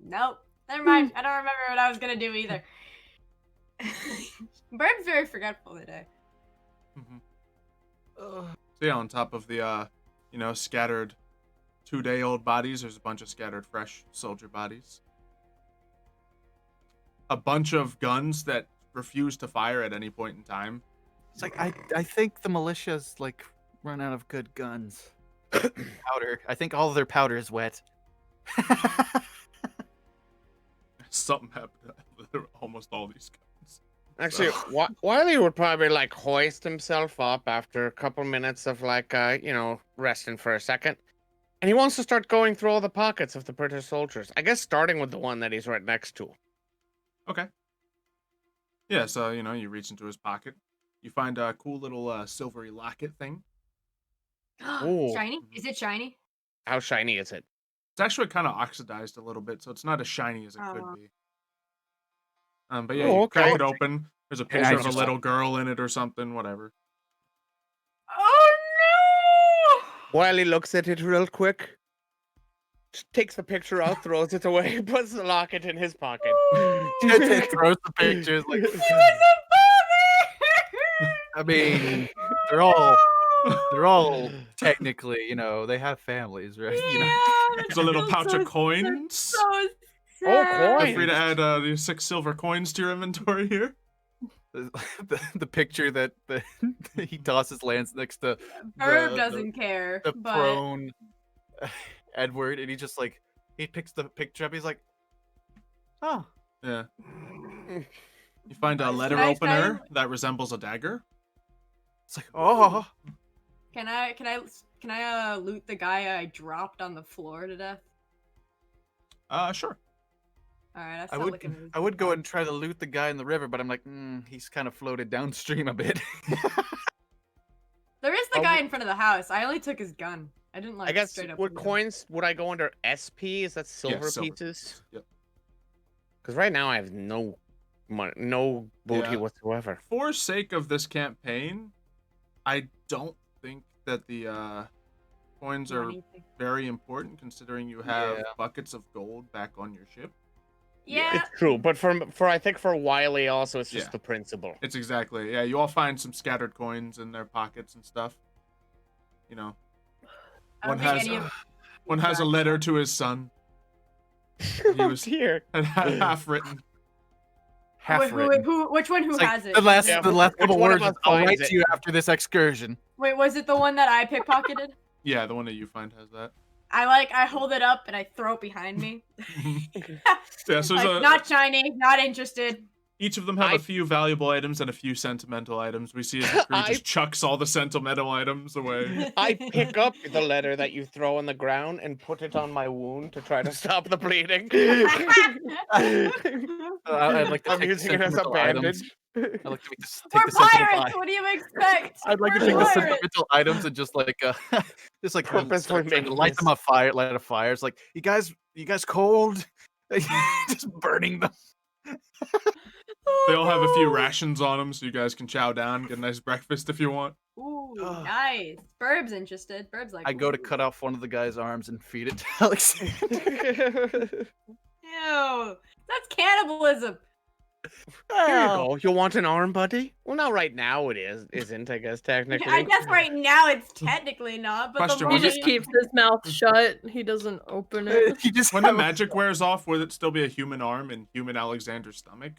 Nope, never mind. I don't remember what I was gonna do either. Bird's very forgetful today. So yeah, on top of the scattered 2-day-old bodies, there's a bunch of scattered fresh soldier bodies. A bunch of guns that refuse to fire at any point in time. It's like I think the militia's like run out of good guns. Powder. I think all of their powder is wet. Something happened to almost all these guns. Actually, Wiley would probably like hoist himself up after a couple minutes of like, resting for a second. And he wants to start going through all the pockets of the British soldiers. I guess starting with the one that he's right next to. Okay. Yeah, so, you reach into his pocket. You find a cool little silvery locket thing. Ooh. Shiny? Is it shiny? How shiny is it? It's actually kind of oxidized a little bit, so it's not as shiny as it could Aw. be. But yeah, Oh, you okay. crack it open. There's a And picture I of a just- little girl in it or something, whatever. Oh no! Wiley looks at it real quick. Just takes the picture out, throws it away, puts the locket in his pocket. Throws the pictures like. He was a booby! I mean, they're all technically, they have families, right? Yeah, There's a little that's pouch so- of coins. that's so Oh, sad. Feel free to add these 6 silver coins to your inventory here. The picture that he tosses lands next to Birb the- doesn't care, the but prone Edward, and he just like he picks the picture up. He's like, "Oh, Yeah. You find a Can letter I opener that resembles a dagger. it's like oh." can I loot the guy I dropped on the floor to death? Sure. All right, I would go and try to loot the guy in the river, but I'm like, he's kind of floated downstream a bit. There is the Oh, guy we- in front of the house. I only took his gun. I didn't like I guess straight up. would loot him. coins, would I go under SP? Is that silver silver pieces? Yep. Because right now I have no money, no booty Yeah. whatsoever. For sake of this campaign, I don't think that the coins are Money thing. very important, considering you have Yeah. buckets of gold back on your ship. Yeah. It's true, but for I think for Wiley also it's just Yeah. the principle. It's exactly, yeah, you all find some scattered coins in their pockets and stuff. I One don't think has any of- one has a letter to his son. Oh was- dear. Half written. Half written. Which one? Who It's like, has it? the last Yeah, the last which couple one of words. us I'll finds write it? to you after this excursion. Wait, was it the one that I pickpocketed? Yeah, the one that you find has that. I hold it up and I throw it behind me. Yeah, so Like, not shiny, not interested. each of them have I- a few valuable items and a few sentimental items. We see as the crew I- just chucks all the sentimental items away. I pick up the letter that you throw on the ground and put it on my wound to try to stop the bleeding. I'd like to I'm take the using it as a sentimental items. bandage. I'd like to take We're the sentimental pirates. What do you expect? I'd like to We're take the pirates. sentimental items and just like Purposefully start trying to making light this. them on fire, light a fire. It's like you guys cold, just burning them. They all have a few rations on them, so you guys can chow down, get a nice breakfast if you want. Ooh, Ugh. nice. Birb's interested. Birb's like. I go to "Ooh." cut off one of the guy's arms and feed it to Alexander. Ew, that's cannibalism. Here you go. You want an arm, buddy? Well, not right now. It isn't. I guess technically. I guess right now it's technically not, but Question, the He was moment just keeps his mouth shut. He doesn't open it. He just When the magic wears off, would it still be a human arm in human Alexander's stomach?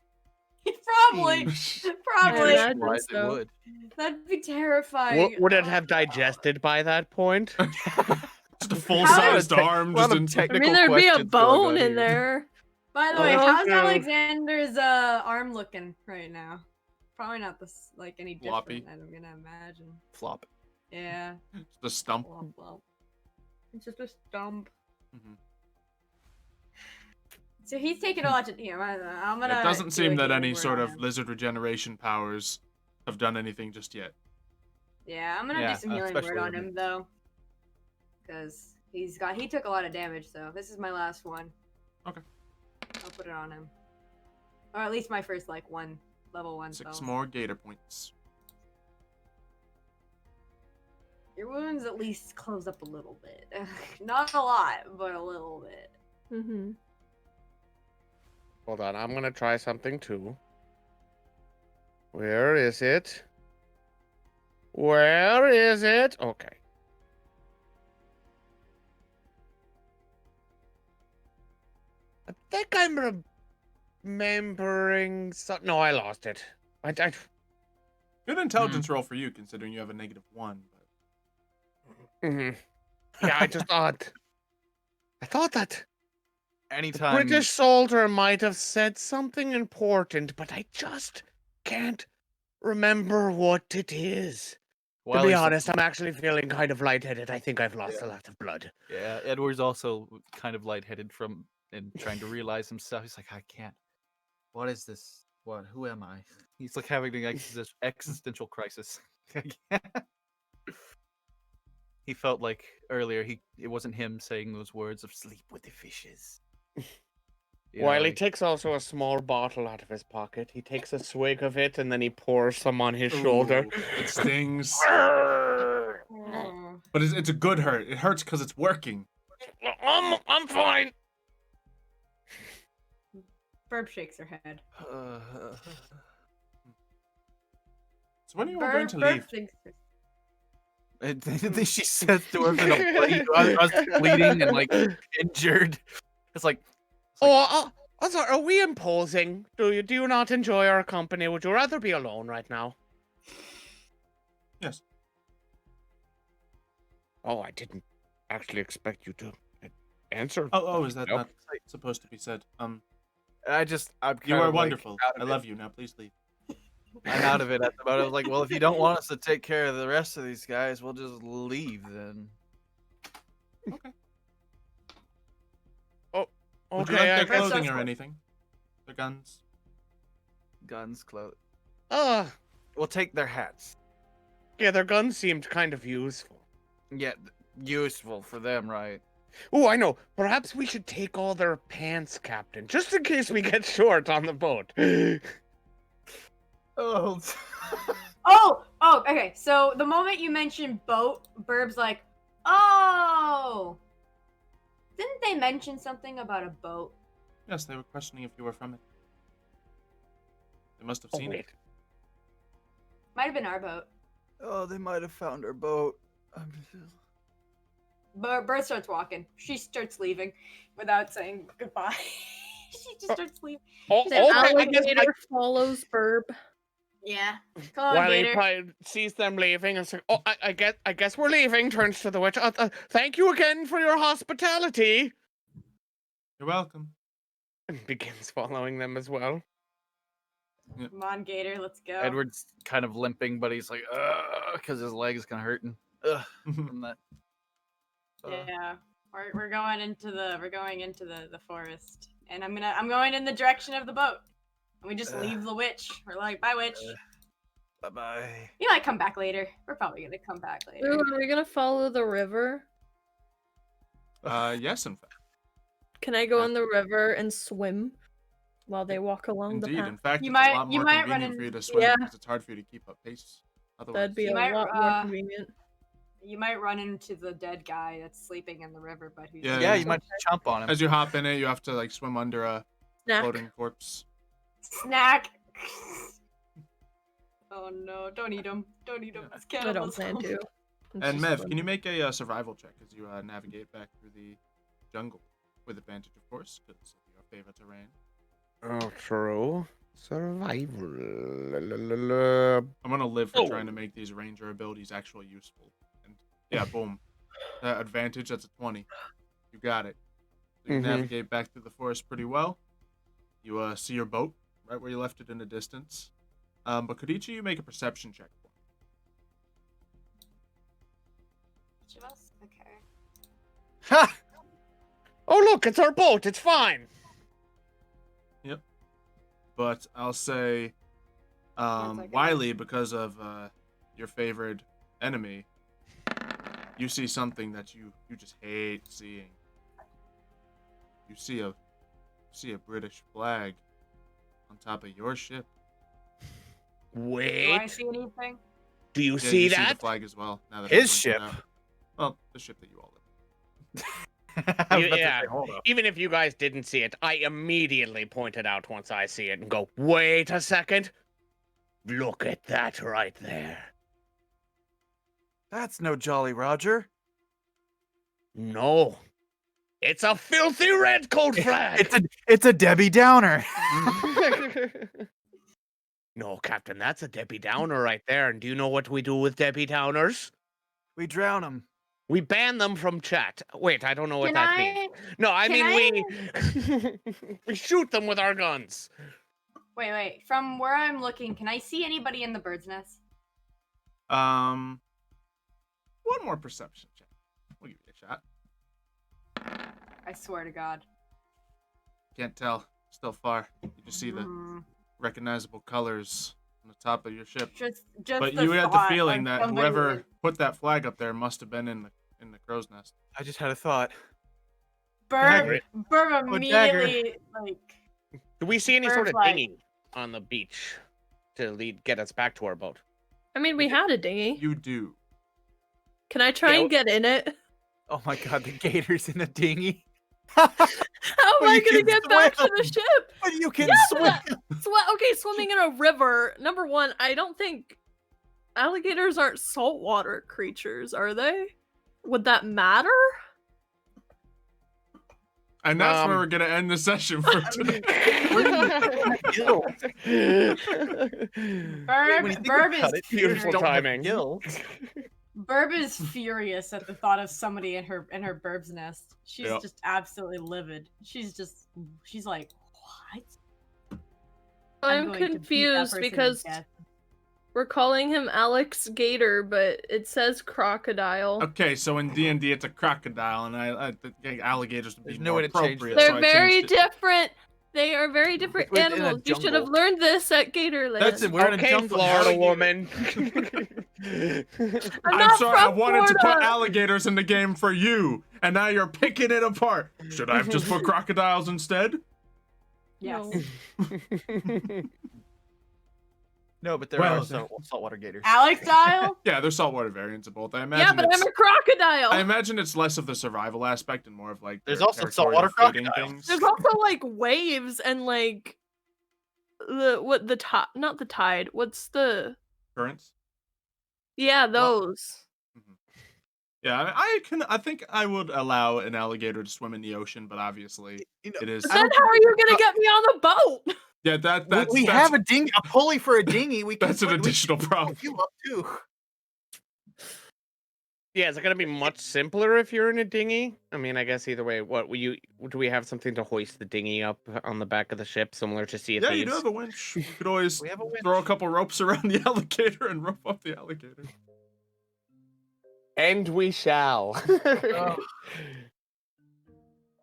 probably, I probably. imagine Otherwise it so. would. That'd be terrifying. Would it have digested by that point? Just a full-sized arm. lot Just of in... I technical mean, there'd be a questions going bone on in here. there. By the way, Oh, how's dude. Alexander's arm looking right now? Probably not this like any Floppy. different. I'm gonna imagine. Flop. Yeah. Just a stump. Flop, flop. It's just a stump. Mhm. So he's taking a lot to. Yeah, I'm gonna. It doesn't do seem a that healing any word sort on of him. lizard regeneration powers have done anything just yet. Yeah, I'm gonna Yeah, do some healing especially word on with him though, because he took a lot of damage. So this is my last one. Okay. I'll put it on him, or at least my first like level 1 6 spell. more Gator points. Your wounds at least close up a little bit. Not a lot, but a little bit. Mm-hmm. Hold on, I'm gonna try something too. Where is it? Where is it? Okay. I think I'm remembering something. No, I lost it. Good intelligence roll for you, considering you have a -1. But Yeah, I just thought. I thought that the Anytime. British soldier might have said something important, but I just can't remember what it is. To be Wiley's- honest, I'm actually feeling kind of lightheaded. I think I've lost a lot of blood. Yeah, Edward's also kind of lightheaded from and trying to realize himself. He's like, I can't. What is this? What? Who am I? He's like having an existential crisis. He felt like earlier it wasn't him saying those words of "sleep with the fishes." You know, Wiley like- takes also a small bottle out of his pocket. He takes a swig of it and then he pours some on his shoulder. Ooh, it stings. Oh. But it's a good hurt. It hurts because it's working. I'm fine. Birb shakes her head. So when are you all going to leave? thinks And then she says to him in a bloody, us bleeding and like injured. It's like, Oh, sorry, are we imposing? Do you not enjoy our company? Would you rather be alone right now? Yes. Oh, I didn't actually expect you to answer. Oh, is that Nope. not supposed to be said? I'm You kind are of, like, wonderful. out I of love you. Now please leave. I'm out of it at the moment. I was like, well, if you don't want us to take care of the rest of these guys, we'll just leave then. Would you Okay, like I their guess. clothing that's or fine. anything? Their guns? Guns, clothes. We'll take their hats. Yeah, their guns seemed kind of useful. Yeah, useful for them, right? Oh, I know. Perhaps we should take all their pants, Captain, just in case we get short on the boat. Oh. Oh, okay. So the moment you mentioned boat, Burb's like, oh. Didn't they mention something about a boat? Yes, they were questioning if you were from it. They must have Oh, seen it. wait. Might have been our boat. Oh, they might have found our boat. Bird starts walking. She starts leaving without saying goodbye. She just starts leaving. Oh, The okay, I guess alligator follows Birb. Yeah. Come on, Wiley Gator. probably sees them leaving and says, "Oh, I guess we're leaving." Turns to the witch. Thank you again for your hospitality. You're welcome. And begins following them as well. Come on, Gator. Let's go. Edward's kind of limping, but he's like, because his leg is kind of hurting. From that. Yeah. We're going into the forest, and I'm going in the direction of the boat. And we just leave the witch. We're like, bye, witch. Bye bye. You might come back later. We're probably gonna come back later. Ooh, are we gonna follow the river? Yes, in fact. Can I go in the river and swim while they walk along Indeed. the path? In fact, You it's might- a lot you more might run convenient for you in- to swim Yeah. because it's hard for you to keep up pace. Otherwise, That'd be You a might, lot more uh, convenient. You might run into the dead guy that's sleeping in the river, but who's Yeah, Yeah, yeah. you might chomp on him. as you hop in it, you have to like swim under a Snack. floating corpse. snack. Oh no! Don't eat him! Don't eat him! It's I don't plan cannibalism. to. It's And just Mev, fun. can you make a survival check as you navigate back through the jungle? With advantage, of course, because of your favorite terrain. Oh, true. Survival. I'm gonna live for Oh. trying to make these ranger abilities actually useful. And yeah, boom. advantage. That's a 20. You got it. So you Mhm. navigate back through the forest pretty well. You see your boat right where you left it in the distance. But could each of you make a perception check? Each of us? Okay. Ha! Oh, look, it's our boat. It's fine. But I'll say, second. Wiley, because of your favored enemy, you see something that you just hate seeing. You see a British flag on top of your ship. Do I Wait. see anything? Do you Yeah, see you see the that? flag as well. Now that His it's ship. pointed out. Well, the ship that you all live. I was about to Yeah. say, hold up. Even if you guys didn't see it, I immediately point it out once I see it and go, wait a second. Look at that right there. That's no Jolly Roger. No. It's a filthy red coat flag. It's a Debbie Downer. No, Captain, that's a Debbie Downer right there. And do you know what we do with Debbie Downers? We drown him. We ban them from chat. Wait, I don't know what Can that I? means. No, I can mean we shoot them with our guns. Wait. From where I'm looking, can I see anybody in the bird's nest? One more perception check. We'll give you a shot. I swear to God. Can't tell. Still far. You just see the recognizable colors on the top of your ship. Just But the you had the thought feeling of that somebody whoever with put that flag up there must have been in the crow's nest. I just had a thought. Birb dagger. immediately like. Do we see any sort of Bird flag. dinghy on the beach to get us back to our boat? I mean, we had a dinghy. You do. Can I try Yeah, and get in it? Oh my god, the Gator's in a dinghy. How am Well, I you gonna can get back to the swim. ship? But you can Yeah, swim. Okay, swimming in a river. Number one, I don't think alligators aren't saltwater creatures, are they? Would that matter? And that's where we're gonna end the session for today. Birb is Beautiful furious. timing. Birb is furious at the thought of somebody in her bird's nest. She's Yep. just absolutely livid. She's like, what? I'm going to beat that confused person to because death." we're calling him Alex Gator, but it says crocodile. Okay, so in D&D it's a crocodile, and I think alligators would be There's no more way to change appropriate. that. They're so I very changed it. different. They are very different We're in a animals. You should have jungle. learned this at Gatorland. That's it. We're in a Okay, jungle. Florida alligator. woman. I'm I'm not sorry, I from wanted to put Florida. alligators in the game for you, and now you're picking it apart. Should I have just put crocodiles instead? Yes. No. No, but there Well, are saltwater gators. Alex style? Yeah, there's saltwater variants of both. I imagine Yeah, but I'm it's, a crocodile. I imagine it's less of the survival aspect and more of like There's their also territorial saltwater feeding crocodiles. things. There's also like waves and like the tide, not the tide. What's the Currents. yeah those? Yeah, I think I would allow an alligator to swim in the ocean, but obviously You know, it is. But then how are you gonna get me on the boat? Yeah, that's we have a dinghy, a pulley for a dinghy. We can that's an put- we additional can problem. hook you up too. Yeah, is it gonna be much simpler if you're in a dinghy? I mean, I guess either way. Do we have something to hoist the dinghy up on the back of the ship, similar to Sea of Yeah, Thieves? you do have a winch. You could always We have a winch. throw a couple ropes around the alligator and rope up the alligator. And we shall. Oh.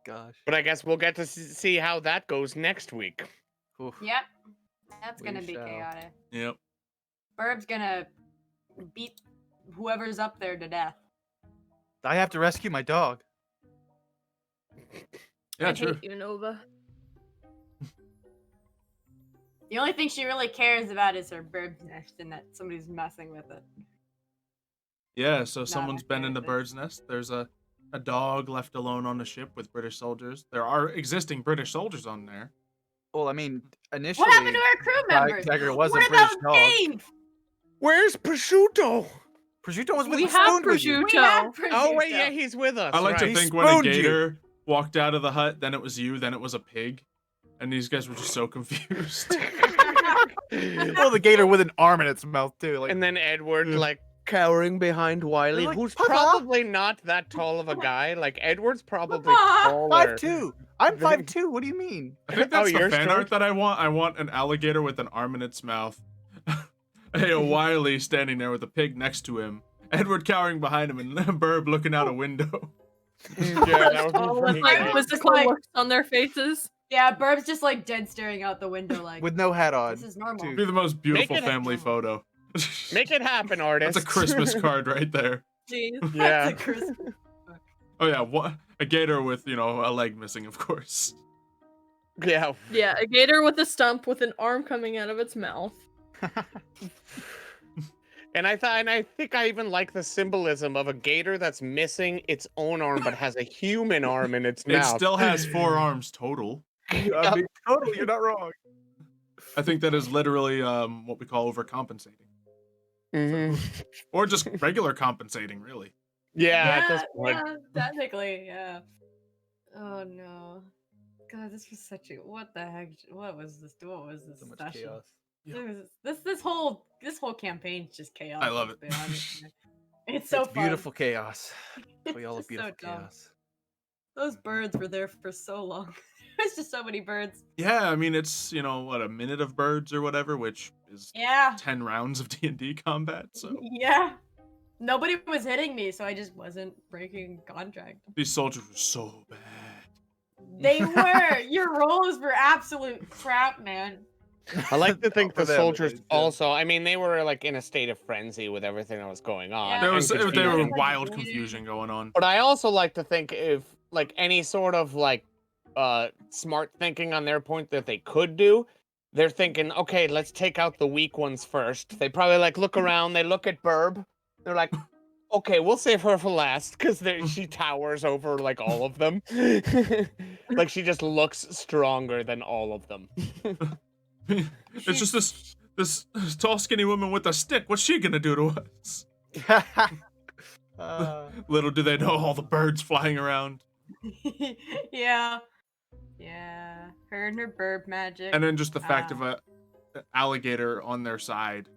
Gosh. But I guess we'll get to see how that goes next week. Oof. Yep. That's gonna We be shall. chaotic. Yep. Birb's gonna beat whoever's up there to death. I have to rescue my dog. Yeah, I true. hate you, Nova. The only thing she really cares about is her bird's nest and that somebody's messing with it. Yeah, so Not someone's been in the anything. bird's nest. There's a dog left alone on the ship with British soldiers. There are existing British soldiers on there. Well, I mean, initially, What happened to our crew members? Tiger was what a British about dog. Dave? Where's Prosciutto? Prosciutto was with We the have spoon with you. We prosciutto. have Oh wait, Prosciutto. yeah, he's with us. I like to right. think when a spooned you. gator walked out of the hut, then it was you, then it was a pig. And these guys were just so confused. Well, the gator with an arm in its mouth too. Like, And then Edward Yeah. like cowering behind Wiley, like, who's "Papa!" probably not that tall of a guy. Like Edward's probably Papa! taller. 5'2". I'm 5'2". What do you mean? I think that's the you're fan short? art that I want. I want an alligator with an arm in its mouth. A Wiley standing there with a pig next to him. Edward cowering behind him, and Birb looking out a window. Yeah, that would be All pretty with like good. quizzical Like- looks on their faces. Yeah, Burb's just like dead staring out the window like With no hat on. this is normal. too. Be the most beautiful it- family photo. Make it happen, artist. That's a Christmas card right there. Jeez. Yeah. That's a Christmas. Oh yeah, a gator with a leg missing, of course. Yeah. Yeah, a gator with a stump with an arm coming out of its mouth. And I think I even like the symbolism of a gator that's missing its own arm but has a human arm in its It mouth. still has 4 arms total. I mean, totally, you're not wrong. I think that is literally what we call overcompensating, Mhm. or just regular compensating, really. Yeah, at this point. yeah, technically, yeah. Oh no. God, this was such a what the heck? What was this? What was this So much session? chaos. This whole campaign is just chaos. I love let's it. be honest. It's so It's fun. beautiful chaos. It's We all love just so beautiful dumb. chaos. Those birds were there for so long. There's just so many birds. Yeah, I mean it's what, a minute of birds or whatever, which is Yeah. 10 rounds of D&D combat. So Yeah. Nobody was hitting me, so I just wasn't breaking contract. these soldiers were so bad. They were. Your rolls were absolute crap, man. I like to think For the them, soldiers it is, also. I mean, they were like in a state of frenzy with everything that was going on. Yeah. and There was confusion. wild confusion going on. But I also like to think if like any sort of like smart thinking on their point that they could do, they're thinking, okay, let's take out the weak ones first. They probably like look around, they look at Birb, they're like, okay, we'll save her for last because she towers over like all of them. Like she just looks stronger than all of them. It's just this tall, skinny woman with a stick. What's she gonna do to us? Little do they know all the birds flying around. Yeah. Yeah. Her and her Birb magic. And then just the fact of an alligator on their side,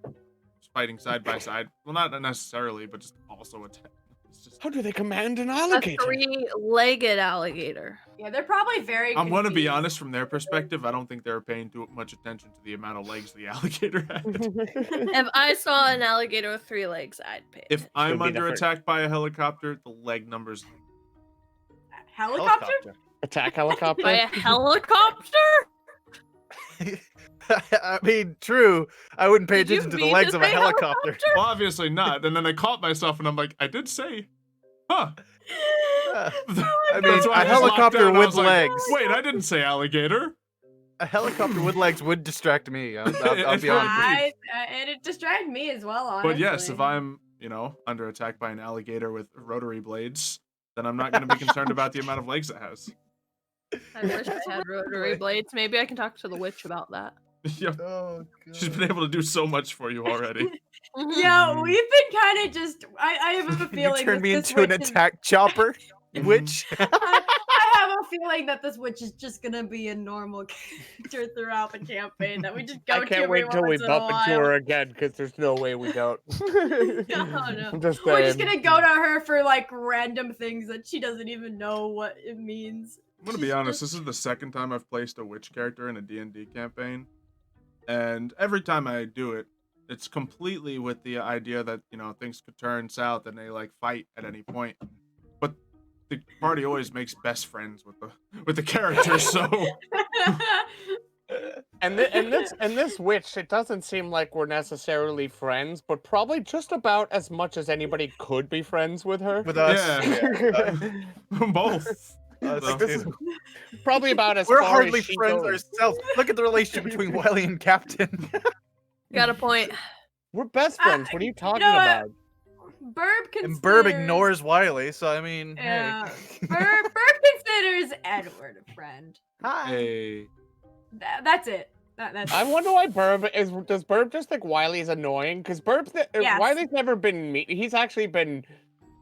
fighting side by side. Well, not necessarily, but just also attack. It's just. How do they command an A alligator? 3-legged alligator. Yeah, they're probably very I'm gonna be confused. honest, from their perspective, I don't think they were paying too much attention to the amount of legs the alligator had. If I saw an alligator with 3 legs, I'd pay. If I'm be the under first. attack by a helicopter, the leg numbers. Helicopter? Attack helicopter? By a helicopter? I mean, true. I wouldn't pay Did you attention to the mean legs to of a say helicopter. Well, obviously not. And then I caught myself, and I'm like, I did say, huh? I mean, That's why I a just locked helicopter down, I with was like, legs. Wait, I didn't say alligator. A helicopter with legs would distract me. I'll It's be very honest. with you. And it distracted me as well, honestly. But yes, if I'm, under attack by an alligator with rotary blades, then I'm not going to be concerned about the amount of legs it has. I wish I had rotary blades. Maybe I can talk to the witch about that. Yeah, Oh, she's been able to do so much for you already. Yeah, we've been kind of just. I have a You feeling. turned that me this into an witch is- attack chopper, witch. I have a feeling that this witch is just gonna be a normal character throughout the campaign. That we just go I to can't every wait till we once in a bump into while. her again because there's no way we don't. No. I'm just We're just saying. gonna go to her for like random things that she doesn't even know what it means. I'm going to be honest, this is the second time I've placed a witch character in a D&D campaign. And every time I do it, it's completely with the idea that, things could turn south and they fight at any point. But the party always makes best friends with the characters, so And this witch, it doesn't seem like we're necessarily friends, but probably just about as much as anybody could be friends with her. With us. Yeah. Both. Us So- This is too. probably about as We're far hardly as she friends goes. ourselves. Look at the relationship between Wiley and Captain. Got a point. We're best friends. What are you talking know what? about? Burb considers. And Birb ignores Wiley, so I mean, Yeah. hey. Burb considers Edward a friend. Hi. Hey. That's it. That's I wonder why does Birb just think Wiley's annoying? Because Yes. Wiley's never been mean. He's actually been,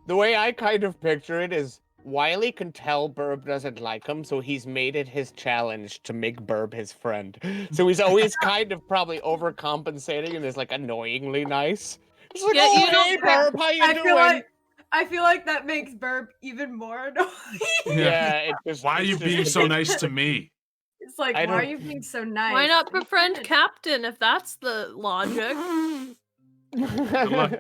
the way I kind of picture it is Wiley can tell Birb doesn't like him, so he's made it his challenge to make Birb his friend. So he's always kind of probably overcompensating and is annoyingly nice. It's like, Yeah, oh, you don't- hey, Birb, how you doing? I feel like that makes Birb even more annoying. Yeah, it just, Why are it's you just being a so bit- nice to me? It's like, I why are don't- you being so nice? Why not Be befriend friends. Captain if that's the logic? Good luck.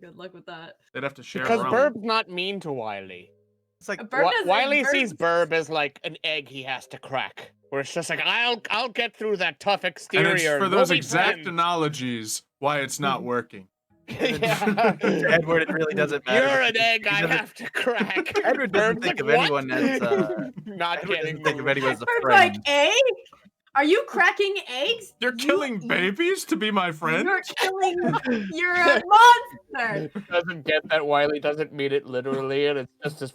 Good luck with that. They'd have to share Because a rum. Birb's not mean to Wiley. It's like Birb doesn't- Wiley Birb- sees Birb as like an egg he has to crack. Where it's just like, I'll get through that tough And exterior. it's for we'll those be exact friends." analogies why it's not working. Yeah. to Edward, it really doesn't matter. You're an egg I He doesn't- have to crack. Edward doesn't Birb's think of like, anyone "What?" as not Edward getting doesn't think of anyone as a Birb's friend. like, egg? Are you cracking eggs? You're killing babies to be my friend? You're killing. You're a monster. doesn't get that Wiley doesn't mean it literally, and it's just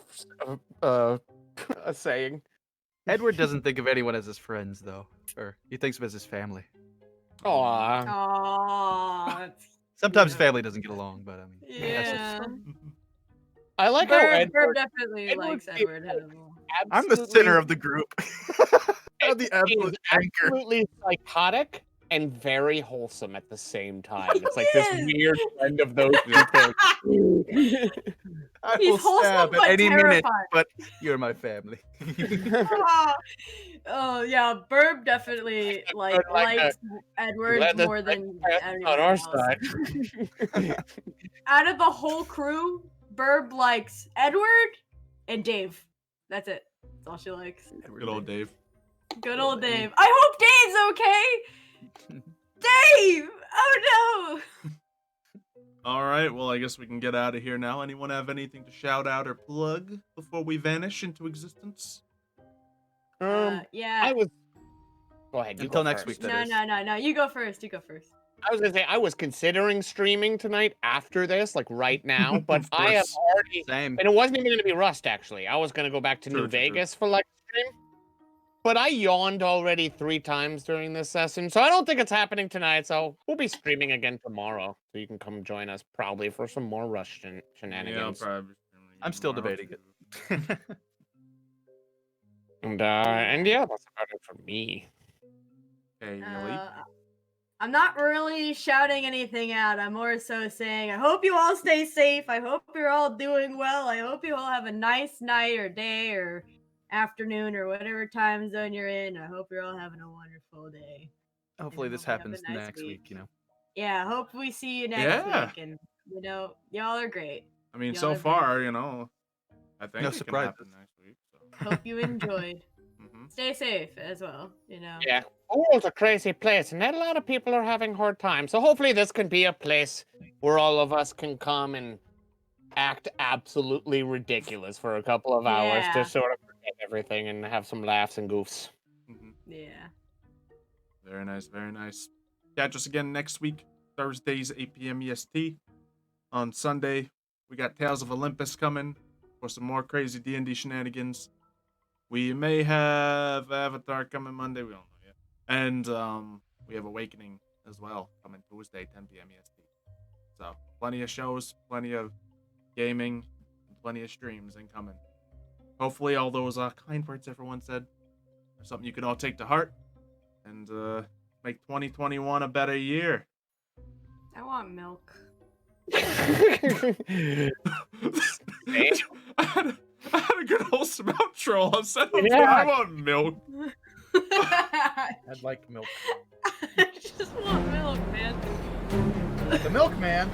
a saying. Edward doesn't think of anyone as his friends, though, or he thinks of as his family. Aww. Aww. Sometimes family doesn't get along, but I mean, that's just- Yeah. I like how Birb Edward definitely Edward likes seems Edward like Hannibal. I'm the center of the group. I'm the He's absolute anchor. absolutely psychotic and very wholesome at the same time. It's like He this is. weird blend of those two things. I He's will wholesome stab but at any minute, terrifying. but you're my family. Oh yeah, Birb definitely like like likes Edward Let the more than on anyone our else. side. Out of the whole crew, Birb likes Edward and Dave. That's it. That's all she likes. Good old Dave. Good old Dave. I hope Dave's okay. Dave! Oh no! All right, well, I guess we can get out of here now. Anyone have anything to shout out or plug before we vanish into existence? Yeah. I was. Go ahead. You Until go next first. week, No. You go first. You go first. I was gonna say I was considering streaming tonight after this, like right now, but Of I have course. already, Same. and it wasn't even gonna be Rust actually. I was gonna go back to True, New true, true. Vegas for like a stream, but I yawned already 3 times during this session, so I don't think it's happening tonight. So we'll be streaming again tomorrow, so you can come join us probably for some more Rust Yeah, I'll shenanigans. probably I'm still tomorrow, debating too. And yeah, that's about it for me. Okay, Yoli. I'm not really shouting anything out. I'm more so saying, I hope you all stay safe. I hope you're all doing well. I hope you all have a nice night or day or afternoon or whatever time zone you're in. I hope you're all having a wonderful day. Hopefully this hope you have a happens nice next week, you know. Yeah, hope we see you next Yeah. week. And, y'all are great. I mean, y'all so are far, very- I think No it can surprises. happen next week. So. Hope you enjoyed. Mhm. Stay safe as well, Yeah, the world's a crazy place, and a lot of people are having hard times. So hopefully this can be a place where all of us can come and act absolutely ridiculous for a couple of hours Yeah. to sort of forget everything and have some laughs and goofs. Mhm. Yeah. Very nice, very nice. Catch us again next week, Thursdays, 8 p.m. EST. On Sunday, we got Tales of Olympus coming for some more crazy D&D shenanigans. We may have Avatar coming Monday, we don't know yet. And we have Awakening as well coming Tuesday, 10 p.m. EST. So, plenty of shows, plenty of gaming, and plenty of streams incoming. Hopefully all those kind words everyone said are something you can all take to heart and make 2021 a better year. I want milk. Yeah. I had a good wholesome outro. I said, Yeah. I want milk. I'd like milk. I just want milk, man. The milkman.